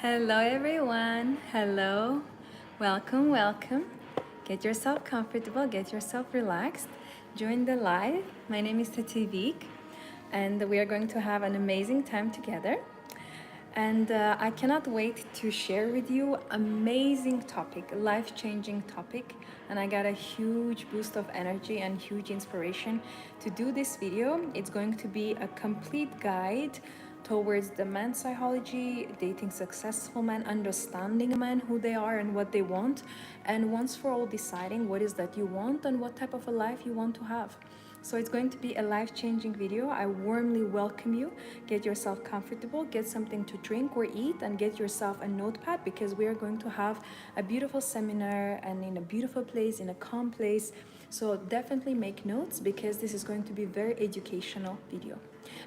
Hello, everyone. Hello. Welcome, welcome. Get yourself comfortable, get yourself relaxed. Join the live. My name is Tativik, and we are going to have an amazing time together. And I cannot wait to share with you amazing topic, life-changing topic. And I got a huge boost of energy and huge inspiration to do this video. It's going to be a complete guide towards the man psychology, dating successful men, understanding a man, who they are and what they want, and once for all deciding what is that you want and what type of a life you want to have. So it's going to be a life-changing video. I warmly welcome you. Get yourself comfortable, get something to drink or eat, and get yourself a notepad, because we are going to have a beautiful seminar and in a beautiful place, in a calm place. So definitely make notes, because this is going to be a very educational video.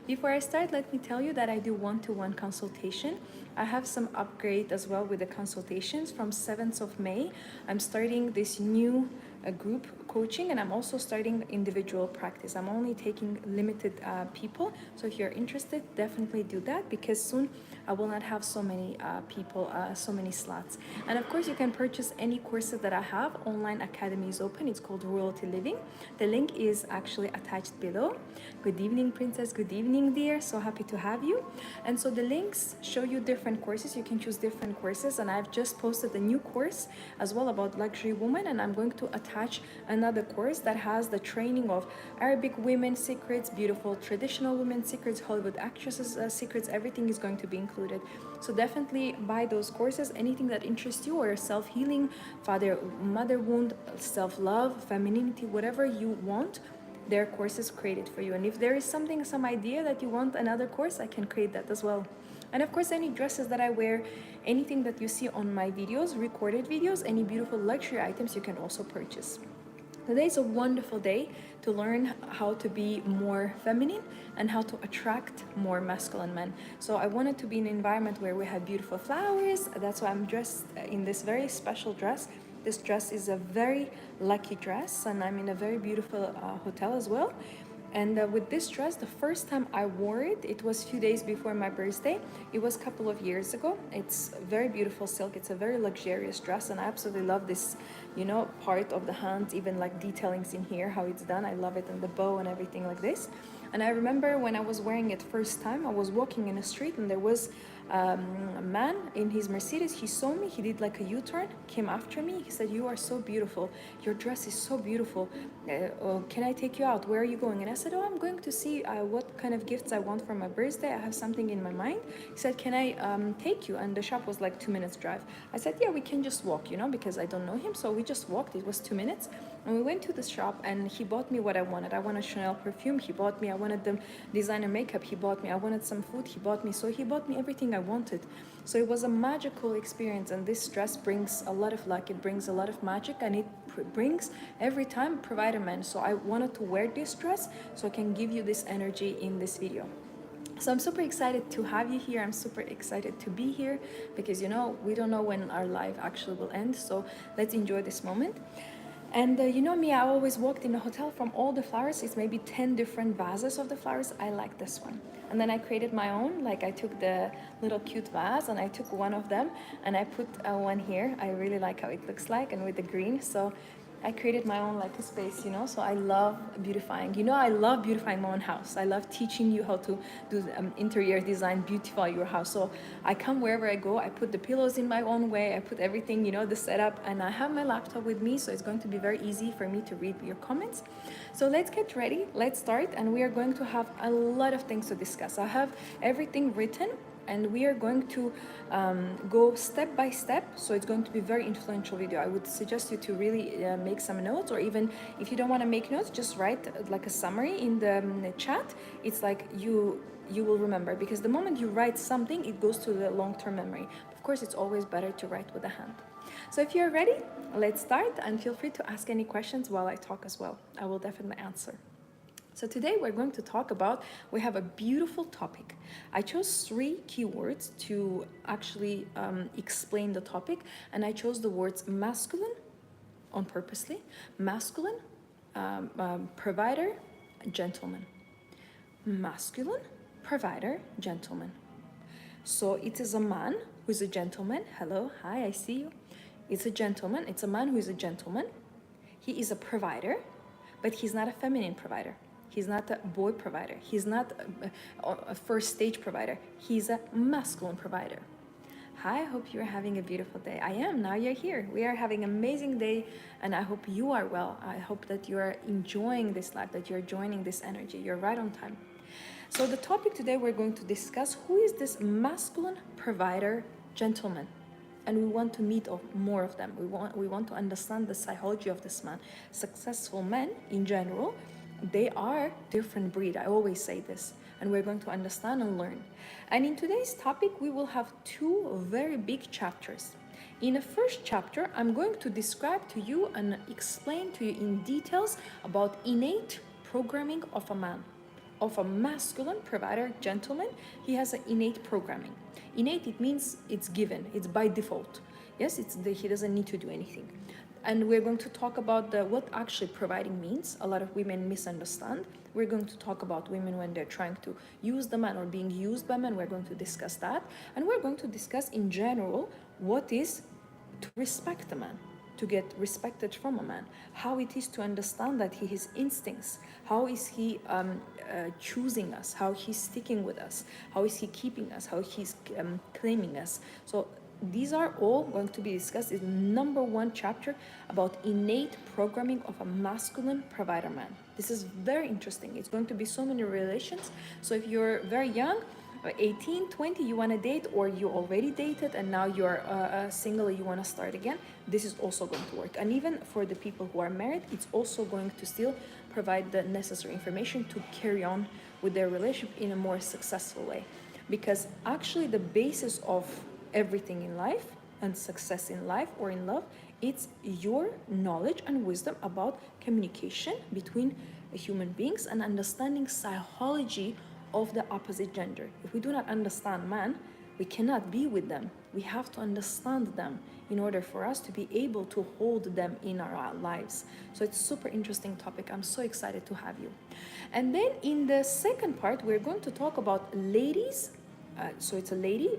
Before I start, let me tell you that I do one-to-one consultation. I have some upgrade as well with the consultations. From 7th of May, I'm starting this new group coaching, and I'm also starting individual practice. I'm only taking limited people, so if you're interested, definitely do that, because soon I will not have so many people, so many slots. And of course, you can purchase any courses that I have. Online academy is open. It's called Royalty Living. The link is actually attached below. Good evening, princess. Good evening, dear. So happy to have you. And so the links show you different courses. You can choose different courses, and I've just posted a new course as well about luxury woman, and I'm going to attach another course that has the training of Arabic women secrets, beautiful traditional women secrets, Hollywood actresses secrets. Everything is going to be included. So definitely buy those courses. Anything that interests you, or self-healing, father mother wound, self-love, femininity, whatever you want, there are courses created for you. And if there is something, some idea that you want another course, I can create that as well. And of course, any dresses that I wear, anything that you see on my videos, recorded videos, any beautiful luxury items, you can also purchase. Today is a wonderful day to learn how to be more feminine and how to attract more masculine men. So I wanted to be in an environment where we have beautiful flowers. That's why I'm dressed in this very special dress. This dress is a very lucky dress, and I'm in a very beautiful hotel as well. And with this dress, the first time I wore it, it was a few days before my birthday. It was a couple of years ago. It's very beautiful silk. It's a very luxurious dress, and I absolutely love this, you know, part of the hands, even like detailings in here, how it's done. I love it, and the bow and everything like this. And I remember when I was wearing it first time, I was walking in a street, and there was a man in his Mercedes. He saw me, he did like a U-turn, came after me. He said, "You are so beautiful. Your dress is so beautiful. Can I take you out? Where are you going?" And I said, "Oh, I'm going to see what kind of gifts I want for my birthday. I have something in my mind." He said, "Can I take you?" And the shop was like 2 minutes drive. I said, "Yeah, we can just walk, you know, because I don't know him." So we just walked. It was 2 minutes. And we went to the shop, and he bought me what I wanted. I wanted Chanel perfume. He bought me. I wanted the designer makeup. He bought me. I wanted some food. He bought me. So he bought me everything I wanted. So it was a magical experience. And this dress brings a lot of luck. It brings a lot of magic, and it brings every time provider man. So I wanted to wear this dress so I can give you this energy in this video. So I'm super excited to have you here. I'm super excited to be here, because, you know, we don't know when our life actually will end. So let's enjoy this moment. And you know me, I always walked in the hotel from all the flowers. It's maybe 10 different vases of the flowers. I like this one. And then I created my own. Like, I took the little cute vase, and I took one of them, and I put one here. I really like how it looks like, and with the green. So I created my own like a space, you know. So I love beautifying. You know, I love beautifying my own house. I love teaching you how to do interior design, beautify your house. So I come wherever I go. I put the pillows in my own way. I put everything, you know, the setup, and I have my laptop with me. So it's going to be very easy for me to read your comments. So let's get ready. Let's start. And we are going to have a lot of things to discuss. I have everything written, and we are going to go step by step. So it's going to be a very influential video. I would suggest you to really make some notes, or even if you don't want to make notes, just write like a summary in the chat. It's like you will remember, because the moment you write something, it goes to the long-term memory. Of course, it's always better to write with a hand. So if you're ready, let's start, and feel free to ask any questions while I talk as well. I will definitely answer. So today we're going to talk about, we have a beautiful topic. I chose 3 keywords to actually explain the topic, and I chose the words masculine on purposely, masculine, provider, gentleman. Masculine, provider, gentleman. So it is a man who's a gentleman. Hello, hi, I see you. It's a gentleman. It's a man who is a gentleman. He is a provider, but he's not a feminine provider. He's not a boy provider. He's not a first stage provider. He's a masculine provider. Hi, I hope you're having a beautiful day. I am. Now you're here. We are having an amazing day, and I hope you are well. I hope that you are enjoying this life, that you're joining this energy. You're right on time. So the topic today, we're going to discuss who is this masculine provider gentleman. And we want to meet more of them. We want to understand the psychology of this man. Successful men in general, they are different breed. I always say this. And we're going to understand and learn. And in today's topic, we will have two very big chapters. In the first chapter, I'm going to describe to you and explain to you in details about innate programming of a man, of a masculine provider gentleman. He has an innate programming. Innate, it means it's given, it's by default. Yes, he doesn't need to do anything. And we're going to talk about what actually providing means. A lot of women misunderstand. We're going to talk about women when they're trying to use the man or being used by men. We're going to discuss that. And we're going to discuss in general what is to respect a man, to get respected from a man, how it is to understand that his instincts, how is he choosing us, how he's sticking with us, how is he keeping us, how he's claiming us. So these are all going to be discussed in the number one chapter about innate programming of a masculine provider man. This is very interesting. It's going to be so many relations. So if you're very young, 18, 20, you want to date, or you already dated and now you're single, you want to start again, this is also going to work. And even for the people who are married, it's also going to still provide the necessary information to carry on with their relationship in a more successful way. Because actually the basis of everything in life and success in life or in love, it's your knowledge and wisdom about communication between human beings and understanding psychology of the opposite gender. If we do not understand man, we cannot be with them. We have to understand them in order for us to be able to hold them in our lives. So it's a super interesting topic. I'm so excited to have you. And then in the second part, we're going to talk about ladies. So it's a lady,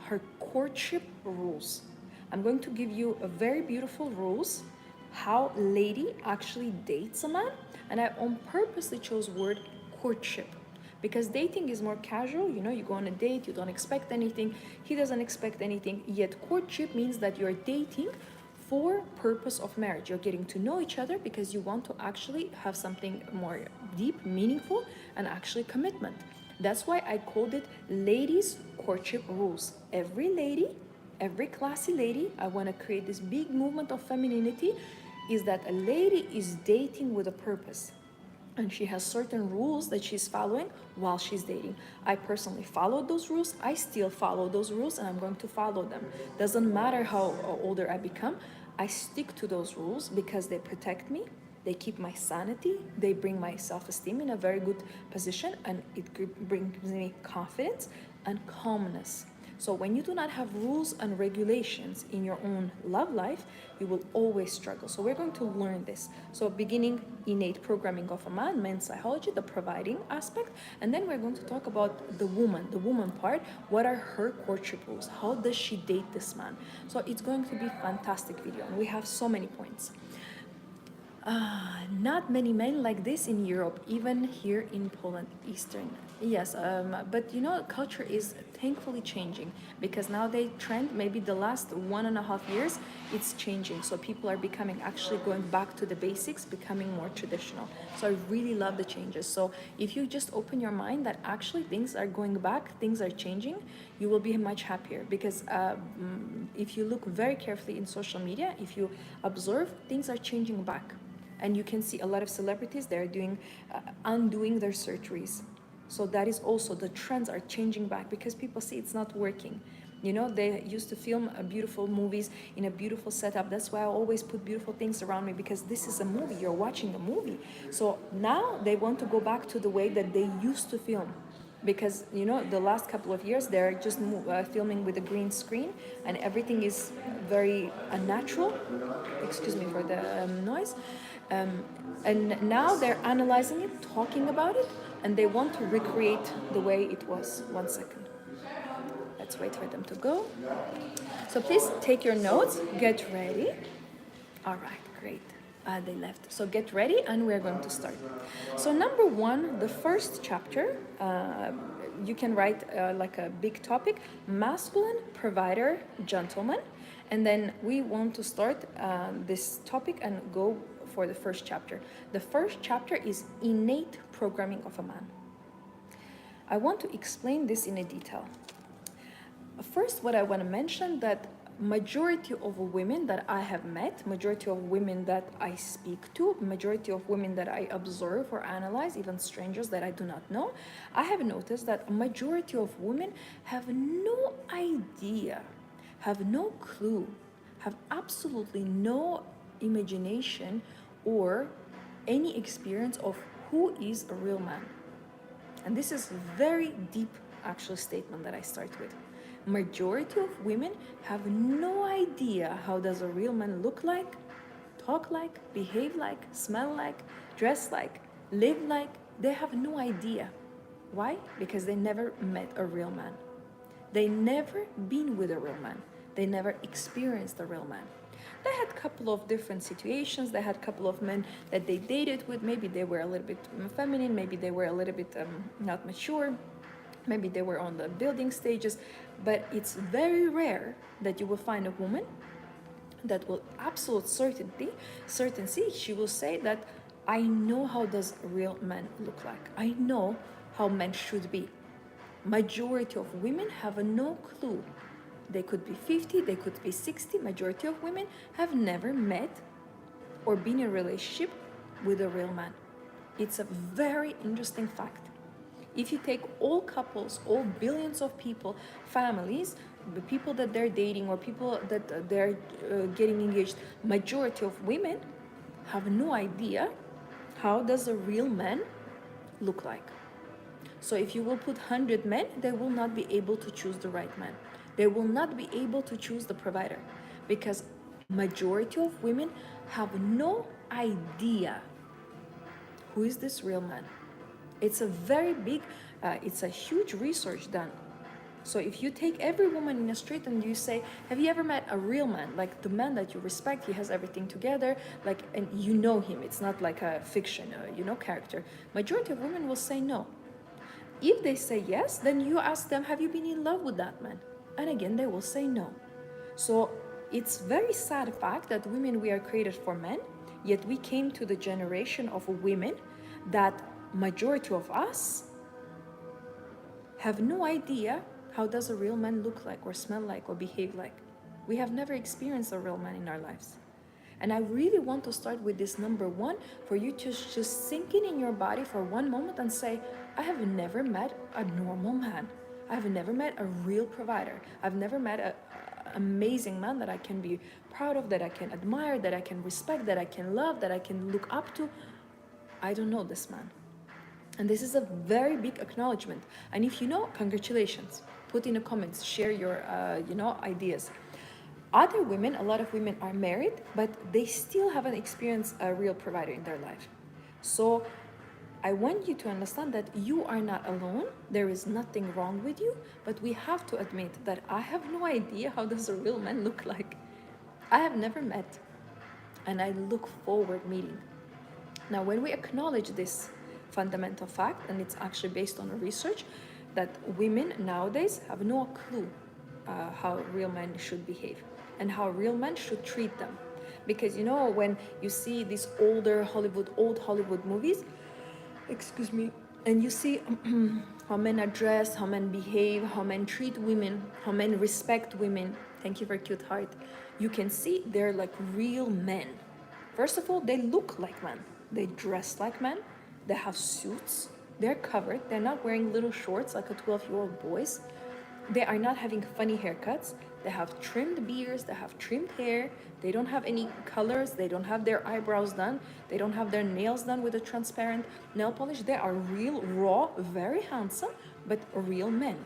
her courtship rules. I'm going to give you a very beautiful rules, how lady actually dates a man. And I on purposely chose word courtship, because dating is more casual. You know, you go on a date, you don't expect anything, he doesn't expect anything. Yet courtship means that you're dating for purpose of marriage. You're getting to know each other because you want to actually have something more deep, meaningful, and actually commitment. That's why I called it ladies courtship rules. Every lady, every classy lady, I want to create this big movement of femininity, is that a lady is dating with a purpose. And she has certain rules that she's following while she's dating. I personally followed those rules. I still follow those rules, and I'm going to follow them. Doesn't matter how older I become, I stick to those rules because they protect me, they keep my sanity, they bring my self-esteem in a very good position, and it brings me confidence and calmness. So when you do not have rules and regulations in your own love life, you will always struggle. So we're going to learn this. So beginning innate programming of a man, men's psychology, the providing aspect, and then we're going to talk about the woman part. What are her courtship rules? How does she date this man? So it's going to be a fantastic video, and we have so many points. Not many men like this in Europe, even here in Poland, Eastern. Yes, but you know, culture is thankfully changing, because now they trend, maybe the last 1.5 years, it's changing. So people are becoming, actually going back to the basics, becoming more traditional. So I really love the changes. So if you just open your mind that actually things are going back, things are changing, you will be much happier. Because if you look very carefully in social media, if you observe, things are changing back. And you can see a lot of celebrities, they're doing, undoing their surgeries. So that is also, the trends are changing back because people see it's not working. You know, they used to film beautiful movies in a beautiful setup. That's why I always put beautiful things around me, because this is a movie, you're watching a movie. So now they want to go back to the way that they used to film. Because, you know, the last couple of years, they're just filming with a green screen, and everything is very unnatural. Excuse me for the noise. And now they're analyzing it, talking about it, and they want to recreate the way it was. 1 second. Let's wait for them to go. So please take your notes, get ready. All right, great. They left. So get ready and we're going to start. So number one, the first chapter, you can write like a big topic, masculine provider gentleman. And then we want to start this topic and go for the first chapter. The first chapter is innate programming of a man. I want to explain this in a detail. First, what I want to mention that majority of women that I have met, majority of women that I speak to, majority of women that I observe or analyze, even strangers that I do not know, I have noticed that a majority of women have no idea, have no clue, have absolutely no imagination or any experience of who is a real man. And this is a very deep actual statement that I start with. Majority of women have no idea how does a real man look like, talk like, behave like, smell like, dress like, live like. They have no idea. Why? Because they never met a real man. They never been with a real man. They never experienced a real man. They had a couple of different situations. They had a couple of men that they dated with. Maybe they were a little bit feminine. Maybe they were a little bit not mature. Maybe they were on the building stages, but it's very rare that you will find a woman that will absolute certainty, she will say that I know how does a real man look like. I know how men should be. Majority of women have no clue. They could be 50, they could be 60. Majority of women have never met or been in a relationship with a real man. It's a very interesting fact. If you take all couples, all billions of people, families, the people that they're dating or people that they're getting engaged, majority of women have no idea how does a real man look like. So if you will put 100 men, they will not be able to choose the right man. They will not be able to choose the provider because majority of women have no idea who is this real man. It's a very big, it's a huge research done. So if you take every woman in the street and you say, have you ever met a real man? Like the man that you respect, he has everything together, like, and you know him. It's not like a fiction, character. Majority of women will say no. If they say yes, then you ask them, have you been in love with that man? And again, they will say no. So it's very sad fact that women, we are created for men, yet we came to the generation of women that majority of us have no idea how does a real man look like or smell like or behave like. We have never experienced a real man in our lives. And I really want to start with this number one for you to just sink in your body for one moment and say, I have never met a normal man. I have never met a real provider. I've never met an amazing man that I can be proud of, that I can admire, that I can respect, that I can love, that I can look up to. I don't know this man. And this is a very big acknowledgement. And if you know, congratulations. Put in the comments, share your, ideas. Other women, a lot of women are married, but they still haven't experienced a real provider in their life. So I want you to understand that you are not alone. There is nothing wrong with you, but we have to admit that I have no idea how does a real man look like. I have never met, and I look forward meeting. Now, when we acknowledge this fundamental fact, and it's actually based on research, that women nowadays have no clue how real men should behave and how real men should treat them. Because when you see these old Hollywood movies, and you see how men are dressed, how men behave, how men treat women, how men respect women. Thank you for cute heart. You can see they're like real men. First of all, they look like men. They dress like men. They have suits. They're covered. They're not wearing little shorts like a 12-year-old boys. They are not having funny haircuts. They have trimmed beards. They have trimmed hair. They don't have any colors. They don't have their eyebrows done. They don't have their nails done with a transparent nail polish. They are real, raw, very handsome, but real men.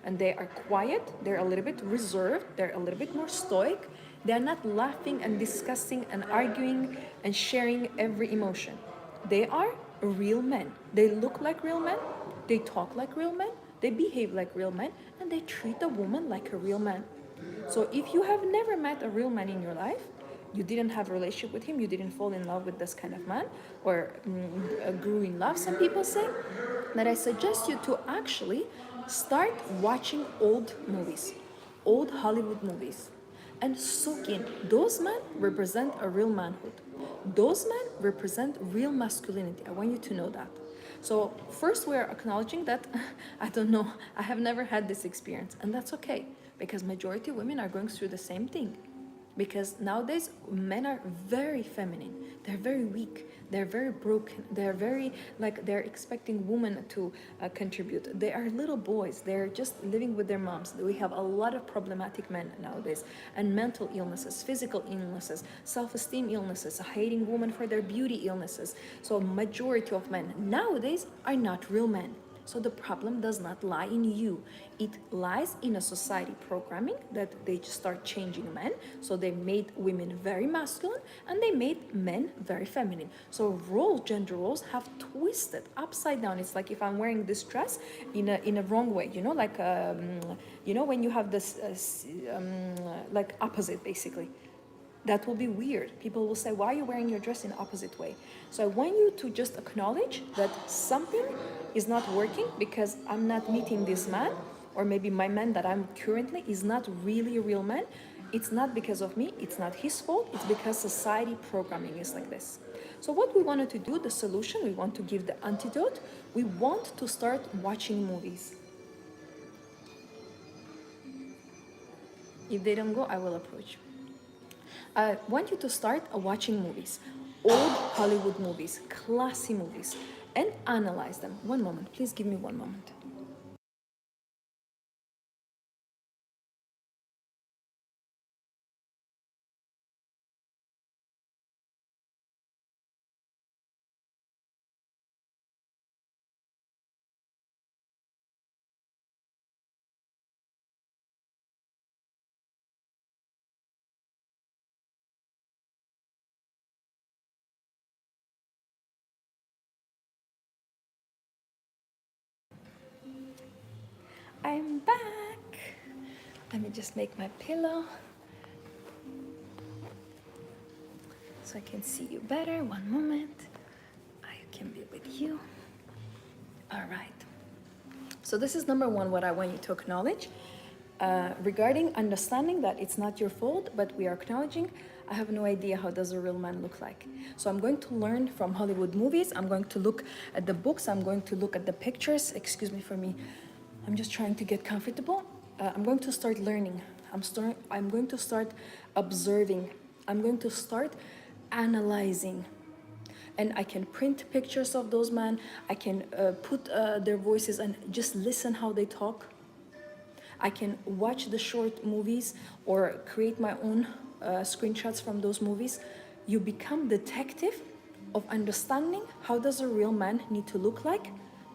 And they are quiet. They're a little bit reserved. They're a little bit more stoic. They're not laughing and discussing and arguing and sharing every emotion. They are real men. They look like real men. They talk like real men. They behave like real men, and they treat a woman like a real man. So if you have never met a real man in your life, you didn't have a relationship with him, you didn't fall in love with this kind of man, or grew in love, some people say, that I suggest you to actually start watching old movies, old Hollywood movies, and soak in. Those men represent a real manhood. Those men represent real masculinity. I want you to know that. So first we're acknowledging that I don't know, I have never had this experience, and that's okay, because majority of women are going through the same thing. Because nowadays men are very feminine, they're very weak, they're very broken, they're very, like, they're expecting women to contribute. They are little boys, they're just living with their moms. We have a lot of problematic men nowadays, and mental illnesses, physical illnesses, self-esteem illnesses, hating women for their beauty illnesses. So majority of men nowadays are not real men. So the problem does not lie in you. It lies in a society programming that they just start changing men. So they made women very masculine and they made men very feminine. So gender roles have twisted upside down. It's like if I'm wearing this dress in a wrong way, you know, like when you have this like opposite basically. That will be weird. People will say, why are you wearing your dress in the opposite way? So I want you to just acknowledge that something is not working because I'm not meeting this man, or maybe my man that I'm currently is not really a real man. It's not because of me, it's not his fault, it's because society programming is like this. So what we wanted to do, the solution, we want to give the antidote, we want to start watching movies. If they don't go, I will approach. I want you to start watching movies, old Hollywood movies, classy movies, and analyze them. One moment, please give me one moment. I'm back. Let me just make my pillow so I can see you better. One moment. I can be with you. All right. So this is number one, what I want you to acknowledge. Regarding understanding that it's not your fault, but we are acknowledging, I have no idea how does a real man look like. So I'm going to learn from Hollywood movies. I'm going to look at the books. I'm going to look at the pictures. Excuse me for me. I'm just trying to get comfortable. I'm going to start learning. I'm going to start observing. I'm going to start analyzing. And I can print pictures of those men. I can put their voices and just listen how they talk. I can watch the short movies or create my own screenshots from those movies. You become detective of understanding how does a real man need to look like,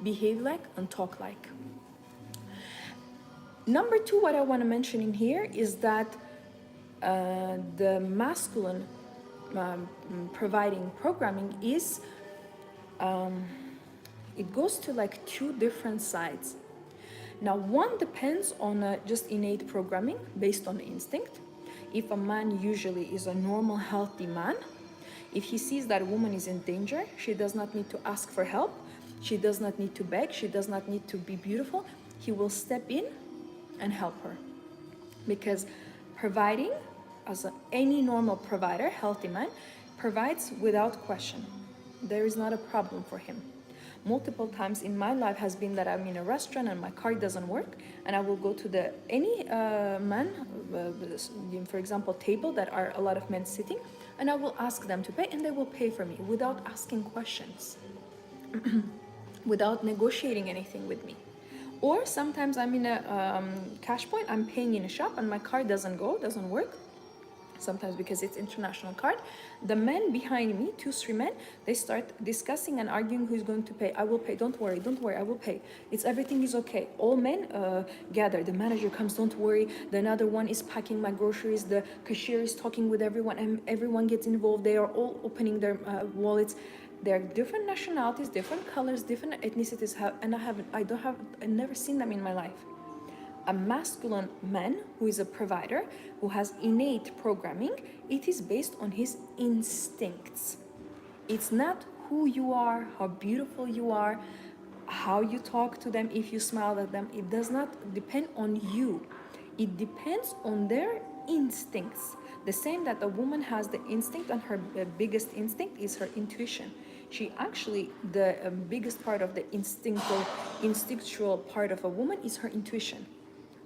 behave like, and talk like. Number two, what I want to mention in here is that the masculine providing programming is, it goes to like two different sides. Now, one depends on just innate programming based on instinct. If a man usually is a normal, healthy man, if he sees that a woman is in danger, she does not need to ask for help. She does not need to beg. She does not need to be beautiful. He will step in and help her. Because providing, as any normal provider, healthy man, provides without question. There is not a problem for him. Multiple times in my life has been that I'm in a restaurant and my card doesn't work, and I will go to any man, for example, table that are a lot of men sitting, and I will ask them to pay, and they will pay for me without asking questions, without negotiating anything with me. Or sometimes I'm in a cash point, I'm paying in a shop, and my card doesn't work. Sometimes because it's international card, the men behind me, 2-3 men, they start discussing and arguing who's going to pay. I will pay, don't worry, I will pay. Everything is okay. All men gather, the manager comes, don't worry, the another one is packing my groceries, the cashier is talking with everyone, and everyone gets involved. They are all opening their wallets. There are different nationalities, different colors, different ethnicities, and I've never seen them in my life. A masculine man who is a provider, who has innate programming, it is based on his instincts. It's not who you are, how beautiful you are, how you talk to them, if you smile at them. It does not depend on you. It depends on their instincts. The same that a woman has the instinct, and her biggest instinct is her intuition. She actually, the biggest part of the instinctual part of a woman is her intuition.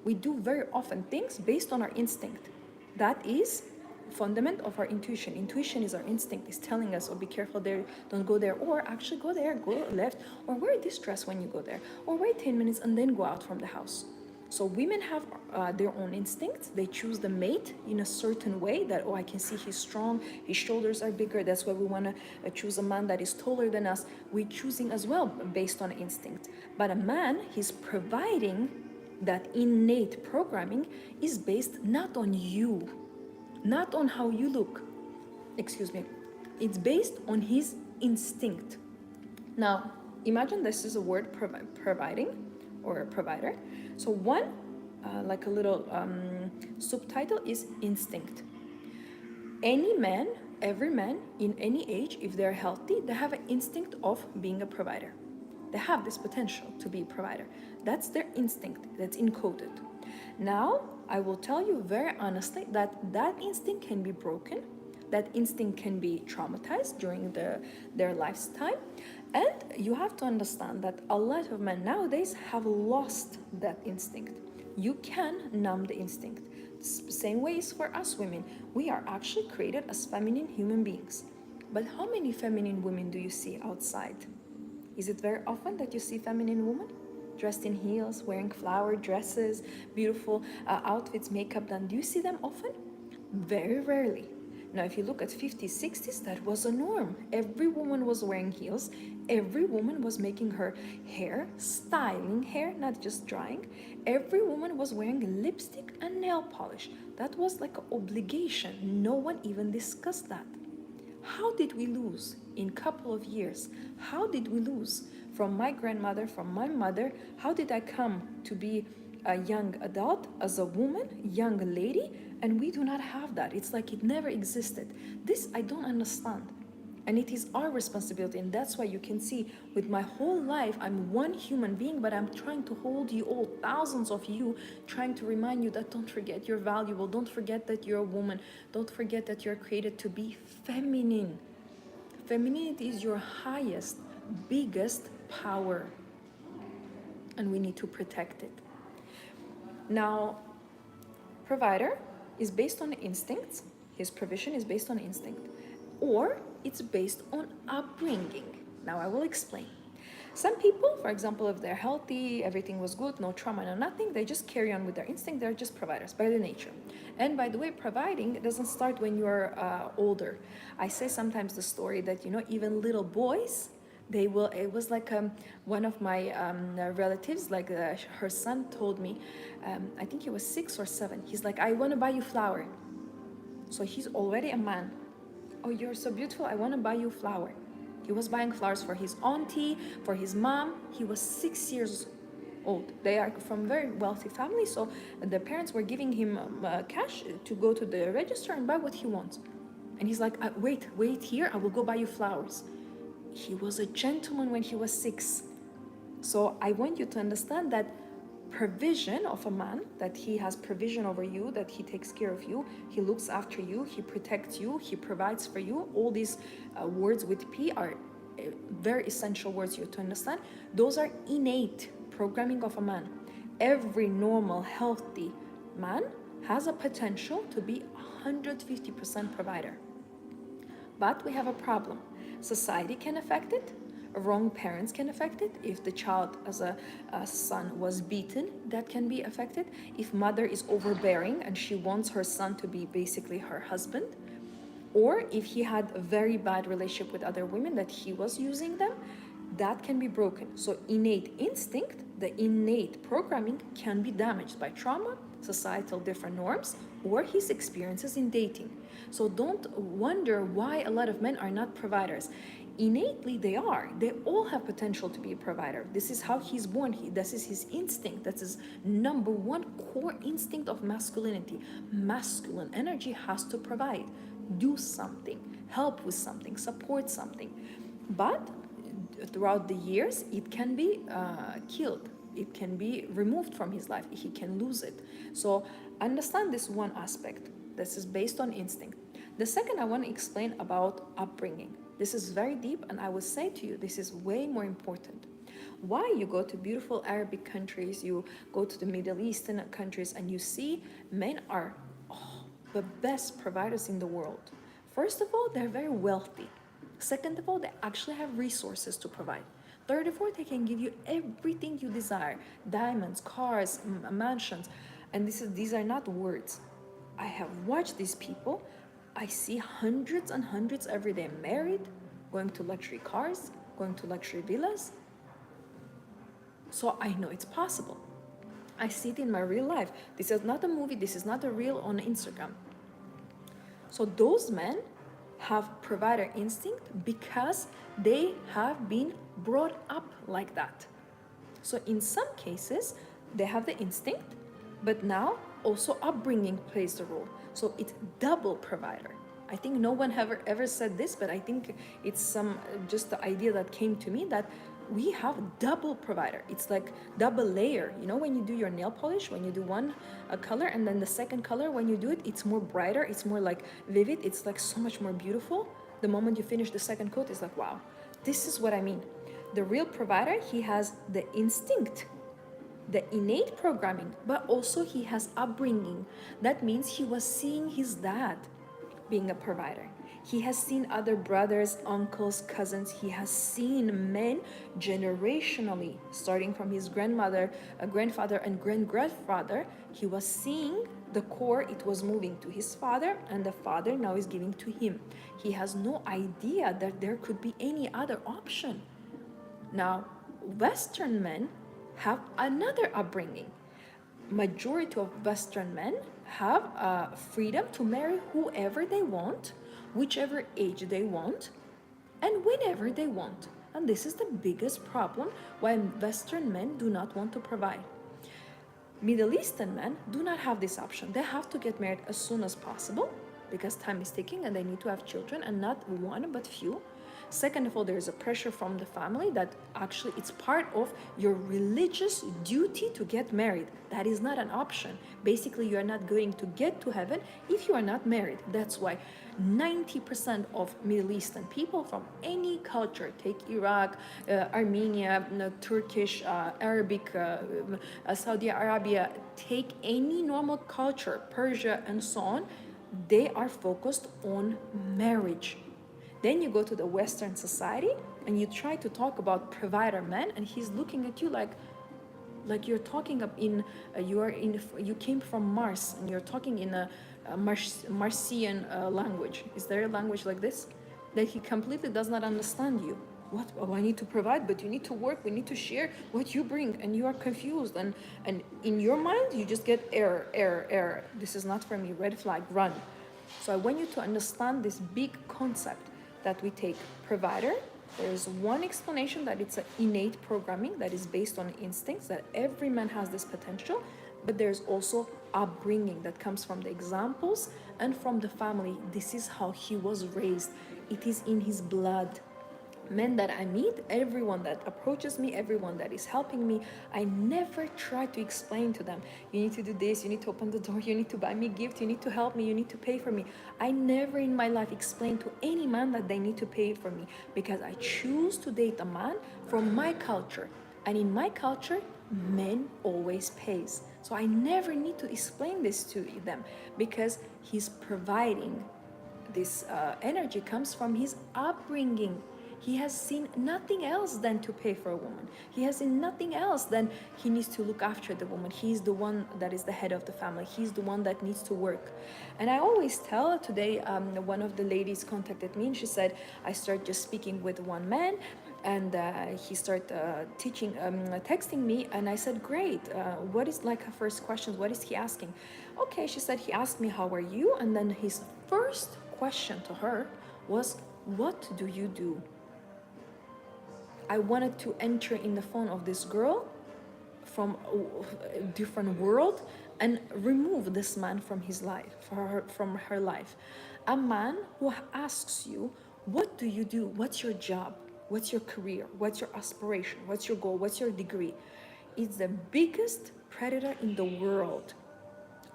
We do very often things based on our instinct. That is fundament of our intuition. Intuition is our instinct. It's telling us, oh, be careful there, don't go there, or actually go there, go left, or wear this dress when you go there, or wait 10 minutes and then go out from the house. So women have their own instincts. They choose the mate in a certain way that, oh, I can see he's strong, his shoulders are bigger, that's why we want to choose a man that is taller than us. We're choosing as well based on instinct. But a man, he's providing that innate programming is based not on you, not on how you look, it's based on his instinct. Now, imagine this is a word, providing, or a provider. So one, like a little subtitle is instinct. Any man, every man in any age, if they're healthy, they have an instinct of being a provider. They have this potential to be a provider. That's their instinct, that's encoded. Now, I will tell you very honestly that that instinct can be broken. That instinct can be traumatized during their lifetime. And you have to understand that a lot of men nowadays have lost that instinct. You can numb the instinct. Same ways for us women. We are actually created as feminine human beings. But how many feminine women do you see outside? Is it very often that you see feminine women dressed in heels, wearing flower dresses, beautiful outfits, makeup done? Do you see them often? Very rarely. Now, if you look at 50s, 60s, that was a norm. Every woman was wearing heels. Every woman was making her hair, styling hair, not just drying. Every woman was wearing lipstick and nail polish. That was like an obligation. No one even discussed that. How did we lose in a couple of years? How did we lose? From my grandmother, from my mother, how did I come to be a young adult, as a woman, young lady, and we do not have that? It's like it never existed. This I don't understand. And it is our responsibility, and that's why you can see with my whole life, I'm one human being, but I'm trying to hold you all, thousands of you, trying to remind you that don't forget you're valuable, don't forget that you're a woman, don't forget that you're created to be feminine. Femininity is your highest, biggest power, and we need to protect it. Now, provider is based on instincts. His provision is based on instinct, or it's based on upbringing. Now I will explain. Some people, for example, if they're healthy, everything was good, no trauma, no nothing, they just carry on with their instinct. They're just providers by their nature. And by the way, providing doesn't start when you're older. I say sometimes the story that, you know, even little boys, it was like one of my relatives, like her son told me, I think he was 6 or 7. He's like, I want to buy you flower. So he's already a man. Oh, you're so beautiful, I want to buy you a flower. He was buying flowers for his auntie, for his mom. He was 6 years old. They are from very wealthy family, so the parents were giving him cash to go to the register and buy what he wants. And he's like, wait here, I will go buy you flowers. He was a gentleman when he was 6. So I want you to understand that provision of a man, that he has provision over you, that he takes care of you, he looks after you, he protects you, he provides for you. All these words with P are very essential words you to understand. Those are innate programming of a man. Every normal, healthy man has a potential to be 150% provider. But we have a problem. Society can affect it. Wrong parents can affect it. If the child as a son was beaten, that can be affected. If mother is overbearing and she wants her son to be basically her husband, or if he had a very bad relationship with other women that he was using them, that can be broken. So innate instinct, the innate programming, can be damaged by trauma, societal different norms, or his experiences in dating. So don't wonder why a lot of men are not providers. innately they are. They all have potential to be a provider. This is how he's born. This is his instinct. That's his number one core instinct of masculinity. Masculine energy has to provide, do something, help with something, support something. But throughout the years, it can be killed. It can be removed from his life. He can lose it. So understand this one aspect. This is based on instinct. The second, I want to explain about upbringing. This is very deep, and I will say to you, this is way more important. Why you go to beautiful Arabic countries, you go to the Middle Eastern countries, and you see men are the best providers in the world. First of all, they're very wealthy. Second of all, they actually have resources to provide. Third of all, they can give you everything you desire. Diamonds, cars, mansions. And these are not words. I have watched these people. I see hundreds and hundreds every day married, going to luxury cars, going to luxury villas. So I know it's possible. I see it in my real life. This is not a movie. This is not a reel on Instagram. So those men have provider instinct because they have been brought up like that. So in some cases, they have the instinct, but now also upbringing plays the role. So it's double provider. I think no one ever said this, but I think it's just the idea that came to me that we have double provider. It's like double layer. You know, when you do your nail polish, when you do one color and then the second color, when you do it, it's more brighter, it's more like vivid, it's like so much more beautiful. The moment you finish the second coat, it's like, wow, this is what I mean. The real provider, he has the instinct, the innate programming, but also he has upbringing. That means he was seeing his dad being a provider. He has seen other brothers, uncles, cousins. He has seen men generationally, starting from his grandmother, grandfather, and great-grandfather. He was seeing the core, it was moving to his father, and the father now is giving to him. He has no idea that there could be any other option. Now, Western men have another upbringing. Majority of Western men have freedom to marry whoever they want, whichever age they want, and whenever they want. And this is the biggest problem why Western men do not want to provide. Middle Eastern men do not have this option. They have to get married as soon as possible because time is ticking and they need to have children, and not one but few. Second of all, there is a pressure from the family that actually it's part of your religious duty to get married. That is not an option. Basically, you are not going to get to heaven if you are not married. That's why 90% of Middle Eastern people from any culture, take Iraq, Armenia, Turkish, Arabic, Saudi Arabia, take any normal culture, Persia and so on, they are focused on marriage. Then you go to the Western society and you try to talk about provider men, and he's looking at you like you're talking you came from Mars and you're talking in a Martian language. Is there a language like this? That he completely does not understand you. What? Oh, I need to provide, but you need to work. We need to share what you bring, and you are confused. And in your mind, you just get error. This is not for me. Red flag. Run. So I want you to understand this big concept that we take provider. There is one explanation that it's an innate programming that is based on instincts, that every man has this potential, but there's also upbringing that comes from the examples and from the family. This is how he was raised. It is in his blood. Men that I meet, everyone that approaches me, everyone that is helping me, I never try to explain to them, you need to do this, you need to open the door, you need to buy me a gift, you need to help me, you need to pay for me. I never in my life explain to any man that they need to pay for me, because I choose to date a man from my culture. And in my culture, men always pays. So I never need to explain this to them, because he's providing. This energy comes from his upbringing. He has seen nothing else than to pay for a woman. He has seen nothing else than he needs to look after the woman. He's the one that is the head of the family. He's the one that needs to work. And I always tell, today one of the ladies contacted me and she said, I started just speaking with one man, and he started texting me, and I said, great, what is like her first questions, what is he asking? Okay, she said, he asked me, how are you? And then his first question to her was, what do you do? I wanted to enter in the phone of this girl from a different world and remove this man from his life, from her life. A man who asks you, what do you do? What's your job? What's your career? What's your aspiration? What's your goal? What's your degree? It's the biggest predator in the world.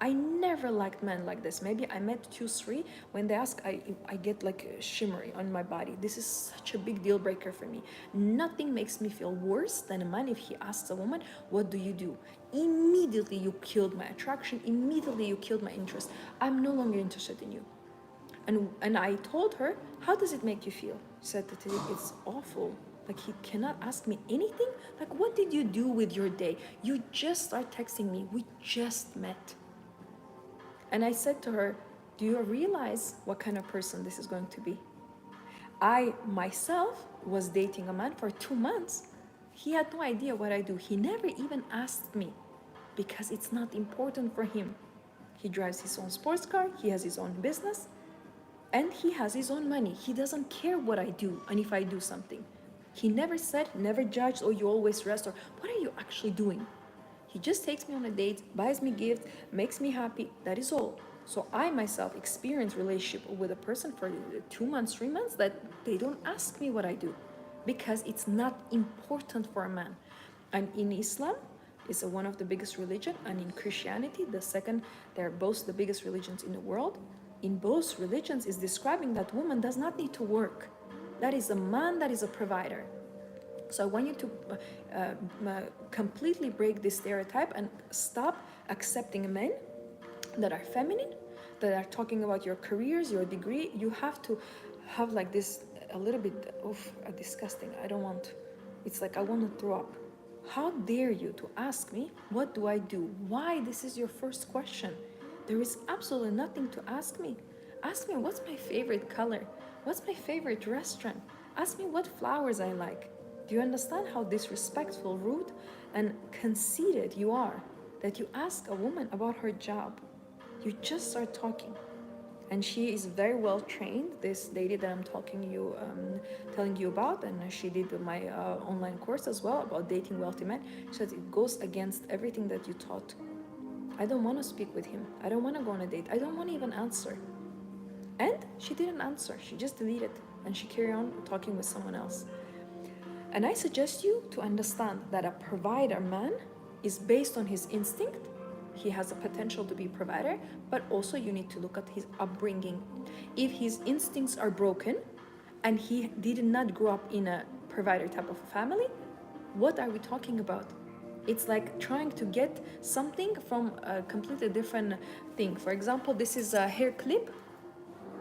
I never liked men like this. Maybe I met 2, 3. When they ask, I get like shimmery on my body. This is such a big deal breaker for me. Nothing makes me feel worse than a man if he asks a woman, what do you do? Immediately you killed my attraction. Immediately you killed my interest. I'm no longer interested in you. And I told her, how does it make you feel? She said that it's awful. Like, he cannot ask me anything. Like, what did you do with your day? You just start texting me. We just met. And I said to her, do you realize what kind of person this is going to be? I myself was dating a man for 2 months. He had no idea what I do. He never even asked me because it's not important for him. He drives his own sports car, he has his own business, and he has his own money. He doesn't care what I do and if I do something. He never said, never judged, oh, you always rest, or what are you actually doing? He just takes me on a date, buys me gifts, makes me happy. That is all. So I myself experienced relationship with a person for 2 months, 3 months that they don't ask me what I do because it's not important for a man. And in Islam, it's one of the biggest religion, and in Christianity, the second, they're both the biggest religions in the world. In both religions is describing that woman does not need to work. That is a man that is a provider. So I want you to completely break this stereotype and stop accepting men that are feminine, that are talking about your careers, your degree. You have to have like this a little bit of disgusting. I don't want. It's like I want to throw up. How dare you to ask me, what do I do? Why this is your first question? There is absolutely nothing to ask me. Ask me what's my favorite color? What's my favorite restaurant? Ask me what flowers I like. Do you understand how disrespectful, rude, and conceited you are? That you ask a woman about her job. You just start talking. And she is very well trained, this lady that I'm telling you about, and she did my online course as well about dating wealthy men. She said it goes against everything that you taught. I don't want to speak with him. I don't want to go on a date. I don't want to even answer. And she didn't answer. She just deleted and she carried on talking with someone else. And I suggest you to understand that a provider man is based on his instinct. He has a potential to be a provider, but also you need to look at his upbringing. If his instincts are broken and he did not grow up in a provider type of family, what are we talking about? It's like trying to get something from a completely different thing. For example, this is a hair clip,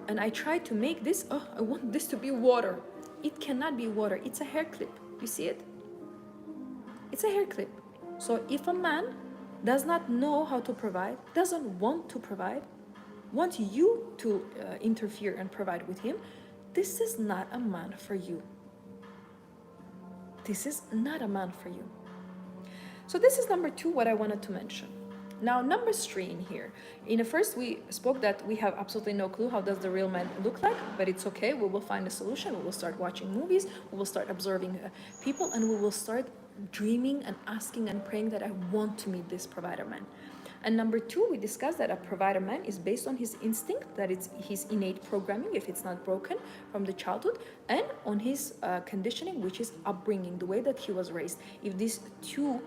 and I try to make this, I want this to be water. It cannot be water, it's a hair clip. You see it? It's a hair clip. So if a man does not know how to provide, doesn't want to provide, wants you to interfere and provide with him, this is not a man for you. This is not a man for you. So this is number 2, what I wanted to mention. Now, number 3 in here. In the first, we spoke that we have absolutely no clue how does the real man look like, but it's okay. We will find a solution. We will start watching movies. We will start observing people, and we will start dreaming and asking and praying that I want to meet this provider man. And number 2, we discussed that a provider man is based on his instinct, that it's his innate programming, if it's not broken from the childhood, and on his conditioning, which is upbringing, the way that he was raised. If these 2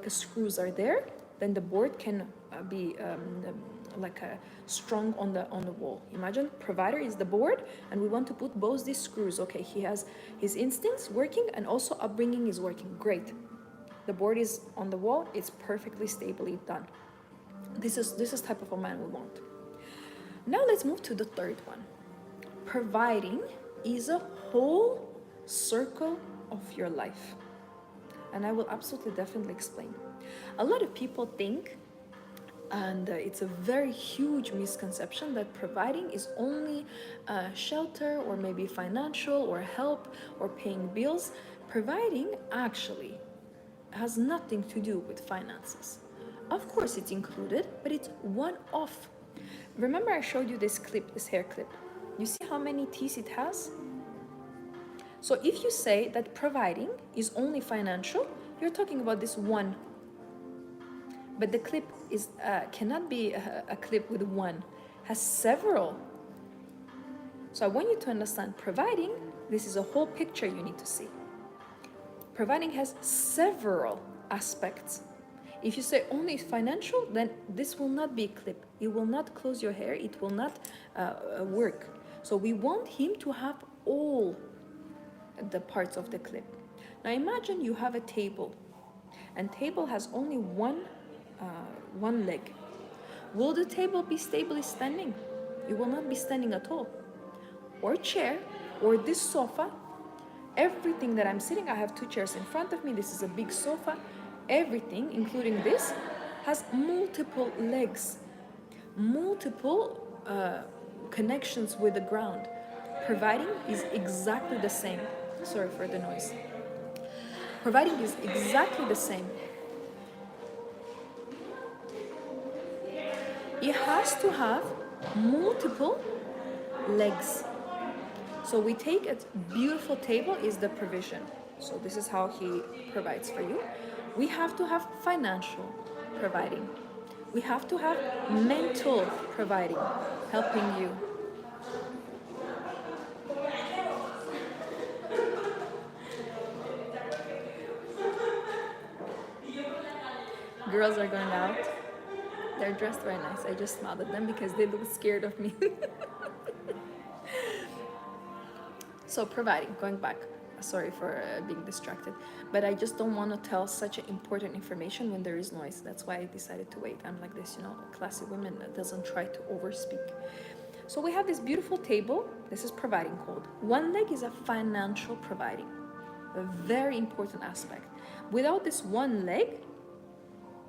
screws are there, then the board can be strong on the wall. Imagine provider is the board, and we want to put both these screws. Okay, he has his instincts working, and also upbringing is working. Great. The board is on the wall. It's perfectly stably done. This is type of a man we want. Now let's move to the third one. Providing is a whole circle of your life, and I will absolutely definitely explain. A lot of people think, and it's a very huge misconception, that providing is only shelter or maybe financial or help or paying bills. Providing actually has nothing to do with finances. Of course it's included, but it's one-off. Remember I showed you this clip, this hair clip. You see how many teeth it has? So if you say that providing is only financial, you're talking about this one. But the clip is cannot be a clip with one, has several. So I want you to understand providing, this is a whole picture you need to see. Providing has several aspects. If you say only financial, then this will not be a clip. It will not close your hair. It will not work. So we want him to have all the parts of the clip. Now imagine you have a table, and table has only one leg. Will the table be stably standing? It will not be standing at all. Or chair, or this sofa. Everything that I'm sitting, I have two chairs in front of me. This is a big sofa. Everything, including this, has multiple legs, multiple connections with the ground. Providing is exactly the same. Sorry for the noise. Providing is exactly the same. It has to have multiple legs. So we take a beautiful table is the provision. So this is how he provides for you. We have to have financial providing. We have to have mental providing, helping you. Girls are going out. They're dressed very nice. I just smiled at them because they look scared of me. So providing, going back, sorry for being distracted, but I just don't want to tell such important information when there is noise. That's why I decided to wait. I'm like this, classy woman that doesn't try to overspeak. So we have this beautiful table. This is providing code. One leg is a financial providing, a very important aspect. Without this one leg,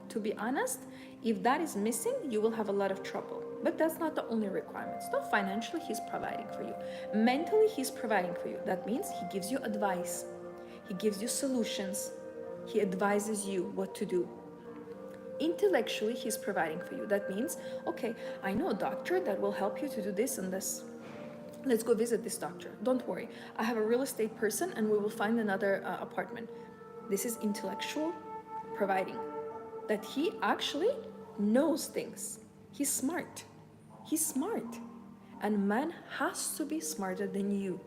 to be honest, if that is missing, you will have a lot of trouble. But that's not the only requirement. So financially, he's providing for you. Mentally, he's providing for you. That means he gives you advice. He gives you solutions. He advises you what to do. Intellectually, he's providing for you. That means, okay, I know a doctor that will help you to do this and this. Let's go visit this doctor. Don't worry. I have a real estate person and we will find another apartment. This is intellectual providing. That he actually knows things. He's smart. He's smart. And man has to be smarter than you.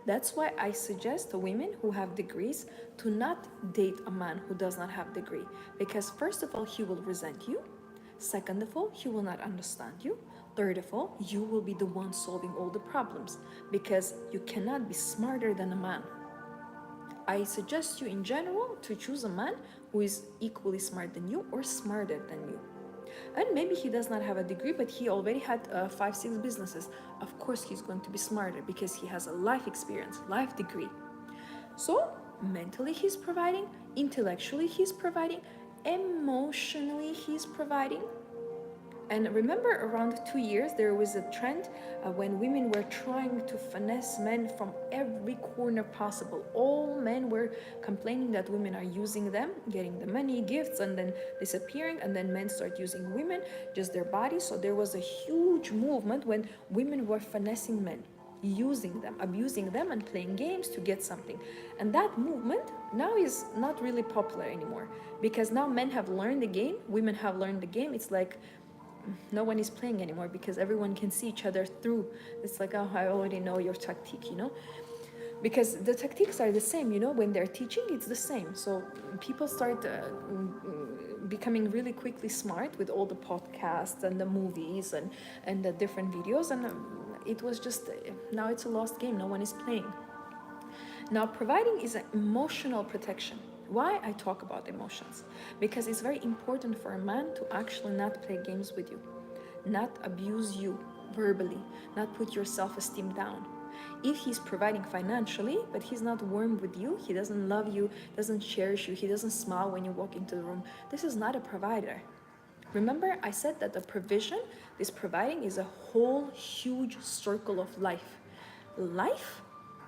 That's why I suggest to women who have degrees to not date a man who does not have a degree. Because first of all, he will resent you. Second of all, he will not understand you. Third of all, you will be the one solving all the problems. Because you cannot be smarter than a man. I suggest you in general to choose a man who is equally smart than you or smarter than you. And maybe he does not have a degree, but he already had 5-6 businesses. Of course, he's going to be smarter because he has a life experience, life degree. So mentally he's providing, intellectually he's providing, emotionally he's providing. And remember, around 2 years, there was a trend when women were trying to finesse men from every corner possible. All men were complaining that women are using them, getting the money, gifts, and then disappearing. And then men start using women, just their bodies. So there was a huge movement when women were finessing men, using them, abusing them, and playing games to get something. And that movement now is not really popular anymore because now men have learned the game, women have learned the game. It's like no one is playing anymore because everyone can see each other through. It's like, oh, I already know your tactic, because the tactics are the same, when they're teaching, it's the same. So people start becoming really quickly smart with all the podcasts and the movies and the different videos. And it was just, now it's a lost game. No one is playing. Now, providing is an emotional protection. Why I talk about emotions? Because it's very important for a man to actually not play games with you, not abuse you verbally, not put your self-esteem down. If he's providing financially, but he's not warm with you, he doesn't love you, doesn't cherish you, he doesn't smile when you walk into the room, this is not a provider. Remember, I said that the provision, this providing, is a whole huge circle of life. Life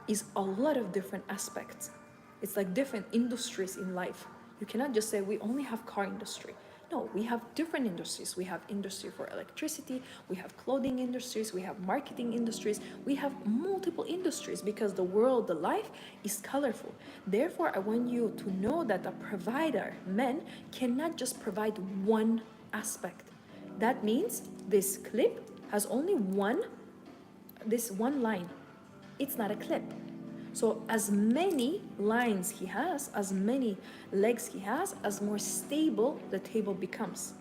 is a lot of different aspects. It's like different industries in life. You cannot just say we only have car industry. No, we have different industries. We have industry for electricity, we have clothing industries, we have marketing industries, we have multiple industries because the world, the life is colorful. Therefore, I want you to know that a provider, men, cannot just provide one aspect. That means this clip has only this one line. It's not a clip. So as many lines he has, as many legs he has, as more stable the table becomes.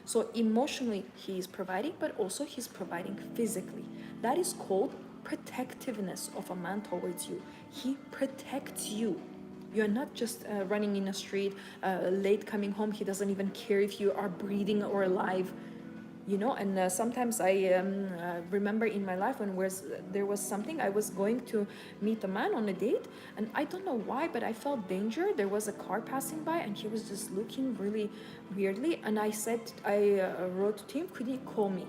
So emotionally he is providing, but also he's providing physically. That is called protectiveness of a man towards you. He protects you. You're not just running in a street, late coming home. He doesn't even care if you are breathing or alive. And sometimes I remember in my life when there was something, I was going to meet a man on a date, and I don't know why, but I felt danger. There was a car passing by and he was just looking really weirdly, and I wrote to him, could you call me?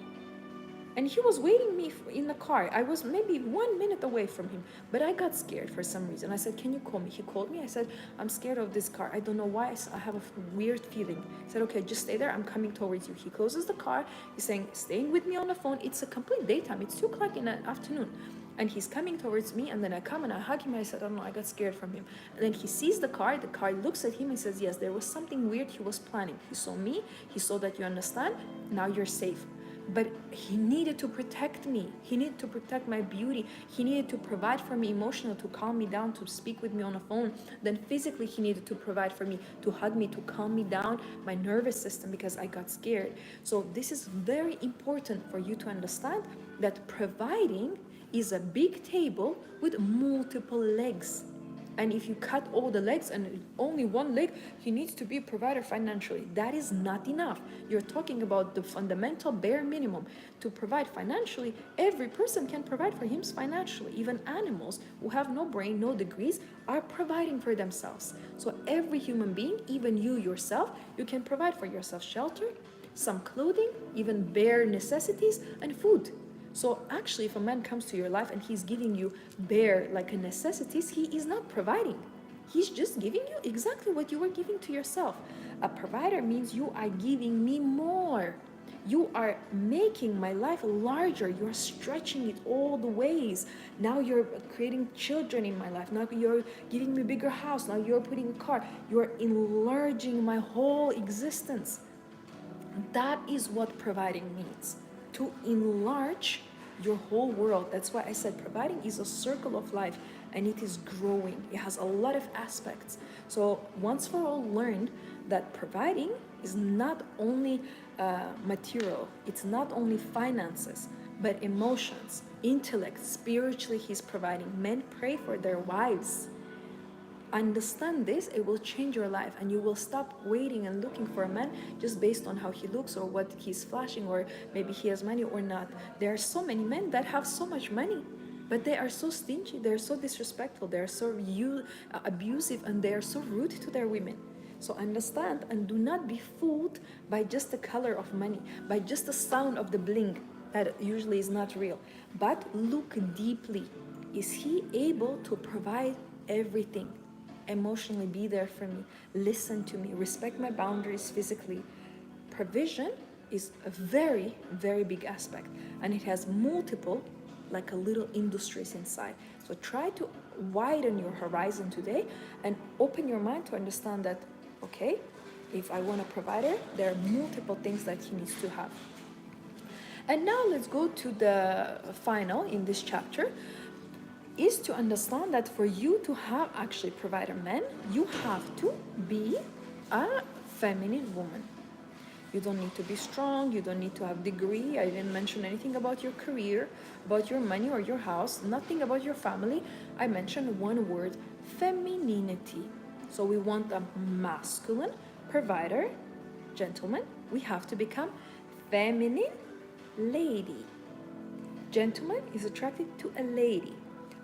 And he was waiting me in the car. I was maybe 1 minute away from him, but I got scared for some reason. I said, can you call me? He called me. I said, I'm scared of this car. I don't know why. I have a weird feeling. He said, okay, just stay there. I'm coming towards you. He closes the car. He's saying, staying with me on the phone. It's a complete daytime. It's 2 o'clock in the afternoon. And he's coming towards me, and then I come and I hug him, and I said, oh no, I got scared from him. And then he sees the car looks at him and says, yes, there was something weird he was planning. He saw me, he saw that you understand, now you're safe. But he needed to protect me. He needed to protect my beauty. He needed to provide for me emotionally, to calm me down, to speak with me on the phone. Then physically, he needed to provide for me, to hug me, to calm me down, my nervous system, because I got scared. So this is very important for you to understand that providing is a big table with multiple legs. And if you cut all the legs and only one leg, he needs to be a provider financially. That is not enough. You're talking about the fundamental bare minimum. To provide financially, every person can provide for himself financially. Even animals who have no brain, no degrees, are providing for themselves. So every human being, even you yourself, you can provide for yourself shelter, some clothing, even bare necessities, and food. So actually, if a man comes to your life and he's giving you bare like a necessities, he is not providing. He's just giving you exactly what you were giving to yourself. A provider means you are giving me more. You are making my life larger. You're stretching it all the ways. Now you're creating children in my life. Now you're giving me a bigger house. Now you're putting a car. You're enlarging my whole existence. That is what providing means. To enlarge your whole world. That's why I said providing is a circle of life, and it is growing. It has a lot of aspects. So once for all, learn that providing is not only material, it's not only finances, but emotions, intellect, spiritually he's providing. Men pray for their wives. Understand this, it will change your life, and you will stop waiting and looking for a man just based on how he looks or what he's flashing, or maybe he has money or not. There are so many men that have so much money, but they are so stingy, they're so disrespectful, they're so abusive, and they are so rude to their women. So understand and do not be fooled by just the color of money, by just the sound of the bling that usually is not real. But look deeply. Is he able to provide everything? Emotionally be there for me, listen to me, respect my boundaries physically. Provision is a very, very big aspect, and it has multiple, like a little industries inside. So try to widen your horizon today and open your mind to understand that, okay, if I want a provider, there are multiple things that he needs to have. And now let's go to the final in this chapter, is to understand that for you to have actually provider men, you have to be a feminine woman. You don't need to be strong, you don't need to have degree. I didn't mention anything about your career, about your money or your house, nothing about your family. I mentioned one word, femininity. So we want a masculine provider, gentlemen. We have to become feminine lady. Gentleman is attracted to a lady.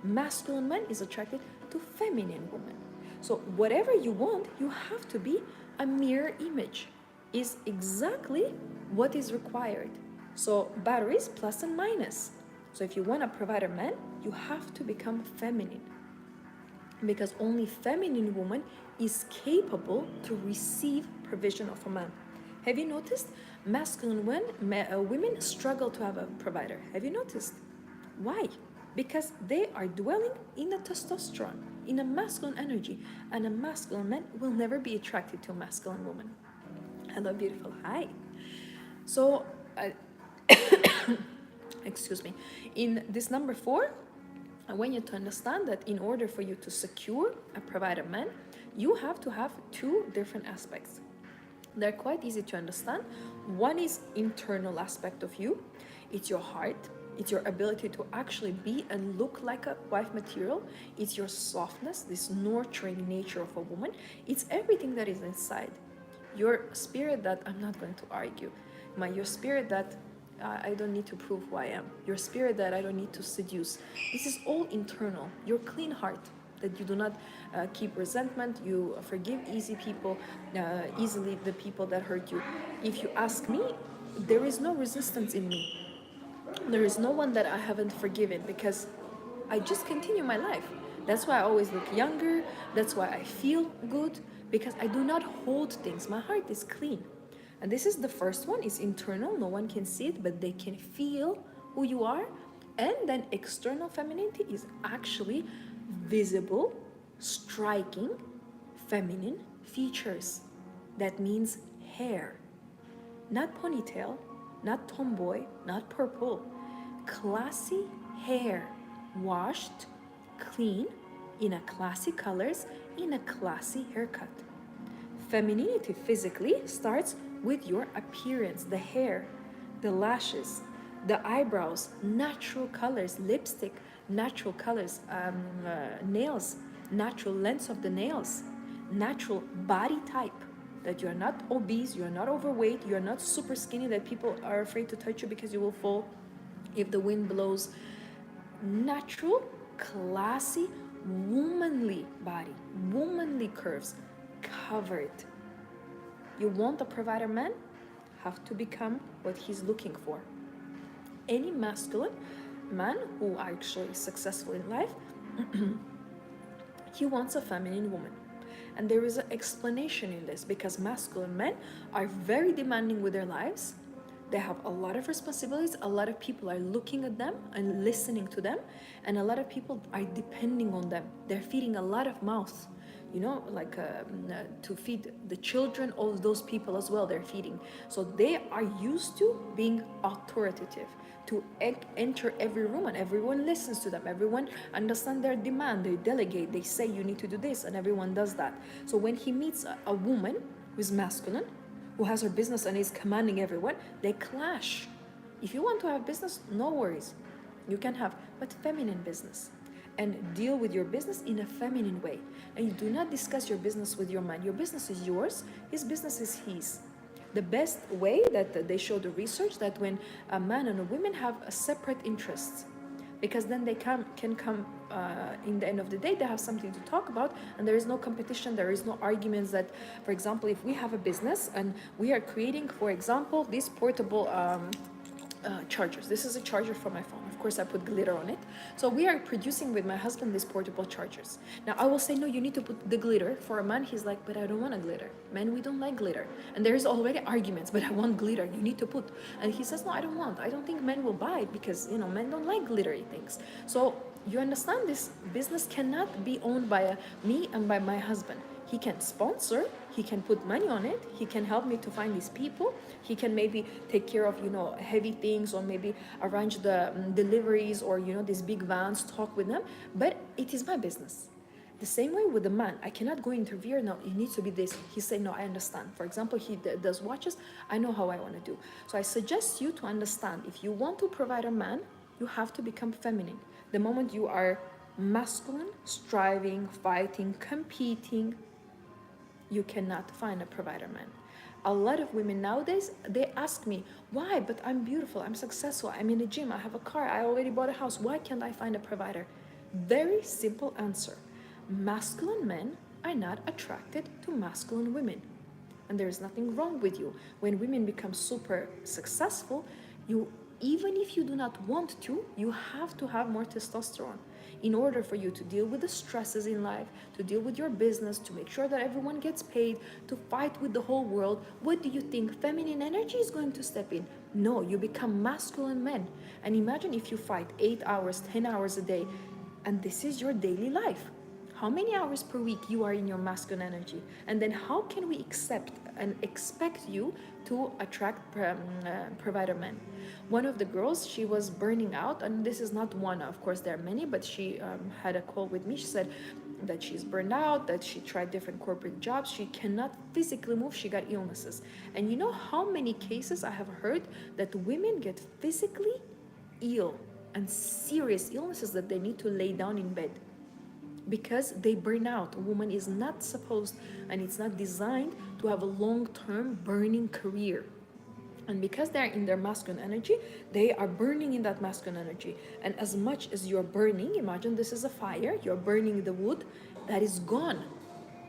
Masculine man is attracted to feminine woman. So whatever you want, you have to be a mirror image, is exactly what is required. So batteries plus and minus. So if you want a provider man, you have to become feminine, because only feminine woman is capable to receive provision of a man. Have you noticed masculine women struggle to have a provider? Have you noticed? Why? Because they are dwelling in a testosterone, in a masculine energy, and a masculine man will never be attracted to a masculine woman. Hello, beautiful. Hi. So, excuse me. In this number 4, I want you to understand that in order for you to secure a provider man, you have to have 2 different aspects. They're quite easy to understand. One is internal aspect of you. It's your heart. It's your ability to actually be and look like a wife material. It's your softness, this nurturing nature of a woman. It's everything that is inside. Your spirit that I'm not going to argue. Your spirit that I don't need to prove who I am. Your spirit that I don't need to seduce. This is all internal. Your clean heart, that you do not keep resentment, you forgive easily the people that hurt you. If you ask me, there is no resistance in me. There is no one that I haven't forgiven because I just continue my life. That's why I always look younger. That's why I feel good, because I do not hold things. My heart is clean. And this is the first one. It's internal. No one can see it, but they can feel who you are. And then external femininity is actually visible, striking, feminine features. That means hair. Not ponytail, not tomboy, not purple. Classy hair, washed, clean, in a classy colors, in a classy haircut. Femininity physically starts with your appearance, the hair, the lashes, the eyebrows, natural colors, lipstick, natural colors, nails, natural length of the nails, natural body type, that you're not obese, you're not overweight, you're not super skinny that people are afraid to touch you because you will fall if the wind blows. Natural, classy, womanly body, womanly curves, covered. You want a provider man? Have to become what he's looking for. Any masculine man who actually is successful in life, he wants a feminine woman. And there is an explanation in this, because masculine men are very demanding with their lives. They have a lot of responsibilities. A lot of people are looking at them and listening to them. And a lot of people are depending on them. They're feeding a lot of mouths, to feed the children, all those people as well, they're feeding. So they are used to being authoritative, to enter every room and everyone listens to them. Everyone understands their demand. They delegate. They say you need to do this, and everyone does that. So when he meets a woman who's masculine, who has her business and is commanding everyone, they clash. If you want to have business, no worries. You can have, but feminine business. And deal with your business in a feminine way. And you do not discuss your business with your man. Your business is yours. His business is his. The best way that they show the research, that when a man and a woman have a separate interests, because then they can come in the end of the day, they have something to talk about, and there is no competition, there is no arguments. That, for example, if we have a business and we are creating, for example, these portable chargers. This is a charger for my phone. Of course, I put glitter on it. So we are producing with my husband these portable chargers. Now I will say, no, you need to put the glitter. For a man, he's like, but I don't want a glitter. Men, we don't like glitter. And there's already arguments, but I want glitter. You need to put. And he says, no, I don't want. I don't think men will buy it because, men don't like glittery things. So you understand, this business cannot be owned by me and by my husband. He can sponsor, he can put money on it, he can help me to find these people, he can maybe take care of, heavy things, or maybe arrange the deliveries, or, these big vans, talk with them, but it is my business. The same way with the man, I cannot go interfere, no, it needs to be this. He say, no, I understand. For example, he does watches, I know how I want to do. So I suggest you to understand, if you want to provide a man, you have to become feminine. The moment you are masculine, striving, fighting, competing, you cannot find a provider man. A lot of women nowadays, they ask me, why? But I'm beautiful, I'm successful, I'm in the gym, I have a car, I already bought a house. Why can't I find a provider? Very simple answer. Masculine men are not attracted to masculine women. And there is nothing wrong with you. When women become super successful, you even if you do not want to, you have to have more testosterone in order for you to deal with the stresses in life, to deal with your business, to make sure that everyone gets paid, to fight with the whole world. What do you think? Feminine energy is going to step in? No, you become masculine men. And imagine if you fight 8 hours, 10 hours a day, and this is your daily life. How many hours per week you are in your masculine energy? And then how can we accept and expect you to attract provider men? One of the girls, she was burning out, and this is not one, of course there are many, but she had a call with me. She said that she's burned out, that she tried different corporate jobs, she cannot physically move, she got illnesses. And you know how many cases I have heard that women get physically ill and serious illnesses that they need to lay down in bed because they burn out. A woman is not supposed, and it's not designed to have a long-term burning career. And because they're in their masculine energy, they are burning in that masculine energy. And as much as you're burning, imagine this is a fire, you're burning the wood, that is gone.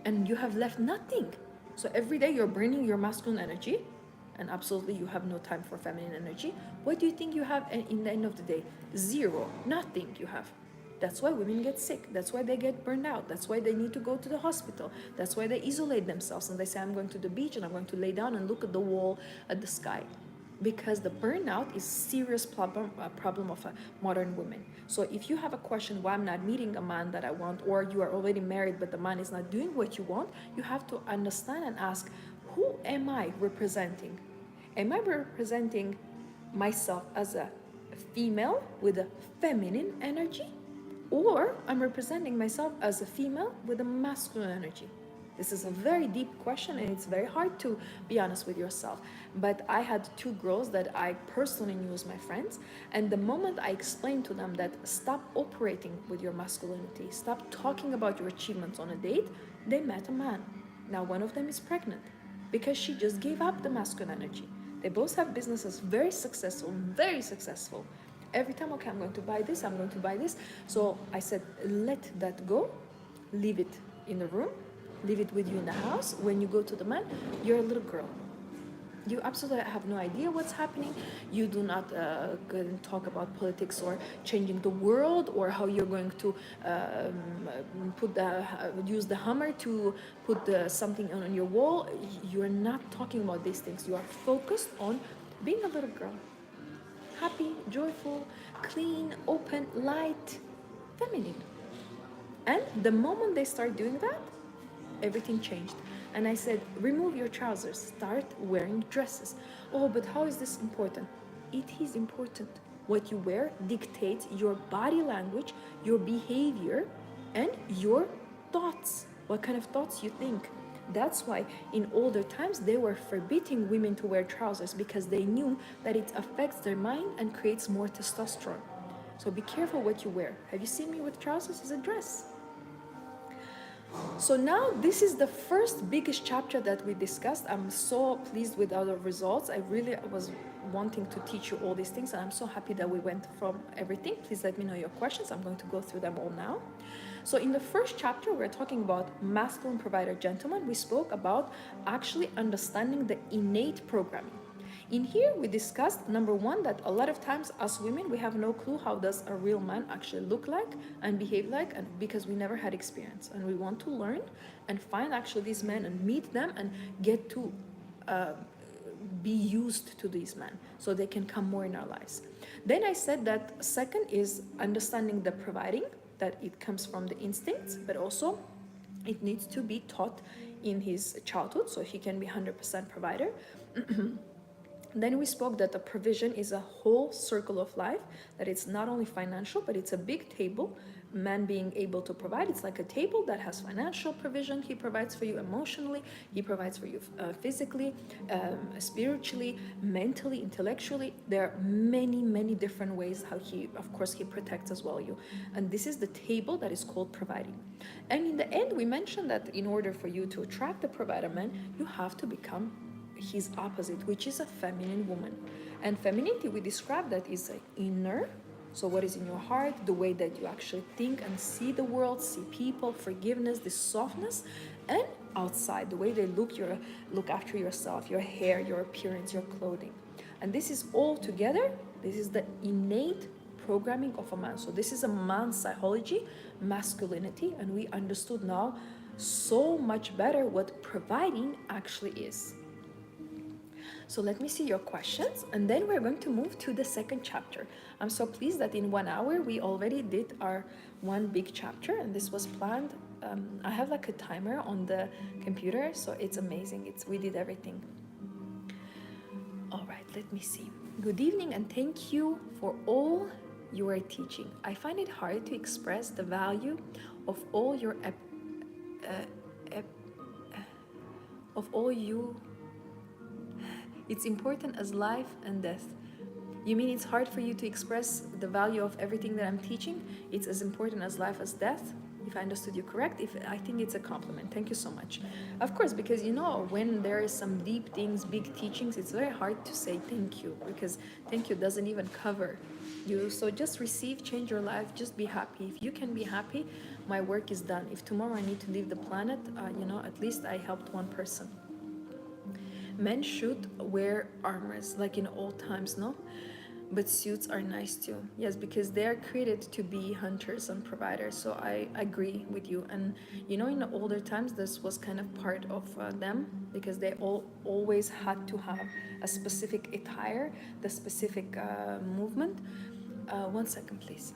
And you have left nothing. So every day you're burning your masculine energy, and absolutely you have no time for feminine energy. What do you think you have in the end of the day? Zero, nothing you have. That's why women get sick. That's why they get burned out. That's why they need to go to the hospital. That's why they isolate themselves and they say, I'm going to the beach and I'm going to lay down and look at the wall, at the sky. Because the burnout is serious problem of a modern woman. So if you have a question why I'm not meeting a man that I want, or you are already married but the man is not doing what you want, you have to understand and ask, who am I representing? Am I representing myself as a female with a feminine energy? Or I'm representing myself as a female with a masculine energy? This is a very deep question and it's very hard to be honest with yourself. But I had two girls that I personally knew as my friends, and the moment I explained to them that stop operating with your masculinity, stop talking about your achievements on a date, they met a man. Now one of them is pregnant because she just gave up the masculine energy. They both have businesses, very successful, very successful. Every time, okay, I'm going to buy this, I'm going to buy this. So I said, let that go, leave it in the room, leave it with you in the house. When you go to the man, you're a little girl. You absolutely have no idea what's happening. You do not go and talk about politics or changing the world or how you're going to use the hammer to put something on your wall. You're not talking about these things. You are focused on being a little girl. Happy, joyful, clean, open, light, feminine. And the moment they start doing that, everything changed. And I said, remove your trousers, start wearing dresses. Oh, but how is this important? It is important. What you wear dictates your body language, your behavior, and your thoughts. What kind of thoughts you think. That's why in older times they were forbidding women to wear trousers because they knew that it affects their mind and creates more testosterone. So be careful what you wear. Have you seen me with trousers? It's a dress. So now this is the first biggest chapter that we discussed. I'm so pleased with our results. I really was wanting to teach you all these things, and I'm so happy that we went from everything. Please let me know your questions. I'm going to go through them all now. So in the first chapter, we're talking about masculine provider gentleman. We spoke about actually understanding the innate programming. In here, we discussed, number one, that a lot of times us women, we have no clue how does a real man actually look like and behave like, and because we never had experience. And we want to learn and find actually these men and meet them and get to be used to these men so they can come more in our lives. Then I said that second is understanding the providing, that it comes from the instincts, but also it needs to be taught in his childhood so he can be 100% provider. Then we spoke that the provision is a whole circle of life, that it's not only financial, but it's a big table. Man being able to provide, it's like a table that has financial provision. He provides for you emotionally, he provides for you physically, spiritually, mentally, intellectually. There are many, many different ways how he, of course, he protects as well you. And this is the table that is called providing. And in the end, we mentioned that in order for you to attract the provider man, you have to become his opposite, which is a feminine woman. And femininity, we describe that is an inner, so what is in your heart, the way that you actually think and see the world, see people, forgiveness, this softness, and outside, the way they look after yourself, your hair, your appearance, your clothing. And this is all together, this is the innate programming of a man. So this is a man's psychology, masculinity, and we understood now so much better what providing actually is. So let me see your questions, and then we're going to move to the second chapter. I'm so pleased that in 1 hour we already did our one big chapter, and this was planned. I have like a timer on the computer, so it's amazing. We did everything. All right, let me see. Good evening, and thank you for all you are teaching. I find it hard to express the value of all your of all you. It's important as life and death. You mean it's hard for you to express the value of everything that I'm teaching? It's as important as life as death? If I understood you correct, I think it's a compliment. Thank you so much. Of course, because when there is some deep things, big teachings, it's very hard to say thank you, because thank you doesn't even cover you. So just receive, change your life, just be happy. If you can be happy, my work is done. If tomorrow I need to leave the planet, at least I helped one person. Men should wear armors like in old times, no? But suits are nice too. Yes, because they are created to be hunters and providers. So I agree with you. And in the older times, this was kind of part of them, because they always had to have a specific attire, the specific movement. 1 second, please.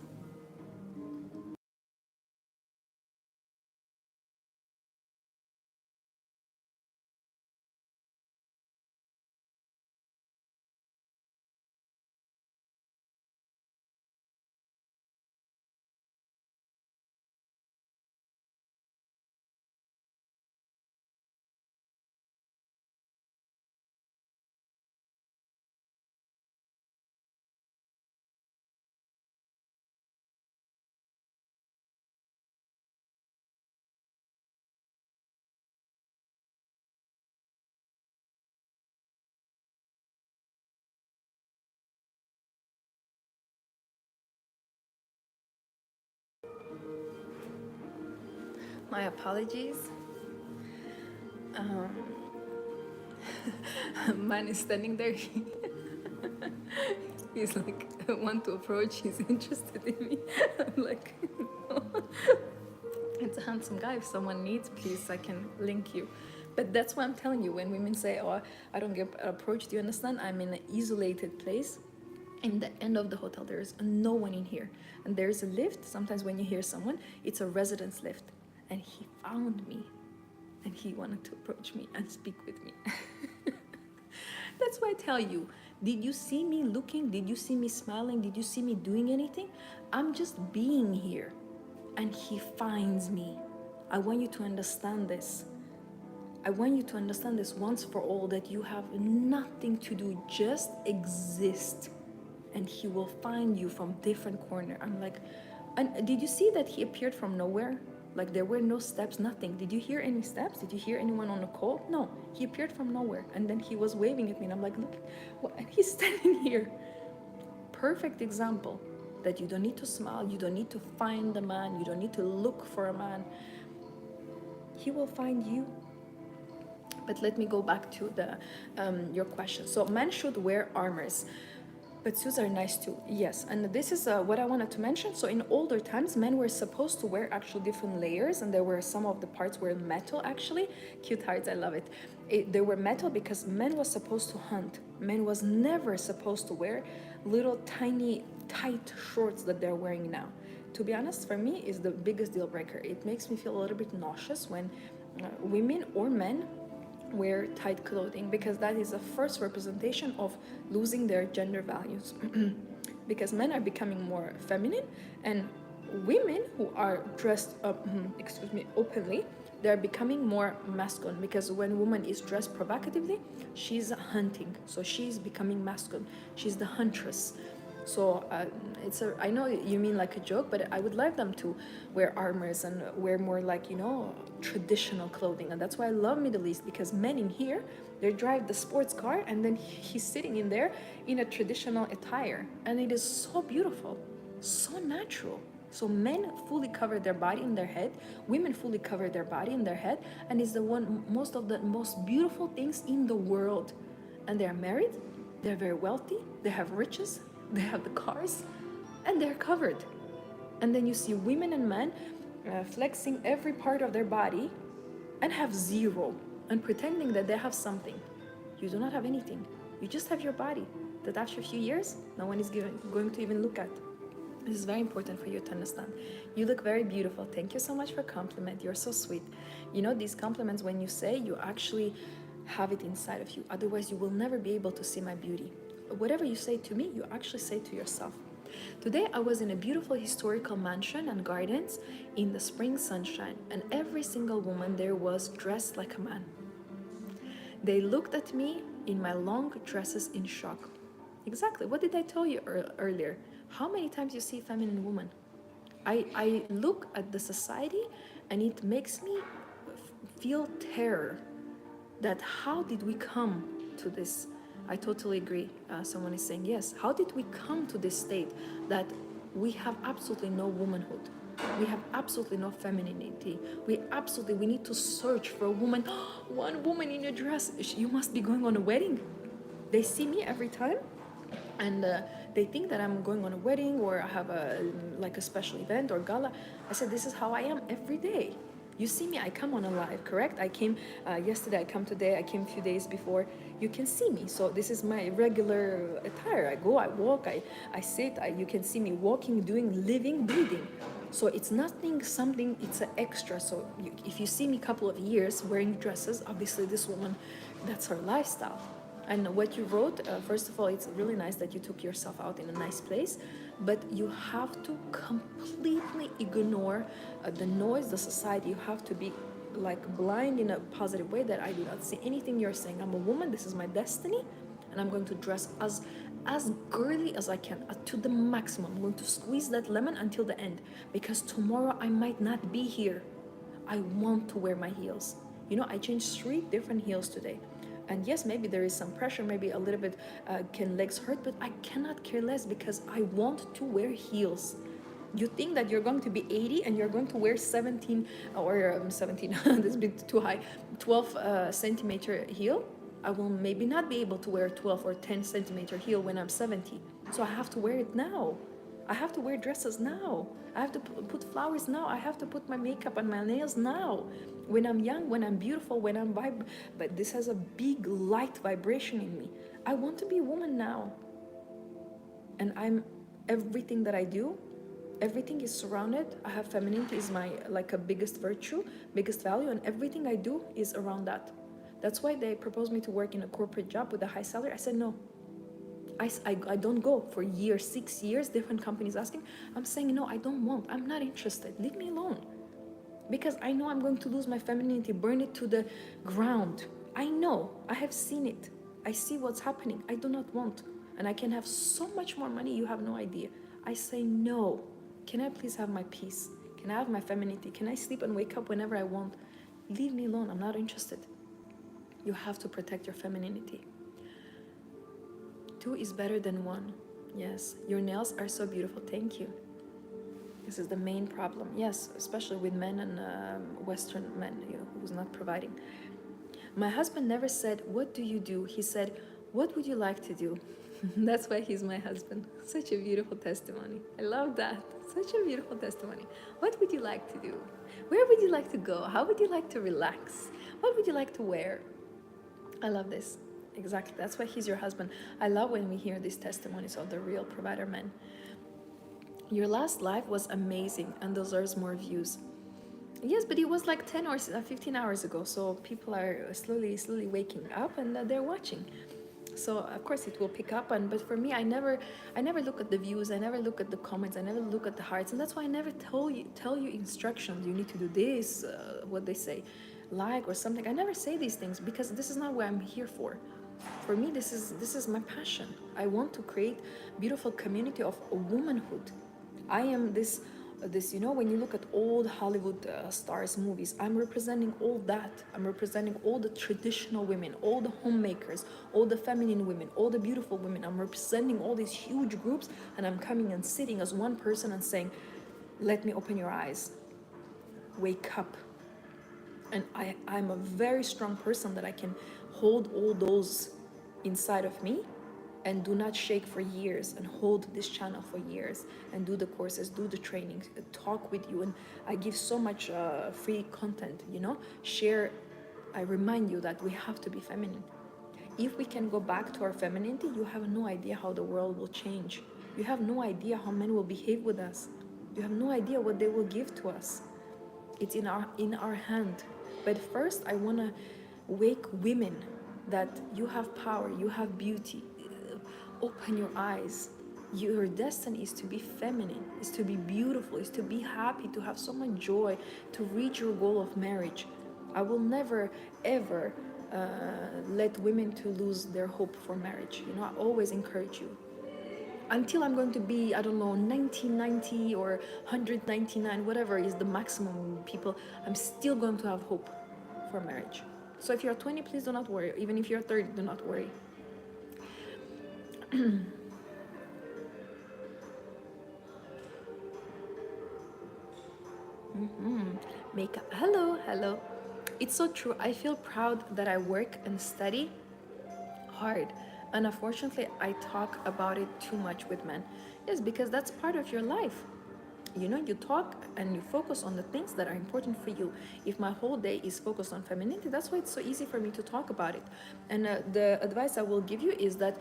My apologies. Man is standing there. He's like, I want to approach. He's interested in me. I'm like, no. It's a handsome guy. If someone needs, please, I can link you. But that's why I'm telling you, when women say, oh, I don't get approached, do you understand? I'm in an isolated place. In the end of the hotel, there's no one in here. And there's a lift. Sometimes when you hear someone, it's a residence lift. And he found me. And he wanted to approach me and speak with me. That's why I tell you, did you see me looking? Did you see me smiling? Did you see me doing anything? I'm just being here. And he finds me. I want you to understand this. I want you to understand this once for all, that you have nothing to do, just exist. And he will find you from different corner. I'm like, and did you see that he appeared from nowhere? Like there were no steps, nothing. Did you hear any steps? Did you hear anyone on the call? No, he appeared from nowhere. And then he was waving at me and I'm like, look, and he's standing here. Perfect example that you don't need to smile, you don't need to find a man, you don't need to look for a man. He will find you. But let me go back to your question. So men should wear armors. But suits are nice too, yes. And this is what I wanted to mention. So in older times, men were supposed to wear actual different layers, and there were some of the parts were metal actually. Cute hearts, I love it. They were metal because men was supposed to hunt. Men was never supposed to wear little tiny tight shorts that they're wearing now. To be honest, for me, is the biggest deal breaker. It makes me feel a little bit nauseous when women or men wear tight clothing, because that is the first representation of losing their gender values. Because men are becoming more feminine, and women who are dressed up, openly, they're becoming more masculine, because when a woman is dressed provocatively, she's hunting, so she's becoming masculine. She's the huntress. So I know you mean like a joke, but I would like them to wear armors and wear more like, traditional clothing. And that's why I love Middle East, because men in here, they drive the sports car and then he's sitting in there in a traditional attire. And it is so beautiful, so natural. So men fully cover their body and their head, women fully cover their body and their head, and it's most of the most beautiful things in the world. And they're married, They're very wealthy, they have riches, they have the cars, and they're covered. And then you see women and men flexing every part of their body and have zero and pretending that they have something. You do not have anything. You just have your body that after a few years, no one is going to even look at. This is very important for you to understand. You look very beautiful. Thank you so much for compliment. You're so sweet. You know, these compliments, when you say, you actually have it inside of you. Otherwise, you will never be able to see my beauty. Whatever you say to me, you actually say to yourself. Today, I was in a beautiful historical mansion and gardens in the spring sunshine, and every single woman there was dressed like a man. They looked at me in my long dresses in shock. Exactly. What did I tell you earlier? How many times you see feminine woman? I look at the society and it makes me feel terror that how did we come to this? I totally agree. Someone is saying yes. How did we come to this state that we have absolutely no womanhood? We have absolutely no femininity. We need to search for a woman. One woman in a dress. You must be going on a wedding. They see me every time, and they think that I'm going on a wedding or I have a special event or gala. I said, this is how I am every day. You see me, I come on a live, correct? I came yesterday, I come today, I came a few days before. You can see me. So this is my regular attire. I go, I walk, I sit, you can see me walking, doing, living, breathing. So it's nothing, something, it's an extra. So if you see me a couple of years wearing dresses, obviously this woman, that's her lifestyle. And what you wrote, first of all, it's really nice that you took yourself out in a nice place, but you have to completely ignore the noise, the society. You have to be like blind in a positive way that I do not see anything you're saying. I'm a woman, this is my destiny, and I'm going to dress as girly as I can, to the maximum. I'm going to squeeze that lemon until the end, because tomorrow I might not be here. I want to wear my heels. You know, I changed 3 different heels today. And yes, maybe there is some pressure, maybe a little bit can legs hurt, but I cannot care less because I want to wear heels. You think that you're going to be 80 and you're going to wear 17 or 17, this is a bit too high, 12 centimeter heel? I will maybe not be able to wear 12 or 10 centimeter heel when I'm 70. So I have to wear it now. I have to wear dresses now. I have to put flowers now. I have to put my makeup and my nails now. When I'm young, when I'm beautiful, when I'm but this has a big light vibration in me. I want to be a woman now. And I'm everything that I do, everything is surrounded. I have femininity is my a biggest virtue, biggest value, and everything I do is around that. That's why they proposed me to work in a corporate job with a high salary. I said no. I don't go for years, 6 years, different companies asking. I'm saying no, I don't want. I'm not interested. Leave me alone. Because I know I'm going to lose my femininity, burn it to the ground. I know. I have seen it. I see what's happening. I do not want. And I can have so much more money, you have no idea. I say no. Can I please have my peace? Can I have my femininity? Can I sleep and wake up whenever I want? Leave me alone. I'm not interested. You have to protect your femininity. 2 is better than 1. Yes, your nails are so beautiful. Thank you. This is the main problem. Yes, especially with men and Western men, who's not providing. My husband never said, what do you do? He said, what would you like to do? That's why he's my husband. Such a beautiful testimony. I love that. Such a beautiful testimony. What would you like to do? Where would you like to go? How would you like to relax? What would you like to wear? I love this. Exactly. That's why he's your husband. I love when we hear these testimonies of the real provider men. Your last live was amazing and deserves more views. Yes, but it was like 10 or 15 hours ago, so people are slowly waking up and they're watching. So of course it will pick up, but for me, I never look at the views, I never look at the comments, I never look at the hearts, and that's why I never tell you instructions. You need to do this, what they say, like or something. I never say these things because this is not what I'm here for. For me, this is my passion. I want to create beautiful community of womanhood. I am this, when you look at old Hollywood stars movies, I'm representing all that. I'm representing all the traditional women, all the homemakers, all the feminine women, all the beautiful women. I'm representing all these huge groups, and I'm coming and sitting as one person and saying, let me open your eyes. Wake up. And I'm a very strong person that I can hold all those inside of me and do not shake for years, and hold this channel for years, and do the courses, do the trainings, talk with you. And I give so much free content, you know, share. I remind you that we have to be feminine. If we can go back to our femininity, you have no idea how the world will change. You have no idea how men will behave with us. You have no idea what they will give to us. It's in our hand. But first, I want to wake women that you have power, you have beauty. Open your eyes. Your destiny is to be feminine, is to be beautiful, is to be happy, to have so much joy, to reach your goal of marriage. I will never ever let women to lose their hope for marriage. You know, I always encourage you. Until I'm going to be, I don't know, 1990 or 199, whatever is the maximum people, I'm still going to have hope for marriage. So if you're 20, please do not worry. Even if you're 30, do not worry. Makeup. Hello, hello. It's so true. I feel proud that I work and study hard. And unfortunately, I talk about it too much with men. Yes, because that's part of your life. You know, you talk and you focus on the things that are important for you. If my whole day is focused on femininity, that's why it's so easy for me to talk about it. And the advice I will give you is that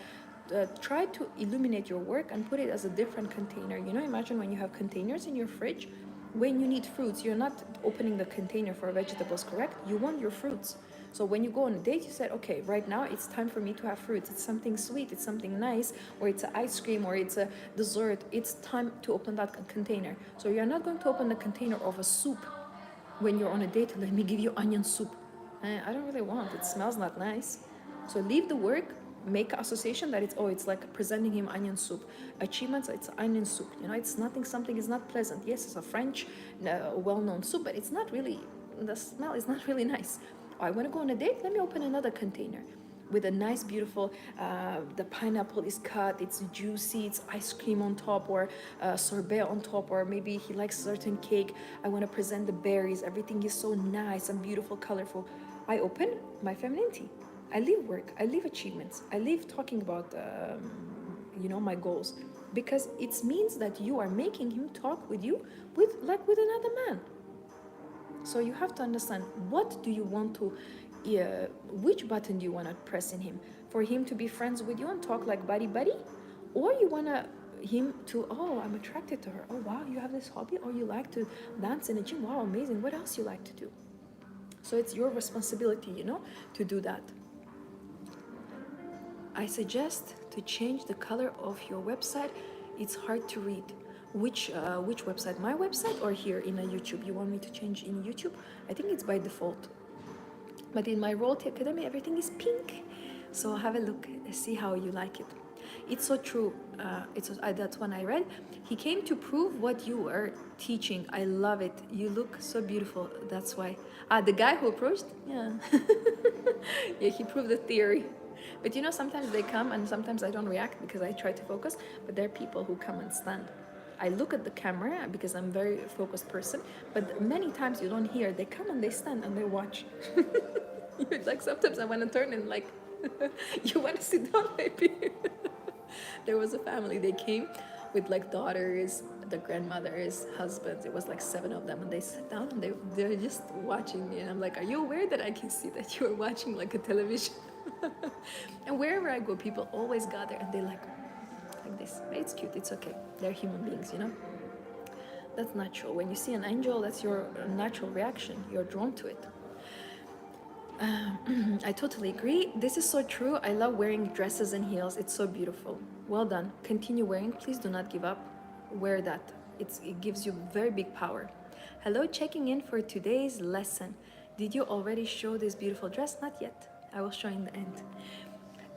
try to illuminate your work and put it as a different container. You know, imagine when you have containers in your fridge. When you need fruits, you're not opening the container for vegetables, correct? You want your fruits. So when you go on a date, you said, okay, right now it's time for me to have fruits. It's something sweet, it's something nice, or it's an ice cream, or it's a dessert. It's time to open that container. So you're not going to open the container of a soup when you're on a date. Let me give you onion soup. I don't really want. It smells not nice. So leave the work, make an association that it's like presenting him onion soup. Achievements, it's onion soup. You know, it's nothing, something is not pleasant. Yes, it's a French well-known soup, but it's not really, the smell is not really nice. I want to go on a date, let me open another container with a nice, beautiful, the pineapple is cut, it's juicy, it's ice cream on top, or sorbet on top, or maybe he likes certain cake. I want to present the berries, everything is so nice and beautiful, colorful. I open my femininity. I leave work, I leave achievements, I leave talking about, you know, my goals, because it means that you are making him talk with you with another man. So you have to understand, what do you want to, which button do you want to press in him? For him to be friends with you and talk like buddy buddy? Or you want him to, oh, I'm attracted to her. Oh, wow, you have this hobby? Or you like to dance in a gym? Wow, amazing. What else you like to do? So it's your responsibility, you know, to do that. I suggest to change the color of your website. It's hard to read. Which website? My website or here in a YouTube? You want me to change in YouTube? I think it's by default. But in my Royalty Academy, everything is pink. So have a look, see how you like it. It's so true. That's one I read. He came to prove what you were teaching. I love it. You look so beautiful. That's why. The guy who approached? Yeah. Yeah, he proved the theory. But you know, sometimes they come and sometimes I don't react because I try to focus. But there are people who come and stand. I look at the camera because I'm a very focused person, but many times you don't hear. They come and they stand and they watch. Like sometimes I want to turn and like, you want to sit down maybe? There was a family, they came with like daughters, the grandmothers, husbands. It was like 7 of them, and they sat down and they're just watching me. And I'm like, are you aware that I can see that you are watching like a television? And wherever I go, people always gather and they like this. It's cute, it's okay. They're human beings, you know? That's natural. When you see an angel, that's your natural reaction. You're drawn to it. I totally agree. This is so true. I love wearing dresses and heels. It's so beautiful. Well done. Continue wearing. Please do not give up. Wear that. It gives you very big power. Hello, checking in for today's lesson. Did you already show this beautiful dress? Not yet. I will show in the end.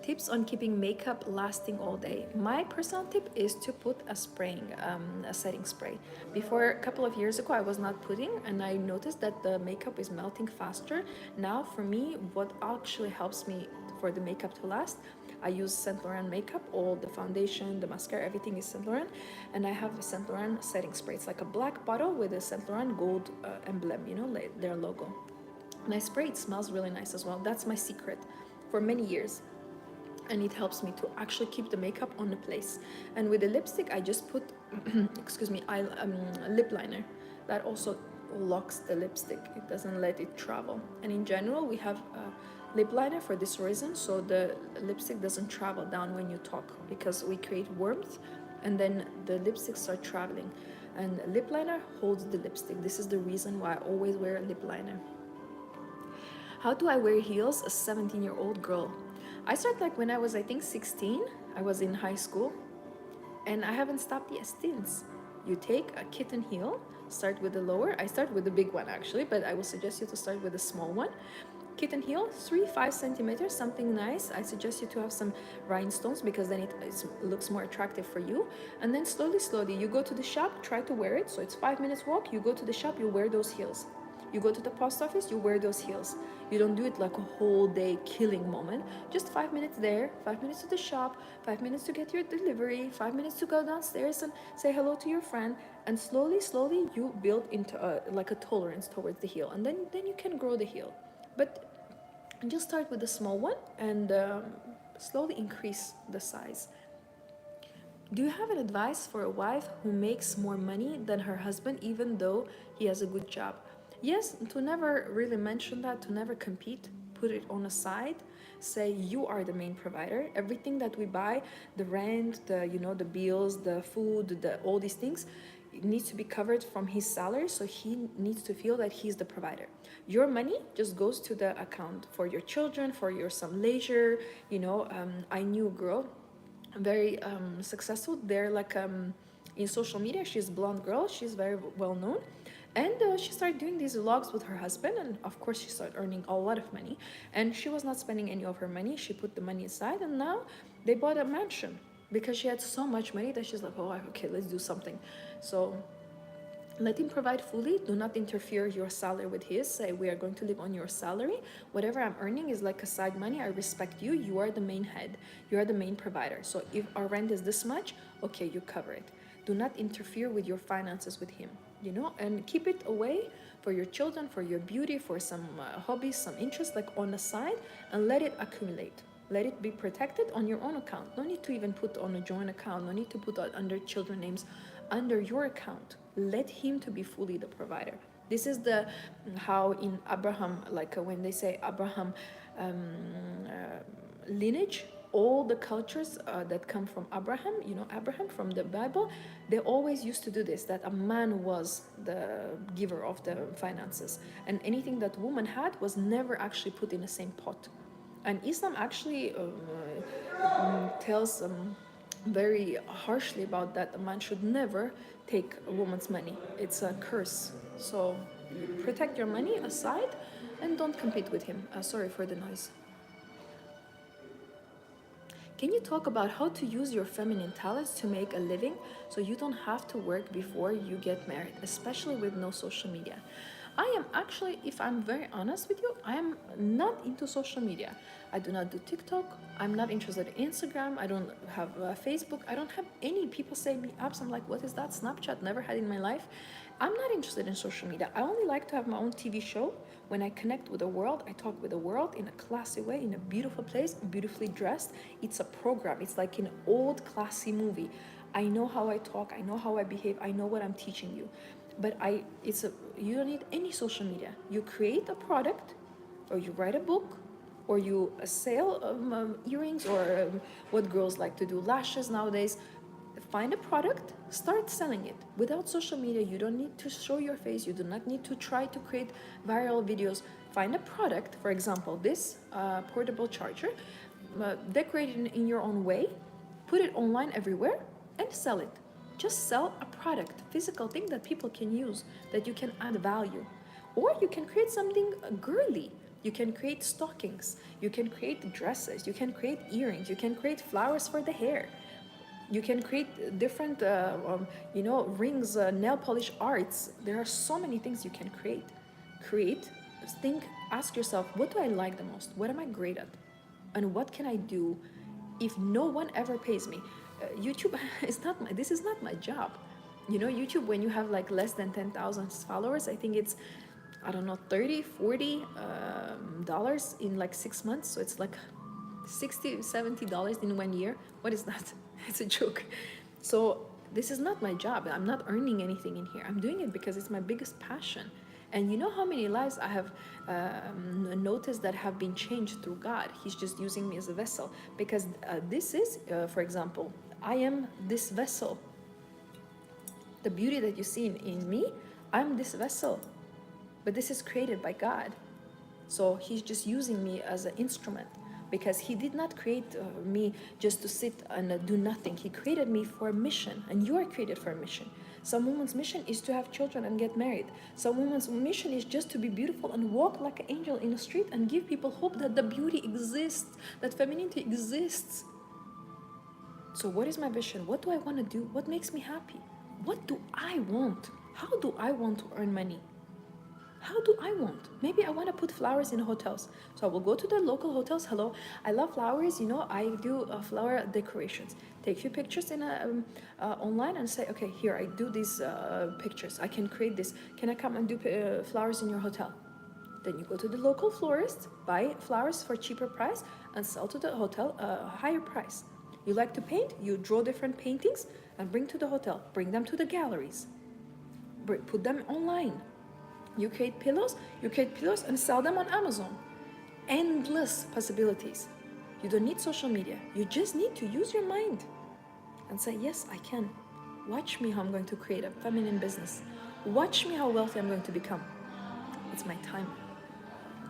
Tips on keeping makeup lasting all day. My personal tip is to put a setting spray. Before, a couple of years ago, I was not putting, and I noticed that the makeup is melting faster. Now, for me, what actually helps me for the makeup to last, I use Saint Laurent makeup. All the foundation, the mascara, everything is Saint Laurent, and I have a Saint Laurent setting spray. It's like a black bottle with a Saint Laurent gold emblem, you know, like their logo. And I spray, it smells really nice as well. That's my secret for many years. and it helps me to actually keep the makeup on the place. And with the lipstick, I just put, excuse me, lip liner. That also locks the lipstick. It doesn't let it travel. And in general, we have lip liner for this reason, so the lipstick doesn't travel down when you talk, because we create warmth and then the lipstick start traveling. And lip liner holds the lipstick. This is the reason why I always wear a lip liner. How do I wear heels as a 17-year-old girl? I started like when I was, I think, 16. I was in high school, and I haven't stopped yet since. You take a kitten heel, start with the lower. I start with the big one actually, but I will suggest you to start with the small one. Kitten heel, 3-5 centimeters, something nice. I suggest you to have some rhinestones, because then it looks more attractive for you. And then slowly, you go to the shop, try to wear it. So it's 5 minutes walk, you go to the shop, you wear those heels. You go to the post office, you wear those heels. You don't do it like a whole day killing moment. Just 5 minutes there, 5 minutes to the shop, 5 minutes to get your delivery, 5 minutes to go downstairs and say hello to your friend. And slowly, you build into like a tolerance towards the heel. And then you can grow the heel. But just start with the small one and slowly increase the size. Do you have an advice for a wife who makes more money than her husband even though he has a good job? Yes, to never really mention that, to never compete, put it on a side. Say you are the main provider. Everything that we buy, the rent, the bills, the food, all these things, it needs to be covered from his salary, so he needs to feel that he's the provider. Your money just goes to the account for your children, for your some leisure. I knew a girl, very successful. They're like in social media. She's a blonde girl. She's very well known. And she started doing these vlogs with her husband, and of course she started earning a lot of money, and she was not spending any of her money. She put the money aside, and now they bought a mansion because she had so much money that she's like, oh, okay, let's do something. So let him provide fully. Do not interfere your salary with his. Say, we are going to live on your salary. Whatever I'm earning is like a side money. I respect you. You are the main head. You are the main provider. So if our rent is this much, okay, you cover it. Do not interfere with your finances with him, and keep it away for your children, for your beauty, for some hobbies, some interests, like on the side, and let it accumulate. Let it be protected on your own account. No need to even put on a joint account. No need to put it under children names, under your account. Let him to be fully the provider. This is the how in Abraham, like when they say Abraham lineage, all the cultures that come from Abraham, Abraham from the Bible, they always used to do this, that a man was the giver of the finances, and anything that woman had was never actually put in the same pot. And Islam actually tells very harshly about that. A man should never take a woman's money. It's a curse. So protect your money aside and don't compete with him. Sorry for the noise. Can you talk about how to use your feminine talents to make a living so you don't have to work before you get married, especially with no social media? I am actually, if I'm very honest with you, I am not into social media. I do not do TikTok. I'm not interested in Instagram. I don't have Facebook. I don't have any. People say me apps. I'm like, what is that? Snapchat, never had in my life. I'm not interested in social media. I only like to have my own TV show. When I connect with the world, I talk with the world in a classy way, in a beautiful place, beautifully dressed. It's a program. It's like an old classy movie. I know how I talk. I know how I behave. I know what I'm teaching you. But you don't need any social media. You create a product, or you write a book, or you sell earrings, or what girls like to do, lashes nowadays. Find a product, start selling it. Without social media, you don't need to show your face. You do not need to try to create viral videos. Find a product, for example, this portable charger, decorate it in your own way, put it online everywhere, and sell it. Just sell a product, physical thing that people can use, that you can add value. Or you can create something girly. You can create stockings. You can create dresses. You can create earrings. You can create flowers for the hair. You can create different, rings, nail polish arts. There are so many things you can create. Ask yourself, what do I like the most? What am I great at? And what can I do if no one ever pays me? YouTube this is not my job. YouTube, when you have like less than 10,000 followers, I think it's, I don't know, $30, $40 in like 6 months. So it's like $60-70 in 1 year. What is that? It's a joke. So this is not my job. I'm not earning anything in here. I'm doing it because it's my biggest passion. And you know how many lives I have noticed that have been changed through God. He's just using me as a vessel. Because this is, for example, I am this vessel. The beauty that you see in me, I'm this vessel. But this is created by God. So he's just using me as an instrument, because he did not create me just to sit and do nothing. He created me for a mission, and you are created for a mission. Some women's mission is to have children and get married. Some women's mission is just to be beautiful and walk like an angel in the street and give people hope that the beauty exists, that femininity exists. So what is my vision? What do I want to do? What makes me happy? What do I want? How do I want to earn money? How do I want? Maybe I want to put flowers in hotels. So I will go to the local hotels. Hello, I love flowers. You know, I do flower decorations. Take a few pictures in online and say, okay, here, I do these pictures. I can create this. Can I come and do flowers in your hotel? Then you go to the local florist, buy flowers for a cheaper price, and sell to the hotel a higher price. You like to paint? You draw different paintings and bring to the hotel. Bring them to the galleries. Put them online. You create pillows and sell them on Amazon. Endless possibilities. You don't need social media. You just need to use your mind and say, yes, I can. Watch me how I'm going to create a feminine business. Watch me how wealthy I'm going to become. It's my time.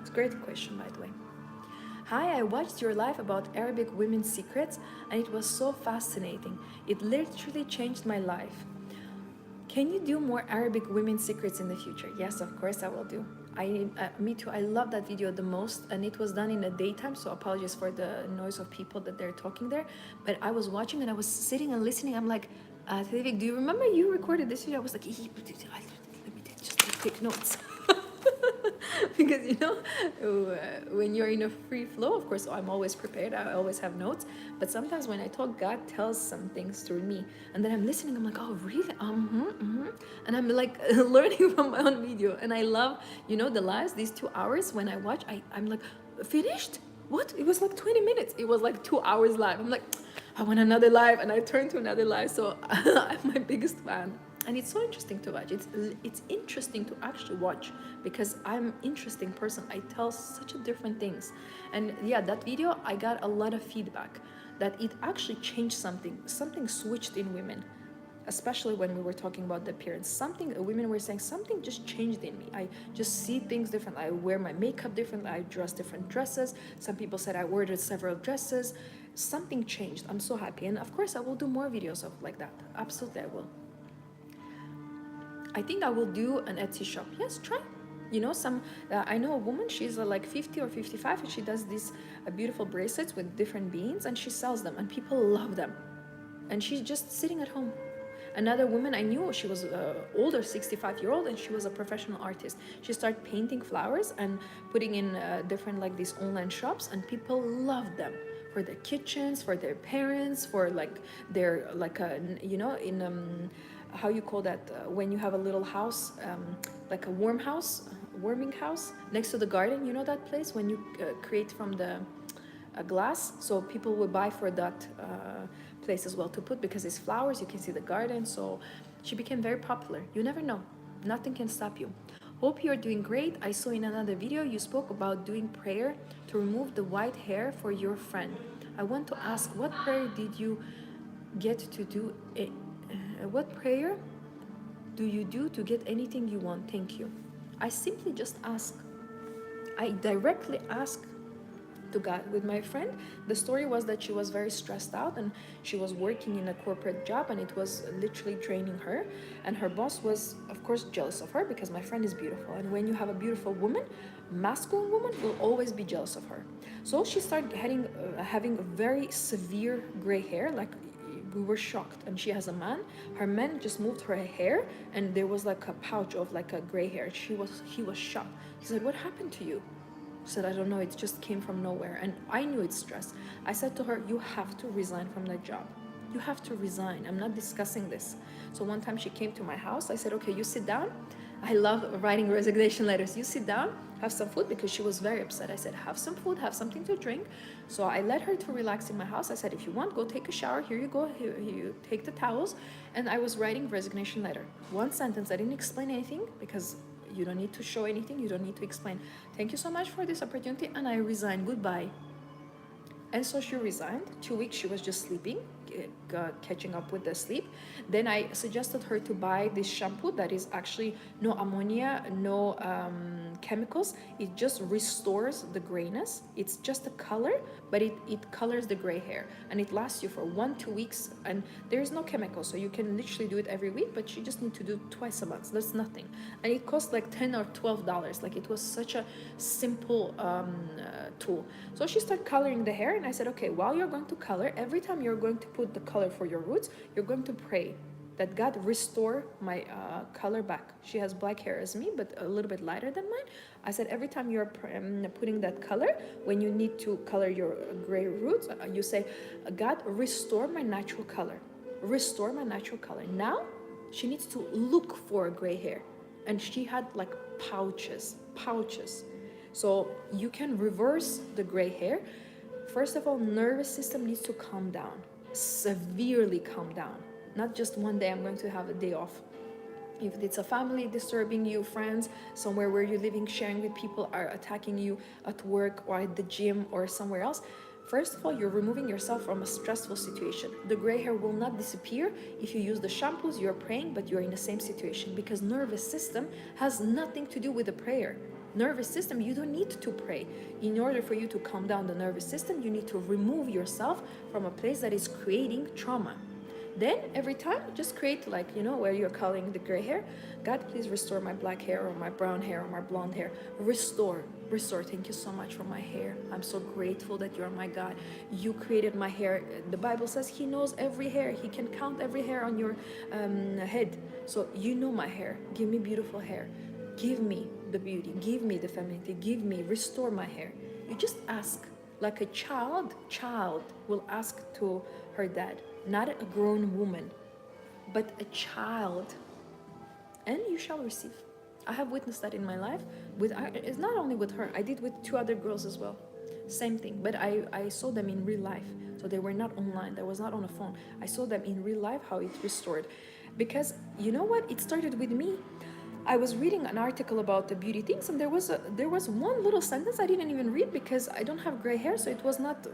It's a great question, by the way. Hi, I watched your live about Arabic women's secrets, and it was so fascinating. It literally changed my life. Can you do more Arabic women's secrets in the future? Yes, of course I will do. Me too. I love that video the most, and it was done in the daytime, so apologies for the noise of people that they're talking there. But I was watching and I was sitting and listening. I'm like, Tevfik, do you remember you recorded this video? I was like, let me just take notes. Because you know, when you're in a free flow, of course I'm always prepared, I always have notes, but sometimes when I talk, God tells some things through me, and then I'm listening, I'm like, oh really, and I'm like learning from my own video. And I love, you know, the lives, these 2 hours when I watch, I'm like, finished? What? It was like 20 minutes, it was like 2 hours live. I'm like, I want another live, and I turn to another live. So I'm my biggest fan. And it's so interesting to watch. It's interesting to actually watch, because I'm an interesting person. I tell such a different things. And yeah, that video, I got a lot of feedback that it actually changed something. Something switched in women, especially when we were talking about the appearance. Women were saying something just changed in me. I just see things differently. I wear my makeup differently. I dress different dresses. Some people said I ordered several dresses. Something changed. I'm so happy. And of course, I will do more videos of like that. Absolutely, I will. I think I will do an Etsy shop. Yes, try. You know, I know a woman, she's like 50 or 55, and she does these beautiful bracelets with different beans, and she sells them, and people love them. And she's just sitting at home. Another woman I knew, she was older, 65-year-old, and she was a professional artist. She started painting flowers and putting in different like these online shops, and people loved them for their kitchens, for their parents, for like their like you know, in how you call that when you have a little house, like a warming house next to the garden, you know that place when you create from the glass. So people will buy for that place as well to put, because it's flowers, you can see the garden. So she became very popular. You never know, nothing can stop you. Hope you're doing great. I saw in another video you spoke about doing prayer to remove the white hair for your friend. I want to ask, what prayer did you get to do? What prayer do you do to get anything you want? Thank you. I simply just ask. I directly ask to God. With my friend, the story was that she was very stressed out, and she was working in a corporate job, and it was literally draining her. And her boss was, of course, jealous of her, because my friend is beautiful. And when you have a beautiful woman, masculine woman will always be jealous of her. So she started having very severe gray hair, like we were shocked. And she has a man. Her man just moved her hair, and there was like a pouch of like a gray hair. He was shocked. He said, "What happened to you?" She said, "I don't know, it just came from nowhere." And I knew it's stress. I said to her, "You have to resign from that job. You have to resign. I'm not discussing this." So one time she came to my house. I said, "Okay, you sit down. I love writing resignation letters. You sit down, have some food, because she was very upset. I said, have some food, have something to drink. So I let her to relax in my house. I said, if you want, go take a shower. Here you go. Here you take the towels. And I was writing resignation letter. One sentence. I didn't explain anything because you don't need to show anything. You don't need to explain. Thank you so much for this opportunity, and I resign. Goodbye. And so she resigned. 2 weeks she was just sleeping, catching up with the sleep. Then I suggested her to buy this shampoo that is actually no ammonia, no chemicals. It just restores the grayness. It's just a color, but it colors the gray hair, and it lasts you for 1-2 weeks. And there is no chemical, so you can literally do it every week, but you just need to do it twice a month. That's nothing. And it cost like $10 or $12. Like, it was such a simple tool. So she started coloring the hair, and I said, okay, while you're going to color, every time you're going to put the color for your roots, you're going to pray that God restore my color back. She has black hair as me, but a little bit lighter than mine. I said, every time you're putting that color, when you need to color your gray roots, you say, God, restore my natural color. Restore my natural color. Now, she needs to look for gray hair. And she had like pouches. So you can reverse the gray hair. First of all, nervous system needs to calm down, severely calm down. Not just one day, I'm going to have a day off. If it's a family disturbing you, friends, somewhere where you're living, sharing with people are attacking you at work or at the gym or somewhere else, first of all, you're removing yourself from a stressful situation. The gray hair will not disappear if you use the shampoos, you're praying, but you're in the same situation, because nervous system has nothing to do with the prayer. Nervous system, you don't need to pray. In order for you to calm down the nervous system, you need to remove yourself from a place that is creating trauma. Then every time, just create, like, where you're coloring the gray hair, God, please restore my black hair or my brown hair or my blonde hair. Restore. Thank you so much for my hair. I'm so grateful that you're my God. You created my hair. The Bible says He knows every hair. He can count every hair on your head. So you know my hair. Give me beautiful hair. Give me the beauty. Give me the femininity. Restore my hair. You just ask, like a child will ask to her dad. Not a grown woman, but a child. And you shall receive. I have witnessed that in my life. It's not only with her. I did with 2 other girls as well. Same thing. But I saw them in real life. So they were not online. That was not on a phone. I saw them in real life, how it restored. Because you know what? It started with me. I was reading an article about the beauty things, and there was one little sentence I didn't even read because I don't have gray hair, so it was not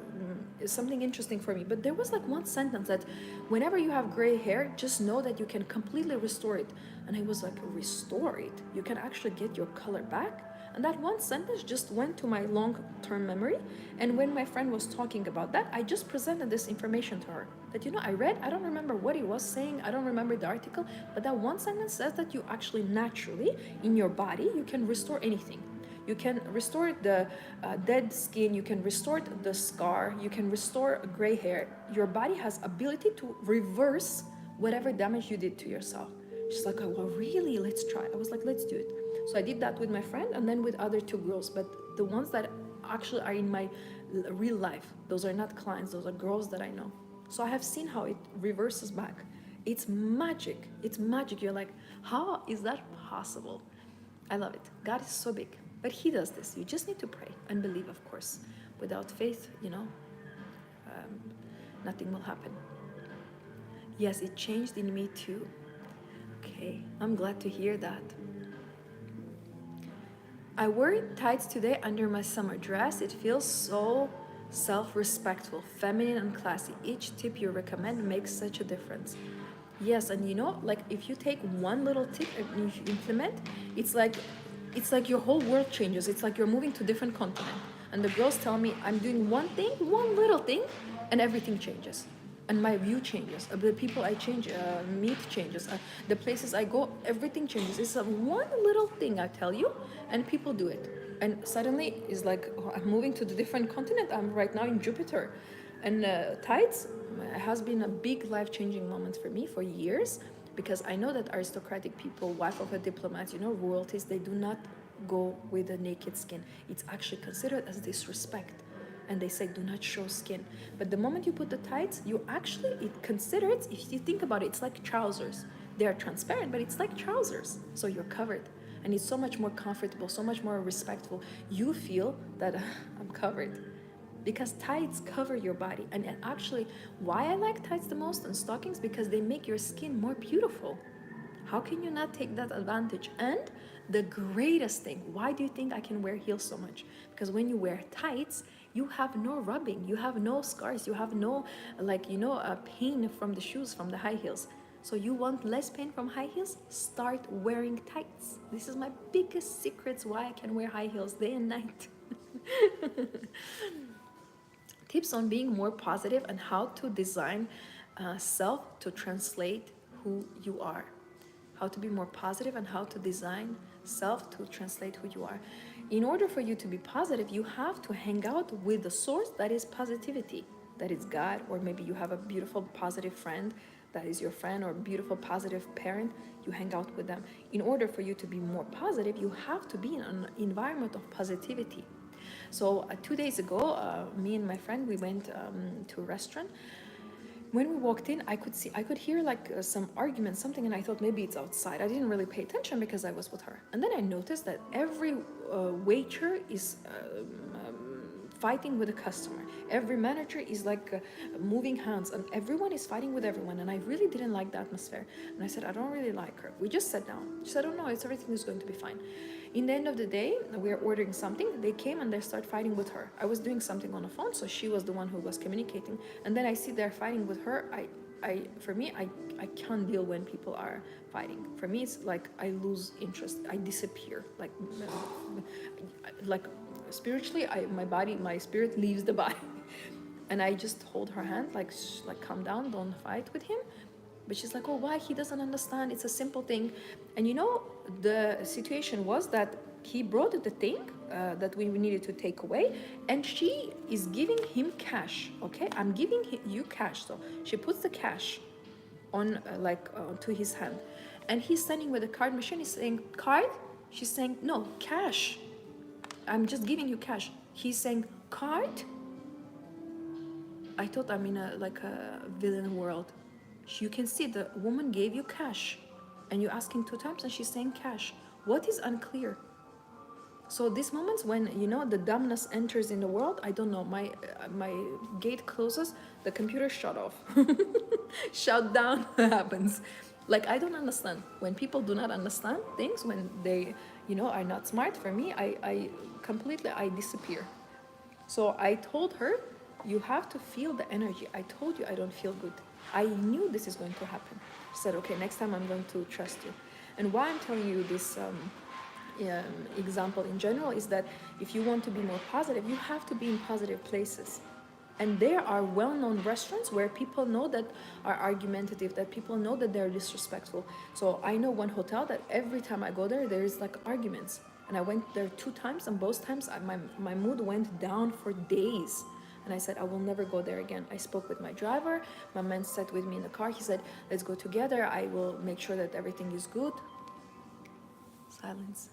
something interesting for me. But there was like one sentence that whenever you have gray hair, just know that you can completely restore it. And I was like, restore it? You can actually get your color back? And that one sentence just went to my long-term memory. And when my friend was talking about that, I just presented this information to her. That, I read, I don't remember what it was saying, I don't remember the article, but that one sentence says that you actually naturally, in your body, you can restore anything. You can restore the dead skin, you can restore the scar, you can restore gray hair. Your body has ability to reverse whatever damage you did to yourself. She's like, oh, well, really? Let's try. I was like, let's do it. So I did that with my friend and then with other 2 girls. But the ones that actually are in my real life, those are not clients, those are girls that I know. So I have seen how it reverses back. It's magic. It's magic. You're like, how is that possible? I love it. God is so big. But He does this. You just need to pray and believe, of course. Without faith, nothing will happen. Yes, it changed in me too. Okay, I'm glad to hear that. I wore tights today under my summer dress. It feels so self-respectful, feminine and classy. Each tip you recommend makes such a difference. Yes, and like if you take one little tip and you implement, it's like your whole world changes. It's like you're moving to a different continent. And the girls tell me I'm doing one little thing, and everything changes. And my view changes. The people I meet changes. The places I go, everything changes. It's one little thing, I tell you, and people do it. And suddenly, it's like, I'm moving to the different continent. I'm right now in Jupiter. And tights has been a big life-changing moment for me for years, because I know that aristocratic people, wife of a diplomat, royalties, they do not go with a naked skin. It's actually considered as disrespect. And they say, do not show skin. But the moment you put the tights, it considers, if you think about it, it's like trousers. They're transparent, but it's like trousers. So you're covered. And it's so much more comfortable, so much more respectful. You feel that I'm covered. Because tights cover your body. And actually, why I like tights the most and stockings, because they make your skin more beautiful. How can you not take that advantage? And the greatest thing, why do you think I can wear heels so much? Because when you wear tights, you have no rubbing, you have no scars, you have no, like, pain from the shoes, from the high heels. So you want less pain from high heels? Start wearing tights. This is my biggest secrets why I can wear high heels day and night. Tips on being more positive and how to design self to translate who you are. How to be more positive and how to design self to translate who you are. In order for you to be positive, you have to hang out with the source that is positivity, that is God, or maybe you have a beautiful positive friend that is your friend, or a beautiful positive parent, you hang out with them. In order for you to be more positive, you have to be in an environment of positivity. So 2 days ago, me and my friend, we went to a restaurant. When we walked in, I could hear like some argument, something, and I thought maybe it's outside. I didn't really pay attention because I was with her. And then I noticed that every waiter is fighting with a customer. Every manager is like moving hands, and everyone is fighting with everyone. And I really didn't like the atmosphere. And I said, I don't really like her. We just sat down. She said, oh no, everything is going to be fine. In the end of the day, we are ordering something. They came and they started fighting with her. I was doing something on the phone, so she was the one who was communicating. And then I see they're fighting with her. For me, I can't deal when people are fighting. For me, it's like I lose interest. I disappear. Like spiritually, my spirit leaves the body. And I just hold her hand, like calm down, don't fight with him. But she's like, oh, why? He doesn't understand. It's a simple thing. And the situation was that he brought the thing that we needed to take away, and she is giving him cash. Okay, I'm giving you cash. So she puts the cash on to his hand, and he's standing with the card machine. He's saying, card? She's saying, no, cash. I'm just giving you cash. He's saying, card? I thought I'm in a villain world. You can see the woman gave you cash, and you're asking 2 times, and she's saying cash. What is unclear? So these moments when the dumbness enters in the world, I don't know. My gate closes, the computer shut off, shut down happens. Like, I don't understand when people do not understand things, when they are not smart. For me, I completely disappear. So I told her, you have to feel the energy. I told you I don't feel good. I knew this is going to happen. She said, okay, next time I'm going to trust you. And why I'm telling you this example in general is that if you want to be more positive, you have to be in positive places. And there are well-known restaurants where people know that are argumentative, that people know that they're disrespectful. So I know one hotel that every time I go there, there is like arguments. And I went there 2 times, and both times my mood went down for days. And I said, I will never go there again. I spoke with my driver. My man sat with me in the car. He said, let's go together. I will make sure that everything is good. Silence.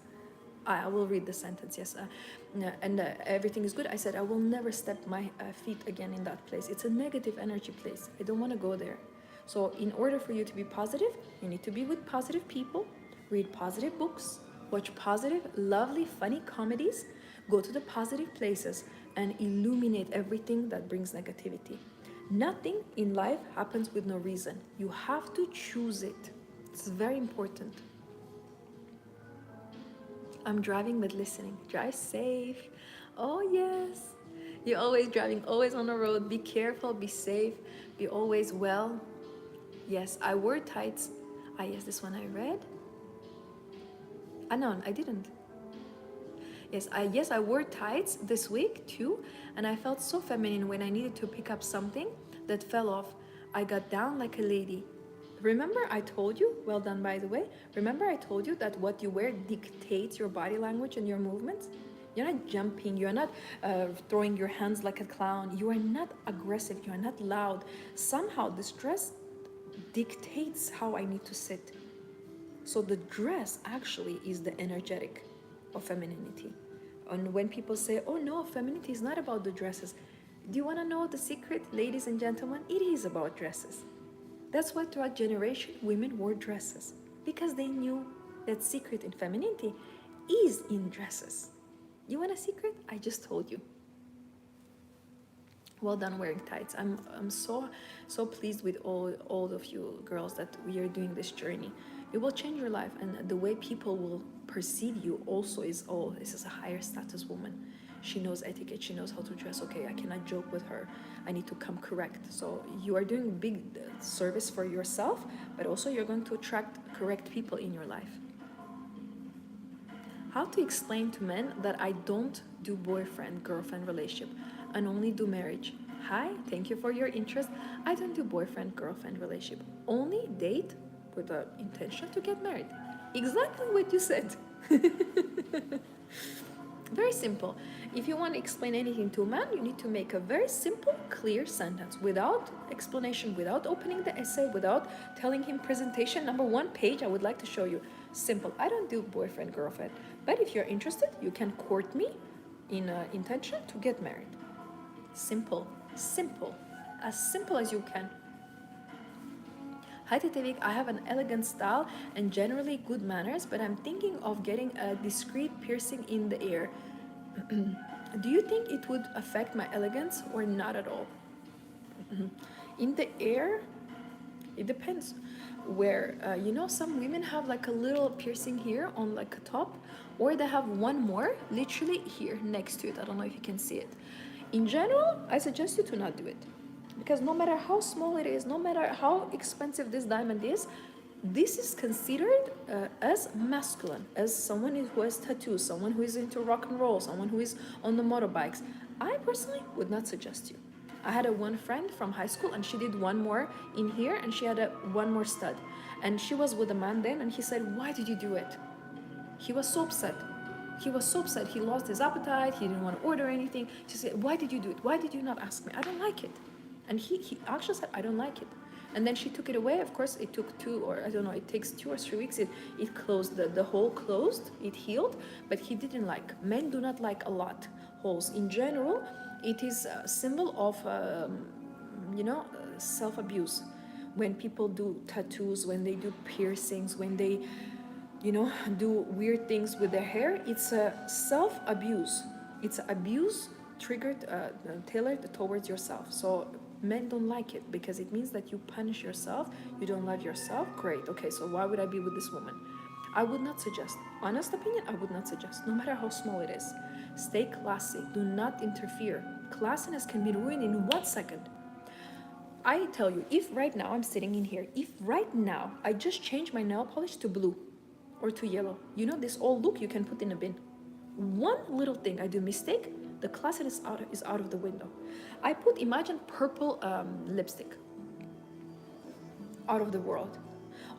I will read the sentence, yes. Everything is good. I said, I will never step my feet again in that place. It's a negative energy place. I don't want to go there. So in order for you to be positive, you need to be with positive people, read positive books, watch positive, lovely, funny comedies, go to the positive places, and illuminate everything that brings negativity. Nothing in life happens with no reason. You have to choose it. It's very important. I'm driving but listening. Drive safe. Oh yes. You're always driving, always on the road. Be careful, be safe, be always well. Yes, I wore tights. Yes, this one I read. No, I didn't. Yes, I wore tights this week too, and I felt so feminine when I needed to pick up something that fell off. I got down like a lady. Remember I told you, well done by the way, remember I told you that what you wear dictates your body language and your movements? You're not jumping, you're not throwing your hands like a clown, you are not aggressive, you are not loud. Somehow this dress dictates how I need to sit. So the dress actually is the energetic of femininity. And when people say, oh no, femininity is not about the dresses. Do you want to know the secret, ladies and gentlemen? It is about dresses. That's why throughout generation women wore dresses, because they knew that secret in femininity is in dresses. You want a secret? I just told you. Well done wearing tights. I'm so pleased with all of you girls that we are doing this journey. It will change your life, and the way people will perceive you also is, oh, this is a higher status woman. She knows etiquette, she knows how to dress. Okay, I cannot joke with her, I need to come correct. So you are doing big service for yourself, but also you're going to attract correct people in your life. How to explain to men that I don't do boyfriend-girlfriend relationship and only do marriage? Hi, thank you for your interest. I don't do boyfriend-girlfriend relationship. Only date with the intention to get married. Exactly what you said. Very simple. If you want to explain anything to a man, you need to make a very simple, clear sentence without explanation, without opening the essay, without telling him presentation number 1 page. I would like to show you. Simple. I don't do boyfriend, girlfriend. But if you're interested, you can court me in intention to get married. Simple. Simple. As simple as you can. Hi Tetevik, I have an elegant style and generally good manners, but I'm thinking of getting a discreet piercing in the ear. Do you think it would affect my elegance or not at all? In the ear, it depends where. Some women have like a little piercing here on like a top, or they have one more literally here next to it. I don't know if you can see it. In general, I suggest you to not do it. Because no matter how small it is, no matter how expensive this diamond is, this is considered as masculine, as someone who has tattoos, someone who is into rock and roll, someone who is on the motorbikes. I personally would not suggest you. I had one friend from high school and she did one more in here and she had one more stud. And she was with a man then and he said, why did you do it? He was so upset. He was so upset. He lost his appetite. He didn't want to order anything. She said, why did you do it? Why did you not ask me? I don't like it. And he actually said, I don't like it. And then she took it away. Of course, it took it takes 2 or 3 weeks. It closed, the hole closed, it healed, but he didn't like. Men do not like a lot holes. In general, it is a symbol of, self-abuse. When people do tattoos, when they do piercings, when they, do weird things with their hair, it's a self-abuse. It's abuse triggered, tailored towards yourself. So men don't like it because it means that you punish yourself, you don't love yourself. Great, okay, so why would I be with this woman? I would not suggest. Honest opinion, I would not suggest, no matter how small it is. Stay classy, do not interfere. Classiness can be ruined in 1 second. I tell you, if right now I'm sitting in here, if right now I just change my nail polish to blue or to yellow, this old look you can put in a bin. One little thing I do mistake, the classiness is out of the window. I put, imagine purple lipstick, out of the world.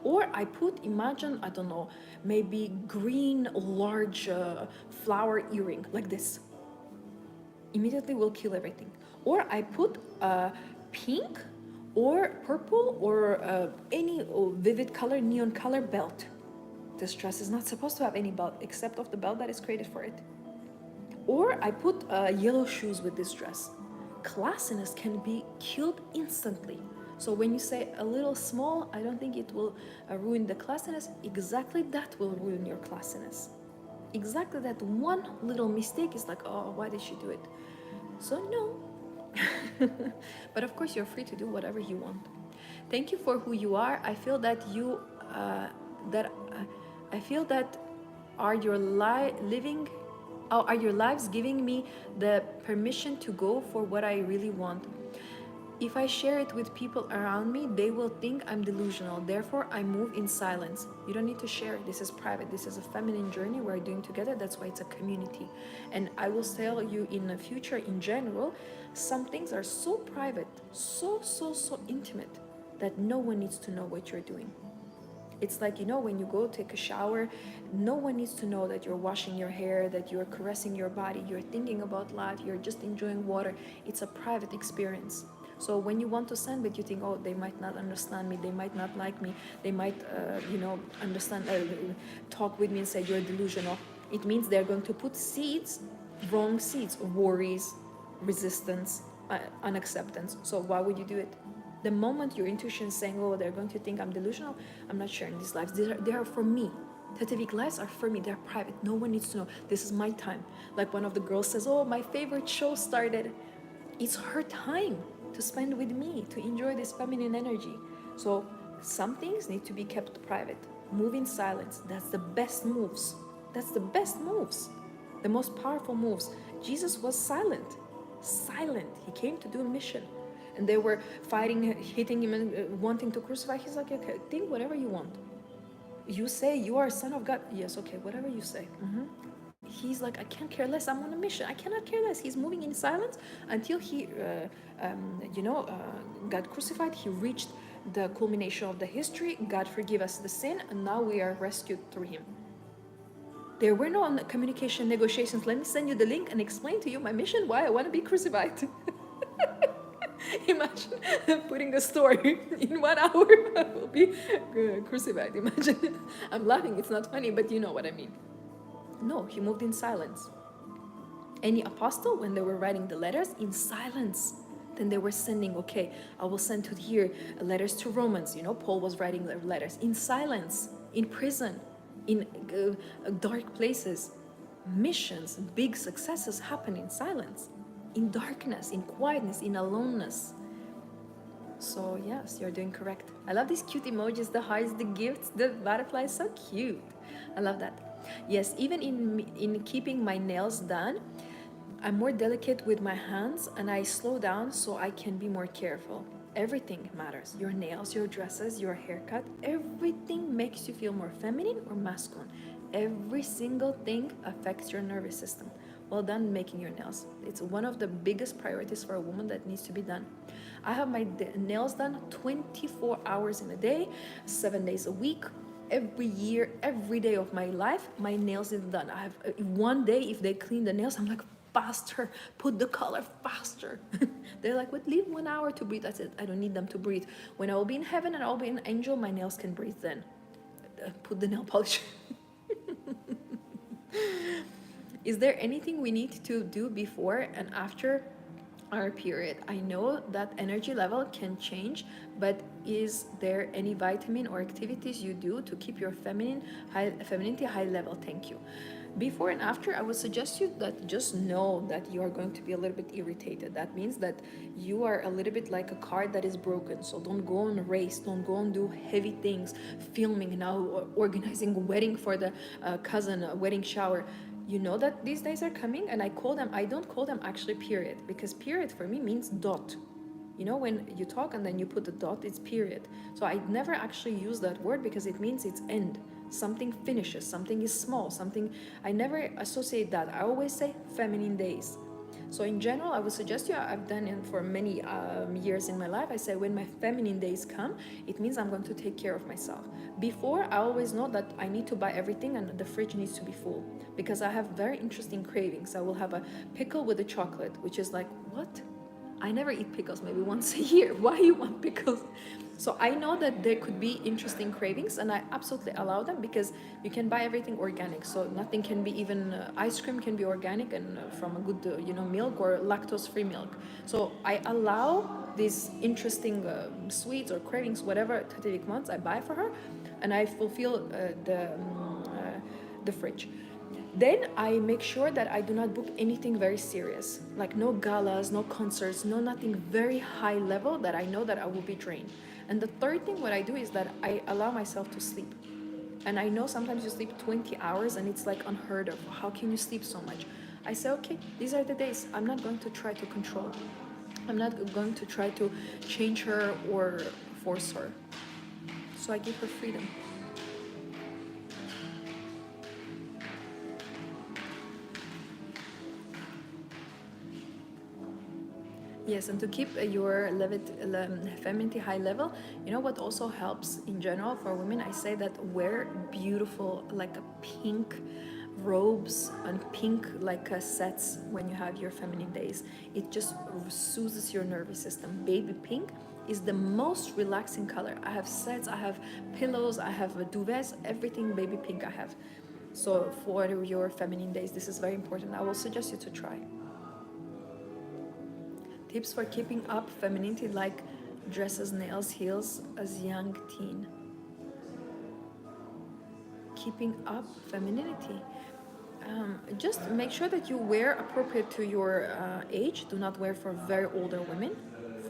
Or I put, imagine, I don't know, maybe green large flower earring like this. Immediately will kill everything. Or I put pink or purple or any vivid color, neon color belt. This dress is not supposed to have any belt except of the belt that is created for it. Or I put yellow shoes with this dress. Classiness can be killed instantly. So when you say a little small, I don't think it will ruin the classiness. Exactly that will ruin your classiness. Exactly that one little mistake is like, oh, why did she do it? So no. But of course, you're free to do whatever you want. Thank you for who you are. I feel that are your lives giving me the permission to go for what I really want? If I share it with people around me, they will think I'm delusional. Therefore, I move in silence. You don't need to share. This is private. This is a feminine journey we're doing together. That's why it's a community. And I will tell you in the future, in general, some things are so private, so intimate that no one needs to know what you're doing. It's like, when you go take a shower, no one needs to know that you're washing your hair, that you're caressing your body, you're thinking about life, you're just enjoying water. It's a private experience. So when you want to send it, you think, oh, they might not understand me, they might not like me, they might, talk with me and say you're delusional. It means they're going to put seeds, wrong seeds, worries, resistance, unacceptance. So why would you do it? The moment your intuition is saying, oh, they're going to think I'm delusional, I'm not sharing these lives. They are for me. Tete lives are for me. They're private. No one needs to know. This is my time. Like one of the girls says, oh, my favorite show started. It's her time to spend with me, to enjoy this feminine energy. So some things need to be kept private. Move in silence. That's the best moves. That's the best moves. The most powerful moves. Jesus was silent. Silent. He came to do a mission. And they were fighting, hitting him, and wanting to crucify. He's like, okay, think whatever you want. You say you are a son of God. Yes, okay, whatever you say. He's like, I can't care less. I'm on a mission. I cannot care less. He's moving in silence until he, got crucified. He reached the culmination of the history. God forgive us the sin, and now we are rescued through him. There were no communication negotiations. Let me send you the link and explain to you my mission, why I want to be crucified. Imagine putting the story in 1 hour. I will be crucified. Imagine. I'm laughing. It's not funny, but you know what I mean. No, he moved in silence. Any apostle, when they were writing the letters, in silence. Then they were sending, okay, I will send to here letters to Romans. Paul was writing letters in silence, in prison, in dark places. Missions, big successes happen in silence, in darkness, in quietness, in aloneness. So yes, you're doing correct. I love these cute emojis, the hearts, the gifts, the butterflies, so cute. I love that. Yes, even in keeping my nails done, I'm more delicate with my hands and I slow down so I can be more careful. Everything matters. Your nails, your dresses, your haircut, everything makes you feel more feminine or masculine. Every single thing affects your nervous system. Well done making your nails. It's one of the biggest priorities for a woman that needs to be done. I have my nails done 24 hours in a day, 7 days a week. Every year, every day of my life, my nails is done. I have one day, if they clean the nails, I'm like, faster, put the color faster. They're like, what, leave 1 hour to breathe. I said, I don't need them to breathe. When I will be in heaven and I'll be an angel, my nails can breathe then. Put the nail polish. Is there anything we need to do before and after our period? I know that energy level can change, but is there any vitamin or activities you do to keep your femininity high level? Thank you. Before and after, I would suggest you that just know that you are going to be a little bit irritated. That means that you are a little bit like a car that is broken. So don't go on a race, don't go and do heavy things, filming now, organizing a wedding for the cousin, a wedding shower. You know that these days are coming, and I don't call them actually period, because period for me means dot. When you talk and then you put the dot, it's period. So I never actually use that word because it means it's end. Something finishes, something is small, I never associate that. I always say feminine days. So in general, I would suggest you, I've done it for many years in my life. I say when my feminine days come, it means I'm going to take care of myself. Before, I always know that I need to buy everything and the fridge needs to be full because I have very interesting cravings. I will have a pickle with a chocolate, which is like, what? I never eat pickles, maybe once a year. Why you want pickles? So I know that there could be interesting cravings and I absolutely allow them because you can buy everything organic. So nothing can be, even ice cream can be organic and from a good, milk or lactose-free milk. So I allow these interesting sweets or cravings, whatever Tatirik wants, I buy for her and I fulfill the fridge. Then I make sure that I do not book anything very serious, like no galas, no concerts, no nothing very high level that I know that I will be drained. And the third thing what I do is that I allow myself to sleep. And I know sometimes you sleep 20 hours and it's like unheard of. How can you sleep so much? I say, okay, these are the days. I'm not going to try to control. I'm not going to try to change her or force her. So I give her freedom. Yes, and to keep your femininity high level, what also helps in general for women, I say that wear beautiful, like a pink robes and pink sets when you have your feminine days. It just soothes your nervous system. Baby pink is the most relaxing color. I have sets, I have pillows, I have duvets, everything baby pink I have. So for your feminine days, this is very important. I will suggest you to try. Tips for keeping up femininity, like Dresses, nails, heels as young teen. Keeping up femininity. Just make sure that you wear appropriate to your age. Do not wear for very older women,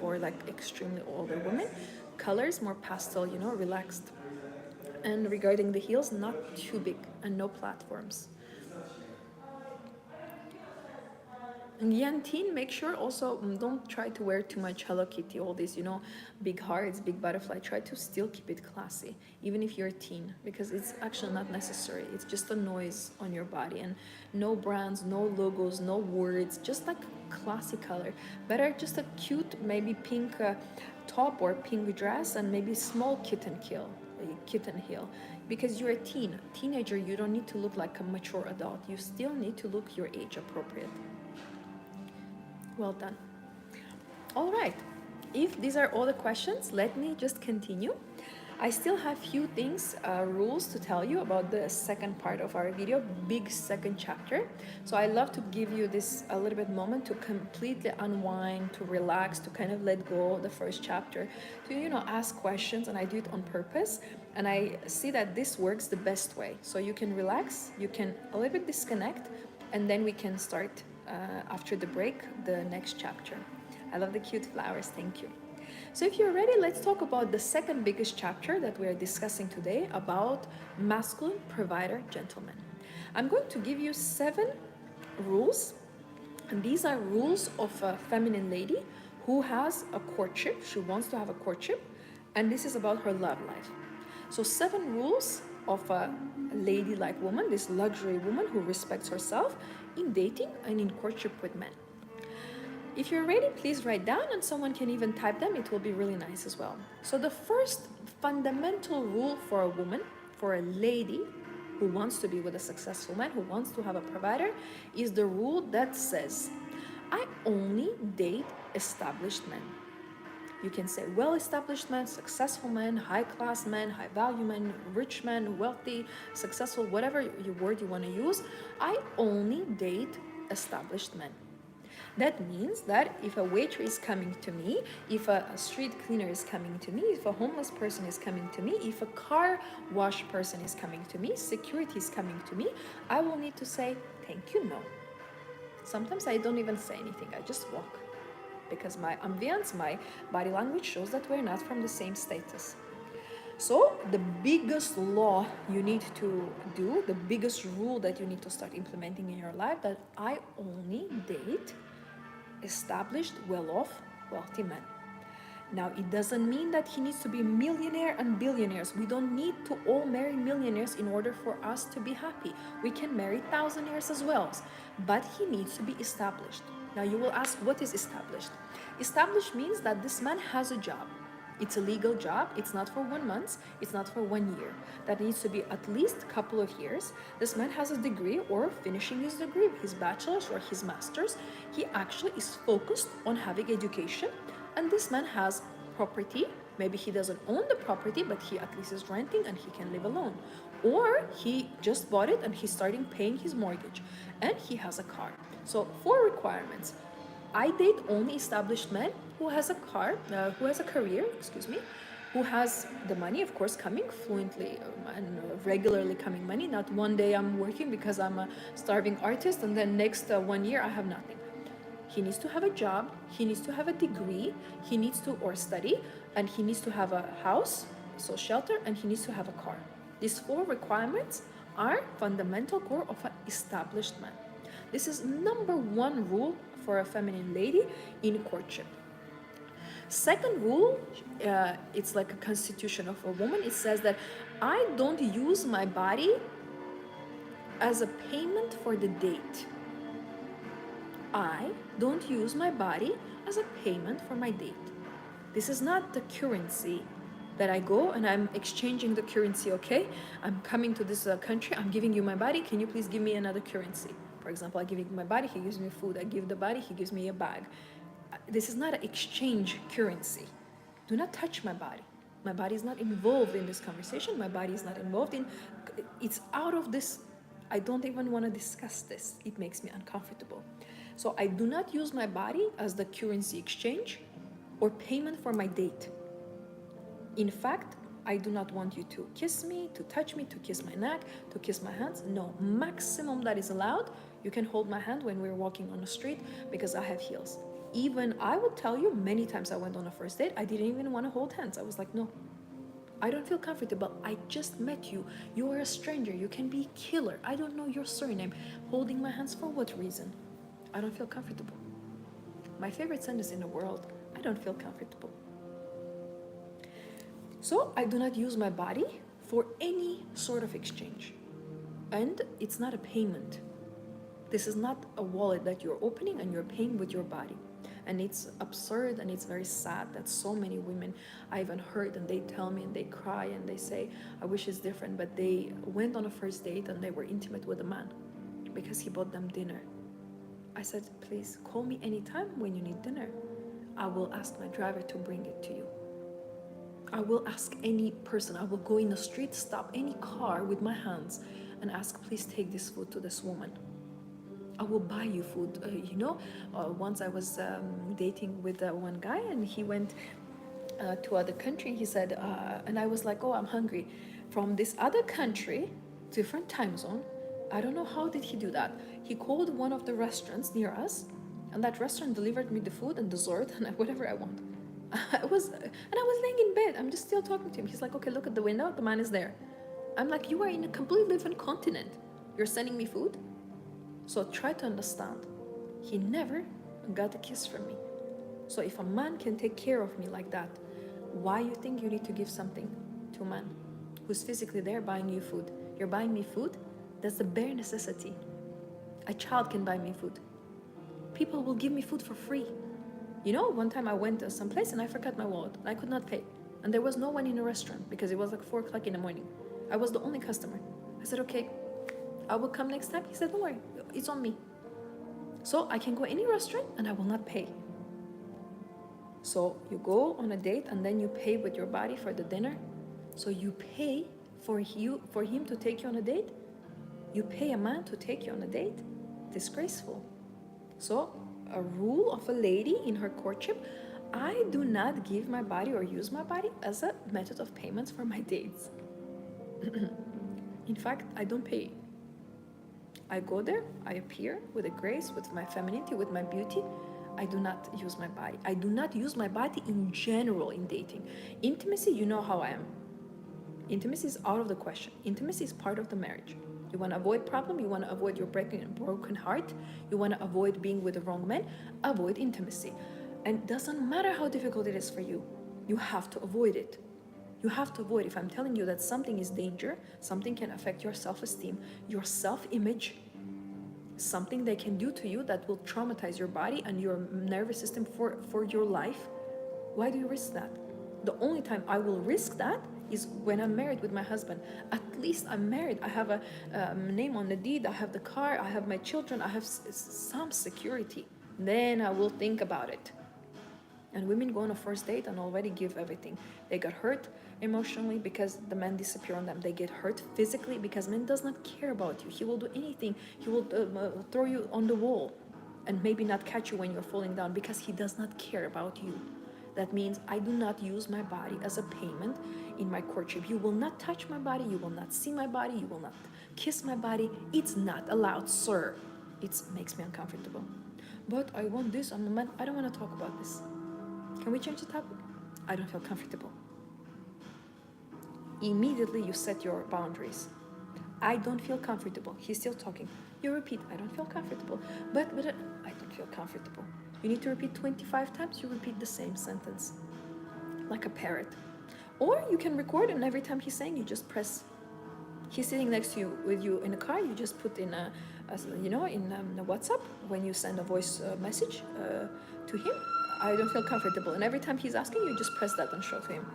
for like extremely older women. Colors more pastel, you know, relaxed. And regarding the heels, not too big and no platforms. And young teen, make sure also don't try to wear too much Hello Kitty, all these, you know, big hearts, big butterfly. Try to still keep it classy, even if you're a teen, because it's actually not necessary. It's just a noise on your body, and no brands, no logos, no words, just like classy color. Better just a cute, maybe pink top or pink dress, and maybe small kitten heel, because you're a teenager. You don't need to look like a mature adult. You still need to look your age appropriate. Well done. All right. If these are all the questions, let me just continue. I still have few things, rules to tell you about the second part of our video, big second chapter. So I love to give you this a little bit moment to completely unwind, to relax, to kind of let go of the first chapter, to, you know, ask questions, and I do it on purpose. And I see that this works the best way. So you can relax, you can a little bit disconnect, and then we can start after the break, the next chapter. I love the cute flowers, thank you. So if you're ready, let's talk about the second biggest chapter that we are discussing today, about masculine provider gentleman. I'm going to give you 7 rules, and these are rules of a feminine lady who has a courtship. She wants to have a courtship, and this is about her love life. So 7 rules of a ladylike woman, this luxury woman who respects herself in dating and in courtship with men. If you're ready, please write down, and someone can even type them. It will be really nice as well. So the first fundamental rule for a woman, for a lady who wants to be with a successful man, who wants to have a provider, is the rule that says, I only date established men. You can say well-established men, successful men, high-class men, high-value men, rich men, wealthy, successful, whatever word you want to use. I only date established men. That means that if a waiter is coming to me, if a street cleaner is coming to me, if a homeless person is coming to me, if a car wash person is coming to me, security is coming to me, I will need to say, thank you, no. Sometimes I don't even say anything, I just walk. Because my ambience, my body language shows that we're not from the same status. So the biggest law you need to do, the biggest rule that you need to start implementing in your life, that I only date established, well-off, wealthy men. Now, it doesn't mean that he needs to be a millionaire and billionaires. We don't need to all marry millionaires in order for us to be happy. We can marry thousandaires as well, but he needs to be established. Now, you will ask, what is established? Established means that this man has a job. It's a legal job. It's not for 1 month. It's not for 1 year. That needs to be at least a couple of years. This man has a degree, or finishing his degree, his bachelor's or his master's. He actually is focused on having education. And this man has property. Maybe he doesn't own the property, but he at least is renting and he can live alone. Or he just bought it and he's starting paying his mortgage. And he has a car. So 4 requirements. I date only established men who has a career, who has the money, of course, coming fluently and regularly coming money. Not one day I'm working because I'm a starving artist and then next 1 year I have nothing. He needs to have a job, he needs to have a degree, he needs to, or study, and he needs to have a house, so shelter, and he needs to have a car. These 4 requirements are fundamental core of an established man. This is number 1 rule for a feminine lady in courtship. Second rule, it's like a constitution of a woman. It says that I don't use my body as a payment for the date. I don't use my body as a payment for my date. This is not the currency that I go and I'm exchanging the currency, okay? I'm coming to this country, I'm giving you my body, can you please give me another currency? For example, I give you my body, he gives me food. I give the body, he gives me a bag. This is not an exchange currency. Do not touch my body. My body is not involved in this conversation. My body is not involved in, it's out of this. I don't even want to discuss this. It makes me uncomfortable. So I do not use my body as the currency exchange. or payment for my date. In fact, I do not want you to kiss me, to touch me, to kiss my neck, to kiss my hands. No, maximum that is allowed, you can hold my hand when we're walking on the street because I have heels. Even I would tell you, many times I went on a first date, I didn't even want to hold hands. I was like, no, I don't feel comfortable. I just met you. You are a stranger. You can be a killer. I don't know your surname. Holding my hands for what reason? I don't feel comfortable. My favorite sentence in the world, I don't feel comfortable. So I do not use my body for any sort of exchange. And it's not a payment. This is not a wallet that you're opening and you're paying with your body. And it's absurd and it's very sad that so many women I even heard, and they tell me and they cry and they say, I wish it's different, but they went on a first date and they were intimate with a man because he bought them dinner. I said, please call me anytime when you need dinner. I will ask my driver to bring it to you. I will ask any person, I will go in the street, stop any car with my hands and ask, please take this food to this woman. I will buy you food. Once I was dating with one guy and he went to other country. He said, and I was like, oh, I'm hungry. From this other country, different time zone. I don't know how did he do that. He called one of the restaurants near us, and that restaurant delivered me the food and dessert and whatever I want. I was laying in bed. I'm just still talking to him. He's like, okay, look at the window. The man is there. I'm like, you are in a completely different continent. You're sending me food? So try to understand. He never got a kiss from me. So if a man can take care of me like that, why you think you need to give something to a man who's physically there buying you food? You're buying me food? That's the bare necessity. A child can buy me food. People will give me food for free. One time I went to someplace and I forgot my wallet. I could not pay. And there was no one in the restaurant because it was like 4 o'clock in the morning. I was the only customer. I said, okay, I will come next time. He said, don't worry, it's on me. So I can go any restaurant and I will not pay. So you go on a date and then you pay with your body for the dinner. So you pay for him to take you on a date? You pay a man to take you on a date? Disgraceful. So a rule of a lady in her courtship, I do not give my body or use my body as a method of payments for my dates. In fact, I don't pay. I go there, I appear with a grace, with my femininity, with my beauty. I do not use my body. I do not use my body in general in dating. Intimacy, you know how I am. Intimacy is out of the question. Intimacy is part of the marriage. You want to avoid problem, you want to avoid your broken heart, you want to avoid being with the wrong man, avoid intimacy. And it doesn't matter how difficult it is for you, you have to avoid it. You have to avoid. If I'm telling you that something is danger, something can affect your self-esteem, your self-image, something they can do to you that will traumatize your body and your nervous system for your life, why do you risk that? The only time I will risk that is when I'm married with my husband. At least I'm married. I have a name on the deed. I have the car. I have my children. I have some security. Then I will think about it. And women go on a first date and already give everything. They got hurt emotionally because the man disappeared on them. They get hurt physically because man does not care about you. He will do anything. He will throw you on the wall and maybe not catch you when you're falling down because he does not care about you. That means I do not use my body as a payment in my courtship. You will not touch my body. You will not see my body. You will not kiss my body. It's not allowed, sir. It makes me uncomfortable. But I want this. I'm a man. I don't want to talk about this. Can we change the topic? I don't feel comfortable. Immediately you set your boundaries. I don't feel comfortable. He's still talking. You repeat, I don't feel comfortable. But I don't feel comfortable. You need to repeat 25 times, you repeat the same sentence. Like a parrot. Or you can record and every time he's saying, you just press. He's sitting next to you with you in a car, you just put in a WhatsApp, when you send a voice message to him, I don't feel comfortable. And every time he's asking, you just press that and show to him.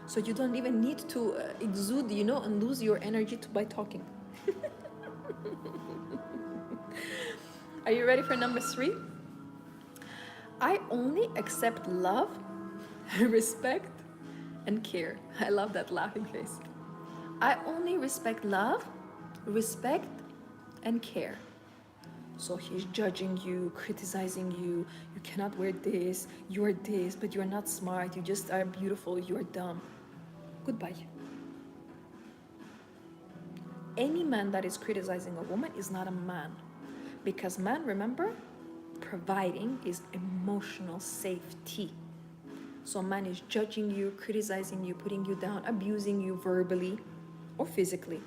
So you don't even need to exude, and lose your energy by talking. Are you ready for number 3? I only accept love, respect, and care. I love that laughing face. I only respect love, respect, and care. So he's judging you, criticizing you. You cannot wear this, you're this, but you're not smart, you just are beautiful, you're dumb. Goodbye. Any man that is criticizing a woman is not a man. Because man, remember, providing is emotional safety. So man is judging you, criticizing you, putting you down, abusing you verbally or physically.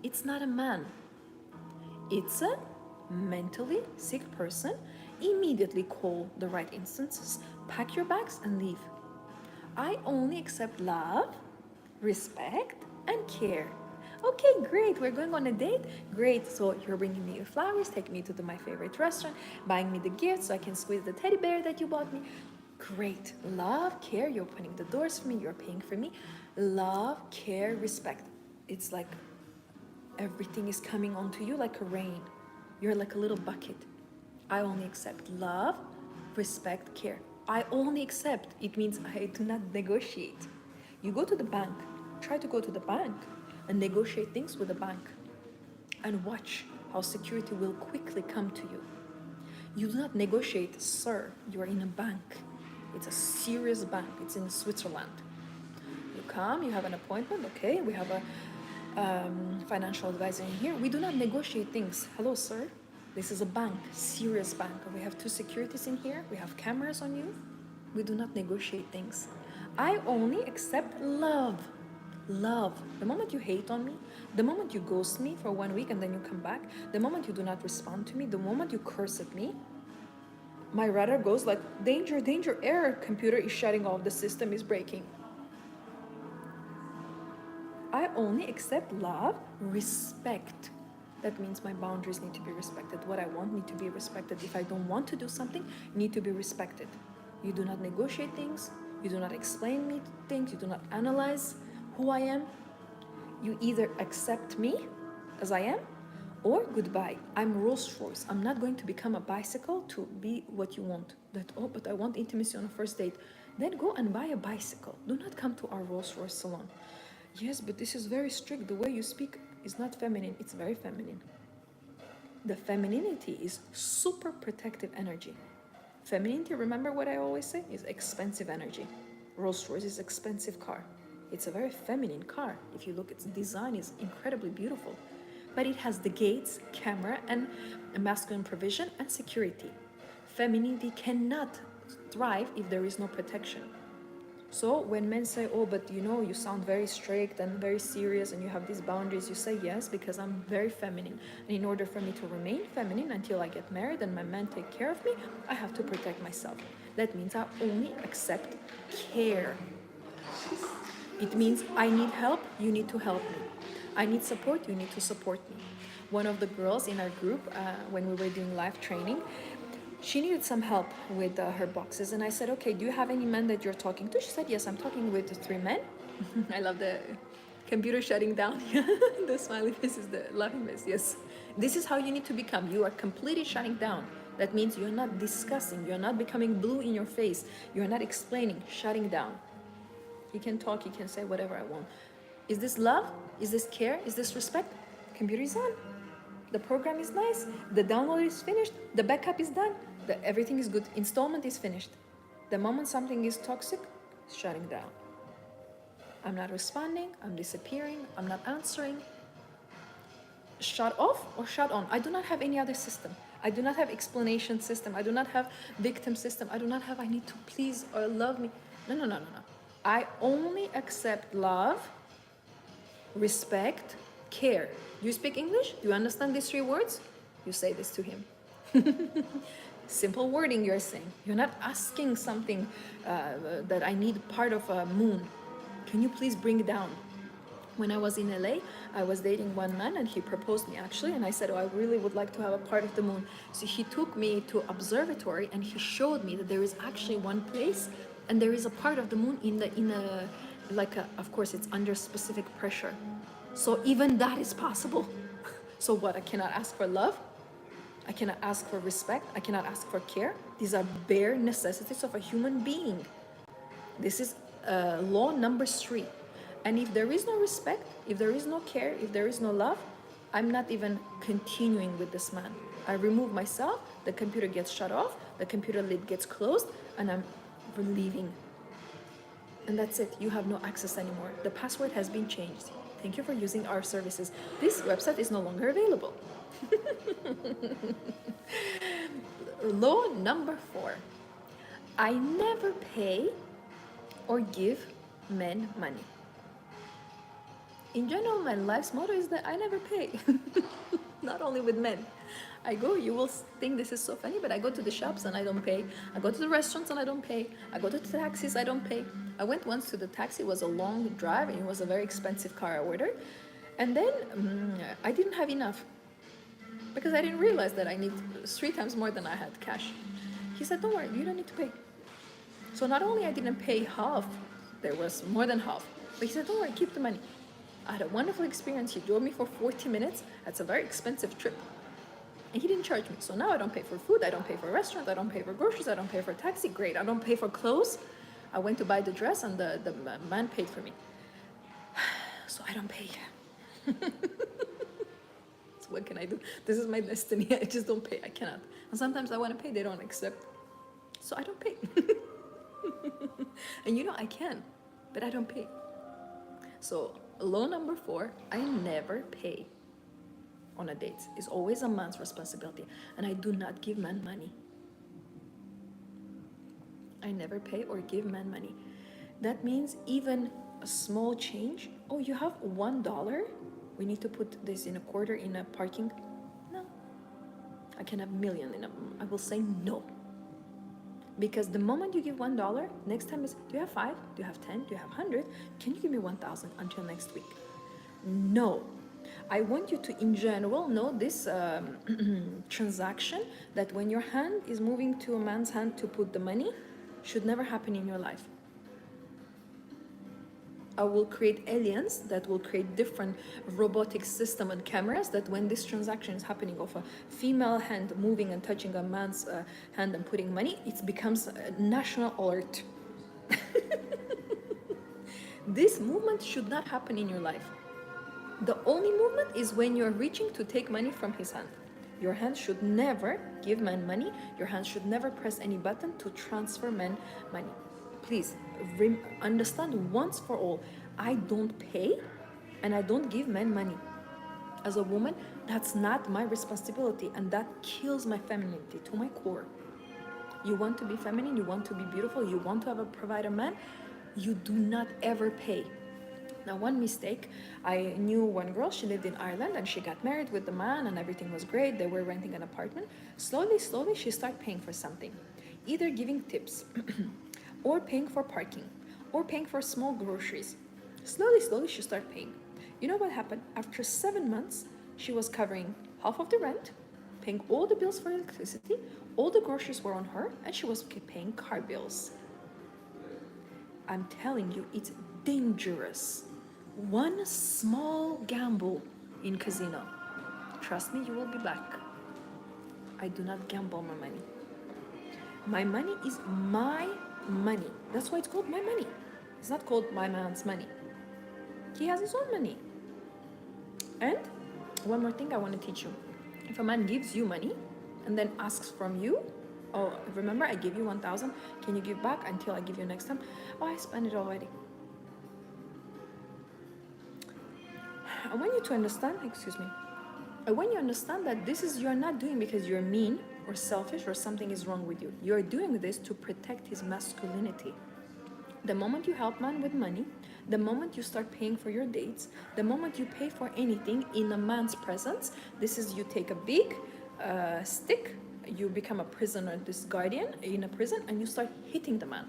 It's not a man. It's a mentally sick person. Immediately call the right instances, pack your bags and leave. I only accept love, respect, and care. Okay, great, we're going on a date. Great, so you're bringing me your flowers, taking me to my favorite restaurant, buying me the gift so I can squeeze the teddy bear that you bought me. Great, love, care, you're opening the doors for me, you're paying for me. Love, care, respect. It's like everything is coming onto you like a rain. You're like a little bucket. I only accept love, respect, care. I only accept, it means I do not negotiate. You go to the bank, try to go to the bank and negotiate things with the bank and watch how security will quickly come to you. You do not negotiate, sir, you are in a bank. It's a serious bank, it's in Switzerland. You come, you have an appointment, okay, we have a financial advisor in here. We do not negotiate things. Hello, sir, this is a bank, serious bank. We have 2 securities in here, we have cameras on you. We do not negotiate things. I only accept love. Love. The moment you hate on me, the moment you ghost me for 1 week and then you come back, the moment you do not respond to me, the moment you curse at me, my radar goes like, danger, danger, error, computer is shutting off, the system is breaking. I only accept love, respect. That means my boundaries need to be respected. What I want need to be respected. If I don't want to do something, need to be respected. You do not negotiate things, you do not explain me things, you do not analyze who I am. You either accept me as I am or goodbye. I'm Rolls Royce. I'm not going to become a bicycle to be what you want. That, oh, but I want intimacy on a first date. Then go and buy a bicycle. Do not come to our Rolls Royce salon. Yes, but this is very strict. The way you speak is not feminine. It's very feminine. The femininity is super protective energy. Femininity, remember what I always say, is expensive energy. Rolls Royce is expensive car. It's a very feminine car. If you look, its design is incredibly beautiful. But it has the gates, camera, and a masculine provision and security. Femininity cannot thrive if there is no protection. So when men say, oh, but you know, you sound very strict and very serious and you have these boundaries, you say yes, because I'm very feminine. And in order for me to remain feminine until I get married and my man take care of me, I have to protect myself. That means I only accept care. It means I need help, you need to help me. I need support, you need to support me. One of the girls in our group, when we were doing live training, she needed some help with her boxes. And I said, okay, do you have any men that you're talking to? She said, yes, I'm talking with 3 men. I love the computer shutting down. The smiley face is the laughing face, yes. This is how you need to become. You are completely shutting down. That means you're not discussing, you're not becoming blue in your face, you're not explaining, shutting down. You can talk, you can say whatever I want. Is this love? Is this care? Is this respect? Computer is on. The program is nice. The download is finished. The backup is done. Everything is good. Installment is finished. The moment something is toxic, it's shutting down. I'm not responding. I'm disappearing. I'm not answering. Shut off or shut on. I do not have any other system. I do not have explanation system. I do not have victim system. I do not have I need to please or love me. No. I only accept love, respect, care. Do you speak English? Do you understand these 3 words? You say this to him. Simple wording you're saying. You're not asking something that I need part of a moon. Can you please bring it down? When I was in LA, I was dating one man and he proposed me actually, and I said, oh, I really would like to have a part of the moon. So he took me to observatory and he showed me that there is actually one place and there is a part of the moon of course it's under specific pressure. So even that is possible. So what, I cannot ask for love? I cannot ask for respect? I cannot ask for care? These are bare necessities of a human being. This is law number 3. And if there is no respect, if there is no care, if there is no love, I'm not even continuing with this man. I remove myself, the computer gets shut off, the computer lid gets closed, and I'm leaving. And that's it. You have no access anymore. The password has been changed. Thank you for using our services. This website is no longer available. Law number 4. I never pay or give men money. In general, my life's motto is that I never pay. Not only with men. You will think this is so funny, but I go to the shops and I don't pay. I go to the restaurants and I don't pay. I go to the taxis, I don't pay. I went once to the taxi, it was a long drive and it was a very expensive car I ordered. And then I didn't have enough because I didn't realize that I need 3 times more than I had cash. He said, don't worry, you don't need to pay. So not only I didn't pay half, there was more than half, but he said, don't worry, keep the money. I had a wonderful experience. He drove me for 40 minutes. That's a very expensive trip. And he didn't charge me. So now I don't pay for food. I don't pay for a restaurant. I don't pay for groceries. I don't pay for a taxi. Great. I don't pay for clothes. I went to buy the dress and the man paid for me. So I don't pay. So what can I do? This is my destiny. I just don't pay. I cannot. And sometimes I want to pay. They don't accept. So I don't pay. And I can, but I don't pay. So law number 4, I never pay on a date. It's always a man's responsibility. And I do not give men money. I never pay or give men money. That means even a small change. Oh, you have $1? We need to put this in a quarter in a parking. No. I can have a million I will say no. Because the moment you give $1, next time is, do you have 5? Do you have 10? Do you have 100? Can you give me 1,000 until next week? No. I want you to, in general, know this transaction that when your hand is moving to a man's hand to put the money, should never happen in your life. I will create aliens that will create different robotic system and cameras that when this transaction is happening of a female hand moving and touching a man's hand and putting money, it becomes a national alert. This movement should not happen in your life. The only movement is when you're reaching to take money from his hand. Your hand should never give man money. Your hand should never press any button to transfer men money. Please understand once for all, I don't pay and I don't give men money. As a woman, that's not my responsibility, and that kills my femininity to my core. You want to be feminine, you want to be beautiful, you want to have a provider man, you do not ever pay. Now, one mistake, I knew one girl, she lived in Ireland and she got married with the man and everything was great. They were renting an apartment. Slowly, she started paying for something, either giving tips or paying for parking or paying for small groceries. Slowly, she started paying. You know what happened? After 7 months, she was covering half of the rent, paying all the bills for electricity, all the groceries were on her, and she was paying car bills. I'm telling you, it's dangerous. One small gamble in casino. Trust me, you will be back. I do not gamble my money. My money is my money. That's why it's called my money. It's not called my man's money. He has his own money. And one more thing I want to teach you. If a man gives you money and then asks from you, oh, remember I gave you 1,000, can you give back until I give you next time? Oh, I spent it already. I want you to understand, I want you to understand that you're not doing because you're mean or selfish or something is wrong with you. You're doing this to protect his masculinity. The moment you help man with money, the moment you start paying for your dates, the moment you pay for anything in a man's presence, you take a big stick, you become a prisoner, this guardian in a prison, and you start hitting the man.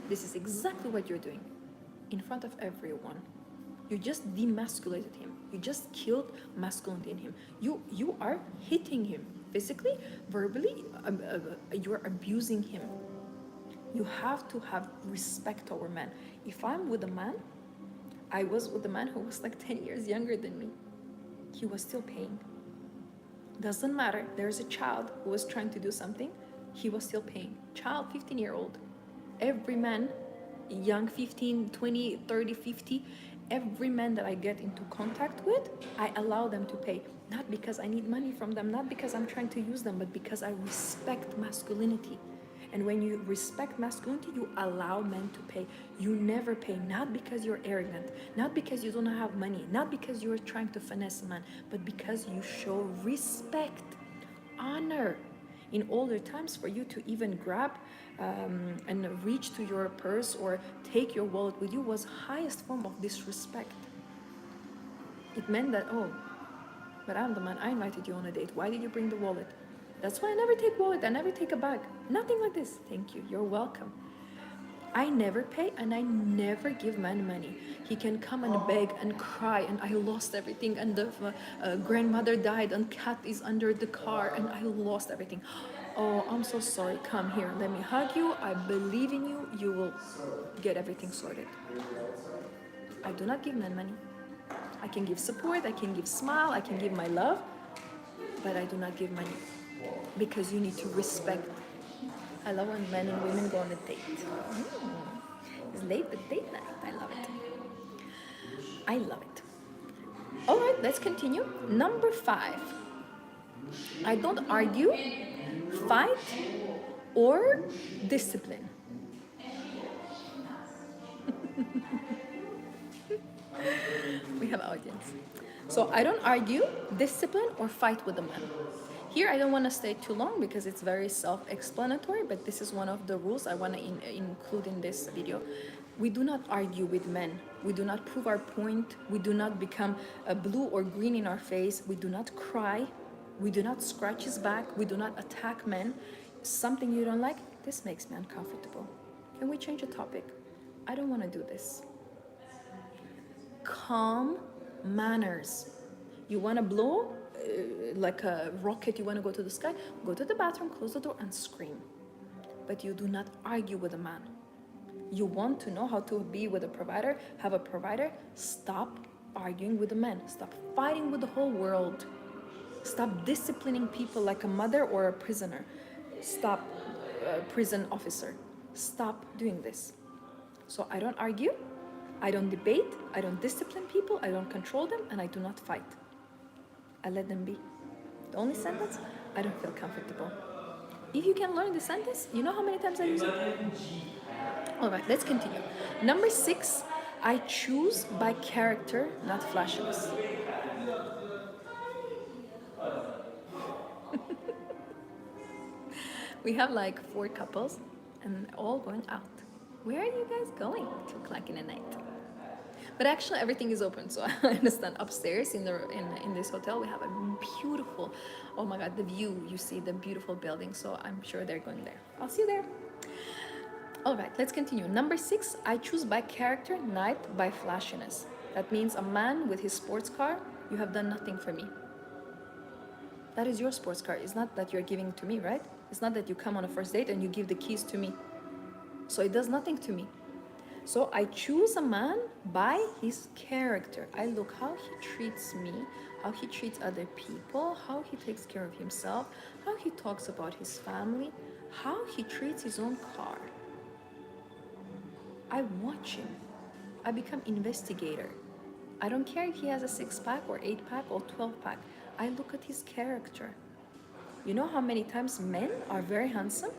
This is exactly what you're doing in front of everyone. You just demasculated him. You just killed masculinity in him. You are hitting him physically, verbally, you are abusing him. You have to have respect over men. If I'm with a man, I was with a man who was like 10 years younger than me. He was still paying. Doesn't matter. There's a child who was trying to do something. He was still paying. Child, 15-year-old. Every man, young 15, 20, 30, 50, Every man that I get into contact with, I allow them to pay. Not because I need money from them, not because I'm trying to use them, but because I respect masculinity. And when you respect masculinity, you allow men to pay. You never pay, not because you're arrogant, not because you don't have money, not because you're trying to finesse a man, but because you show respect, honor. In older times, for you to even grab and reach to your purse or take your wallet with you was highest form of disrespect. It meant that, oh, but I'm the man, I invited you on a date. Why did you bring the wallet? That's why I never take wallet, I never take a bag. Nothing like this. Thank you, you're welcome. I never pay and I never give man money. He can come and beg and cry and I lost everything and the grandmother died and cat is under the car and I lost everything. Oh, I'm so sorry. Come here, let me hug you. I believe in you. You will get everything sorted. I do not give men money. I can give support, I can give smile, I can give my love, but I do not give money because you need to respect. I love when men and women go on a date. It's late, but date night. I love it. I love it. All right, let's continue. Number 5. I don't argue, fight, or discipline. We have audience. So I don't argue, discipline, or fight with the man. Here I don't want to stay too long because it's very self-explanatory, but this is one of the rules I want to include in this video. We do not argue with men. We do not prove our point. We do not become blue or green in our face. We do not cry. We do not scratch his back. We do not attack men. Something you don't like, this makes me uncomfortable. Can we change the topic? I don't want to do this. Calm manners. You want to blow like a rocket, you want to go to the sky, go to the bathroom, close the door and scream. But you do not argue with a man. You want to know how to be with a provider, have a provider, stop arguing with the men. Stop fighting with the whole world. Stop disciplining people like a mother or a prisoner. Stop prison officer. Stop doing this. So I don't argue, I don't debate, I don't discipline people, I don't control them, and I do not fight. I let them be. The only sentence, I don't feel comfortable. If you can learn the sentence, you know how many times I use it? All right, let's continue. Number 6, I choose by character, not flashiness. We have like 4 couples and all going out. Where are you guys going? 2 o'clock in the night. But actually everything is open, so I understand. Upstairs in this hotel we have a beautiful, oh my god, the view, you see the beautiful building, so I'm sure they're going there. I'll see you there. All right, let's continue. Number 6, I choose by character, not by flashiness. That means a man with his sports car, you have done nothing for me. That is your sports car. It's not that you're giving to me, right? It's not that you come on a first date and you give the keys to me. So it does nothing to me. So I choose a man by his character. I look how he treats me, how he treats other people, how he takes care of himself, how he talks about his family, how he treats his own car. I watch him. I become investigator. I don't care if he has a 6-pack or 8-pack or 12-pack. I look at his character. You know how many times men are very handsome,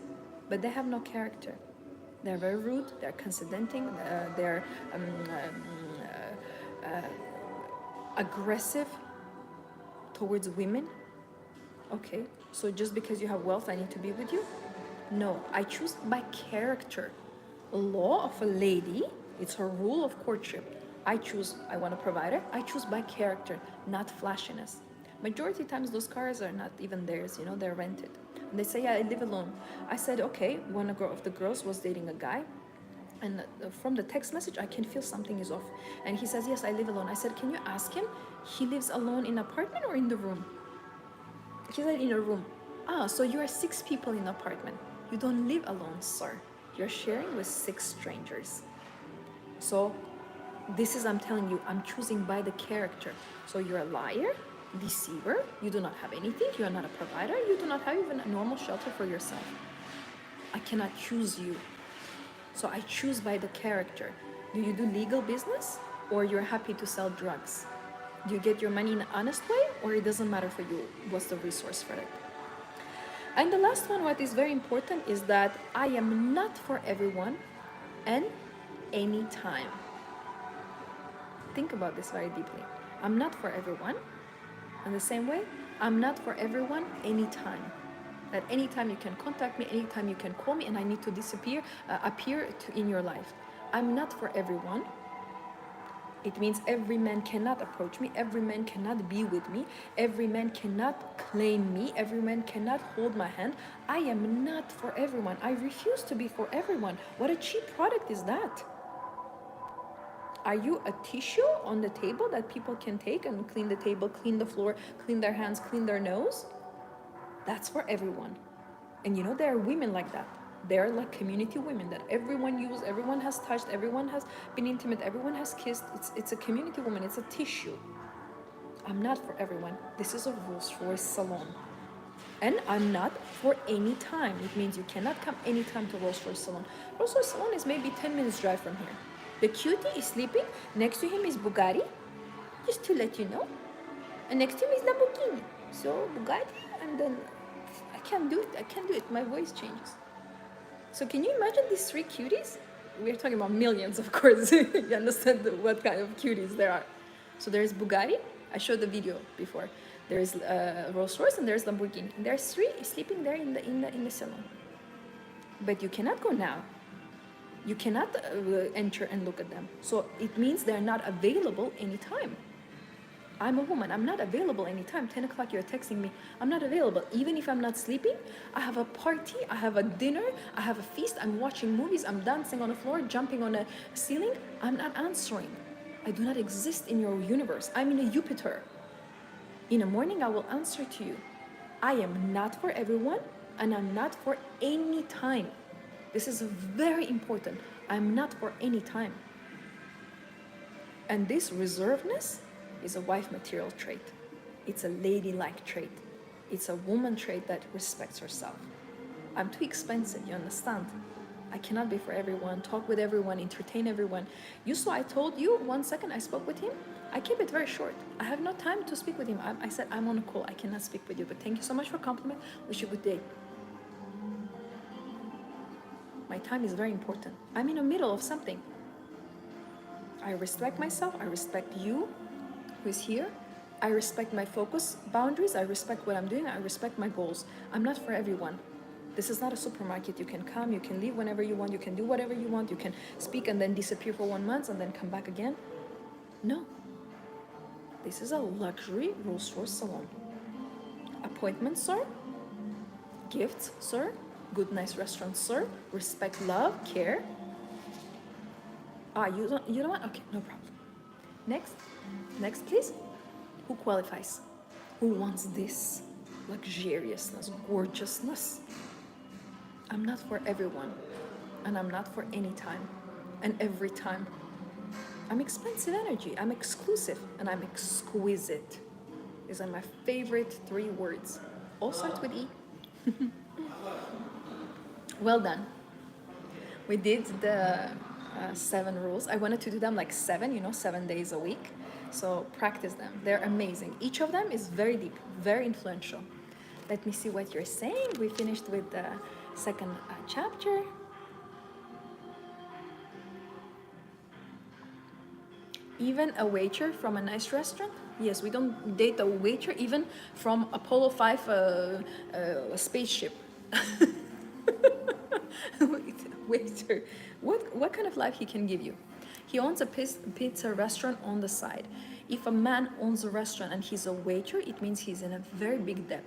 but they have no character. They're very rude, they're condescending, they're aggressive towards women. Okay, so just because you have wealth, I need to be with you? No, I choose by character. A law of a lady, it's her rule of courtship. I want a provider, I choose by character, not flashiness. Majority of times those cars are not even theirs, they're rented. And they say, yeah, I live alone. I said, okay, one of the girls was dating a guy, and from the text message, I can feel something is off. And he says, yes, I live alone. I said, can you ask him, he lives alone in an apartment or in the room? He said, in a room. Ah, so you are 6 people in an apartment. You don't live alone, sir. You're sharing with 6 strangers. So this is, I'm telling you, I'm choosing by the character. So you're a liar, deceiver, you do not have anything, you are not a provider, you do not have even a normal shelter for yourself. I cannot choose you. So I choose by the character. Do you do legal business? or you're happy to sell drugs? Do you get your money in an honest way, or it doesn't matter for you what's the resource for it? And the last one, what is very important, is that I am not for everyone and anytime. Think about this very deeply. I'm not for everyone. And the same way, I'm not for everyone anytime. That anytime you can contact me, anytime you can call me, and I need to appear in your life. I'm not for everyone. It means every man cannot approach me, every man cannot be with me, every man cannot claim me, every man cannot hold my hand. I am not for everyone. I refuse to be for everyone. What a cheap product is that? Are you a tissue on the table that people can take and clean the table, clean the floor, clean their hands, clean their nose? That's for everyone. And you know, there are women like that. They're like community women that everyone uses, everyone has touched, everyone has been intimate, everyone has kissed. It's a community woman, it's a tissue. I'm not for everyone. This is a Rolls-Royce salon. And I'm not for any time. It means you cannot come anytime to Rolls-Royce salon. Rolls-Royce salon is maybe 10 minutes drive from here. The cutie is sleeping. Next to him is Bugatti, just to let you know. And next to him is Lamborghini. So Bugatti, and then I can't do it. My voice changes. So can you imagine these three cuties? We're talking about millions, of course. You understand what kind of cuties there are. So there's Bugatti. I showed the video before. There's Rolls-Royce and there's Lamborghini. And there's three sleeping there in the salon. But you cannot go now. You cannot enter and look at them. So it means they're not available anytime. I'm a woman. I'm not available anytime. 10 o'clock, you're texting me. I'm not available. Even if I'm not sleeping, I have a party, I have a dinner, I have a feast, I'm watching movies, I'm dancing on the floor, jumping on a ceiling. I'm not answering. I do not exist in your universe. I'm in a Jupiter. In the morning, I will answer to you. I am not for everyone, and I'm not for any time. This is very important. I'm not for any time. And this reservedness is a wife material trait. It's a ladylike trait. It's a woman trait that respects herself. I'm too expensive, you understand? I cannot be for everyone, talk with everyone, entertain everyone. You saw I told you 1 second I spoke with him. I keep it very short. I have no time to speak with him. I said, I'm on a call. I cannot speak with you, but thank you so much for compliment. Wish you a good day. My time is very important. I'm in the middle of something. I respect myself. I respect you who is here. I respect my focus boundaries. I respect what I'm doing. I respect my goals. I'm not for everyone. This is not a supermarket. You can come, you can leave whenever you want, you can do whatever you want, you can speak and then disappear for 1 month and then come back again. No. This is a luxury Rolls-Royce salon. Appointments, sir. Gifts, sir. Good, nice restaurants, sir. Respect, love, care. You don't want? Okay, no problem. Next, please. Who qualifies? Who wants this luxuriousness, gorgeousness? I'm not for everyone, and I'm not for any time, and every time. I'm expensive energy. I'm exclusive, and I'm exquisite. These are my favorite 3 words. All starts with E. Well done. We did the 7 rules. I wanted to do them like 7, 7 days a week. So practice them. They're amazing. Each of them is very deep, very influential. Let me see what you're saying. We finished with the 2nd chapter. Even a waiter from a nice restaurant? Yes, we don't date a waiter even from Apollo 5 spaceship. Waiter, what kind of life he can give you? He owns a pizza restaurant on the side. If a man owns a restaurant and he's a waiter, it means he's in a very big debt.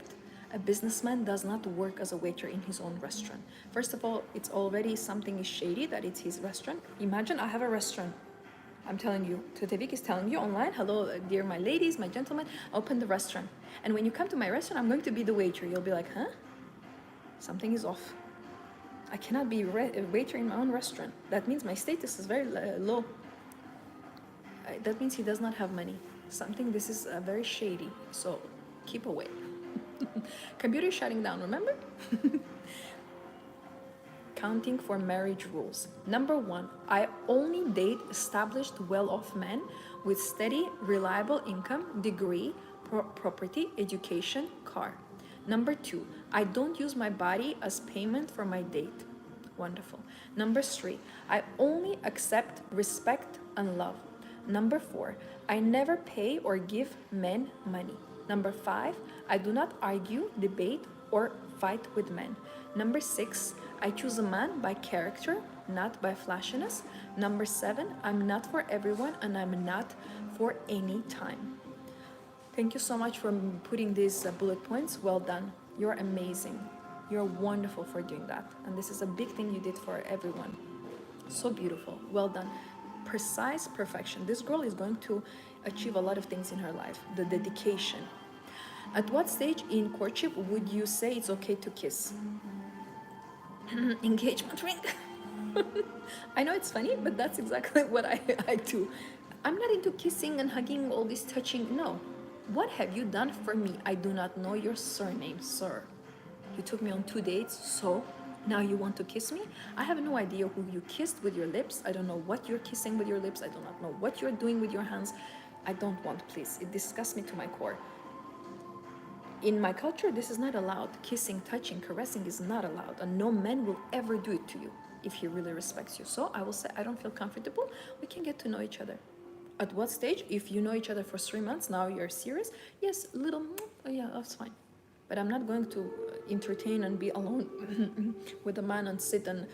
A businessman does not work as a waiter in his own restaurant. First of all, it's already something is shady that it's his restaurant. Imagine I have a restaurant. I'm telling you, Tetevik is telling you online, hello, dear my ladies, my gentlemen, open the restaurant. And when you come to my restaurant, I'm going to be the waiter. You'll be like, huh? Something is off. I cannot be a waiter in my own restaurant. That means my status is very low. That means he does not have money. This is very shady. So keep away. Computer is shutting down, remember? accounting for marriage rules. Number 1, I only date established, well-off men with steady, reliable income, degree, property, education, car. Number 2, I don't use my body as payment for my date. Wonderful. Number 3, I only accept respect and love. Number 4, I never pay or give men money. Number 5, I do not argue, debate, or fight with men. Number 6, I choose a man by character, not by flashiness. Number 7, I'm not for everyone and I'm not for any time. Thank you so much for putting these bullet points. Well done. You're amazing. You're wonderful for doing that. And this is a big thing you did for everyone. So beautiful. Well done. Precise perfection. This girl is going to achieve a lot of things in her life. The dedication. At what stage in courtship would you say it's okay to kiss? Engagement ring. I know it's funny, but that's exactly what I do. I'm not into kissing and hugging, all this touching. No. What have you done for me? I do not know your surname, sir. You took me on 2 dates, so now you want to kiss me? I have no idea who you kissed with your lips. I don't know what you're kissing with your lips. I do not know what you're doing with your hands. I don't want, please. It disgusts me to my core. In my culture, this is not allowed. Kissing, touching, caressing is not allowed. And no man will ever do it to you if he really respects you. So I will say, I don't feel comfortable. We can get to know each other. At what stage? If you know each other for 3 months, now you're serious. Yes, little, yeah, that's fine. But I'm not going to entertain and be alone with a man and sit and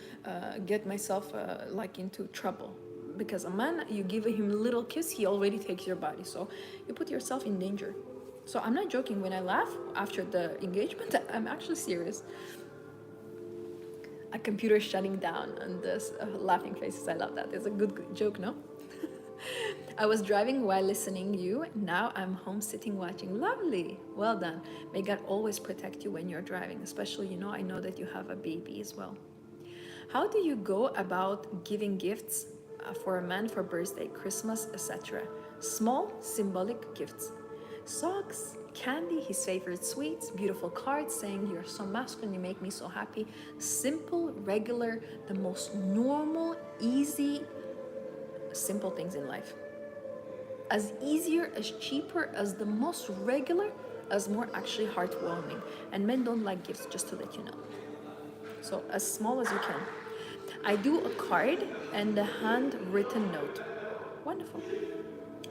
get myself like into trouble. Because a man, you give him a little kiss, he already takes your body. So you put yourself in danger. So I'm not joking when I laugh after the engagement. I'm actually serious. A computer shutting down and this laughing faces. I love that. It's a good joke, no? I was driving while listening you. Now I'm home sitting watching. Lovely. Well done. May God always protect you when you're driving. Especially, I know that you have a baby as well. How do you go about giving gifts for a man for birthday, Christmas, etc.? Small, symbolic gifts. Socks, candy, his favorite sweets, beautiful cards saying you're so masculine, you make me so happy. Simple, regular, the most normal, easy, simple things in life. As easier, as cheaper, as the most regular, as more actually heartwarming. And men don't like gifts, just to let you know. So as small as you can. I do a card and a handwritten note. Wonderful.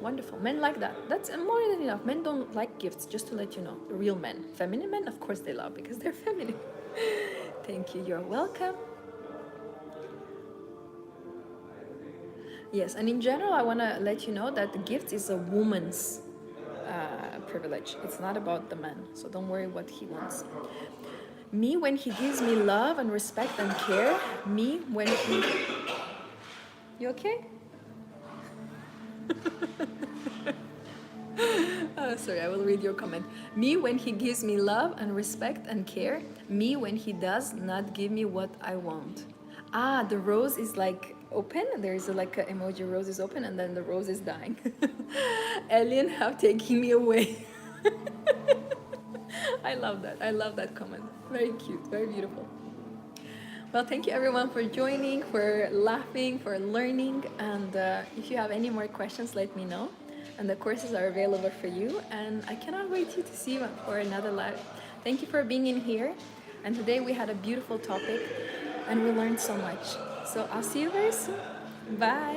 Wonderful. Men like that. That's more than enough. Men don't like gifts, just to let you know. Real men. Feminine men, of course they love because they're feminine. Thank you. You're welcome. Yes, and in general, I want to let you know that the gift is a woman's privilege. It's not about the man. So don't worry what he wants. Me when he gives me love and respect and care. Me when he... You okay? Sorry, I will read your comment. Me when he gives me love and respect and care. Me when he does not give me what I want. Ah, the rose is like open. There is like an emoji, rose is open, and then the rose is dying. Alien have taken me away. I love that. I love that comment. Very cute, very beautiful. Well, thank you everyone for joining, for laughing, for learning. And if you have any more questions, let me know. And the courses are available for you. And I cannot wait to see you for another live. Thank you for being in here. And today we had a beautiful topic and we learned so much. So I'll see you very soon. Bye.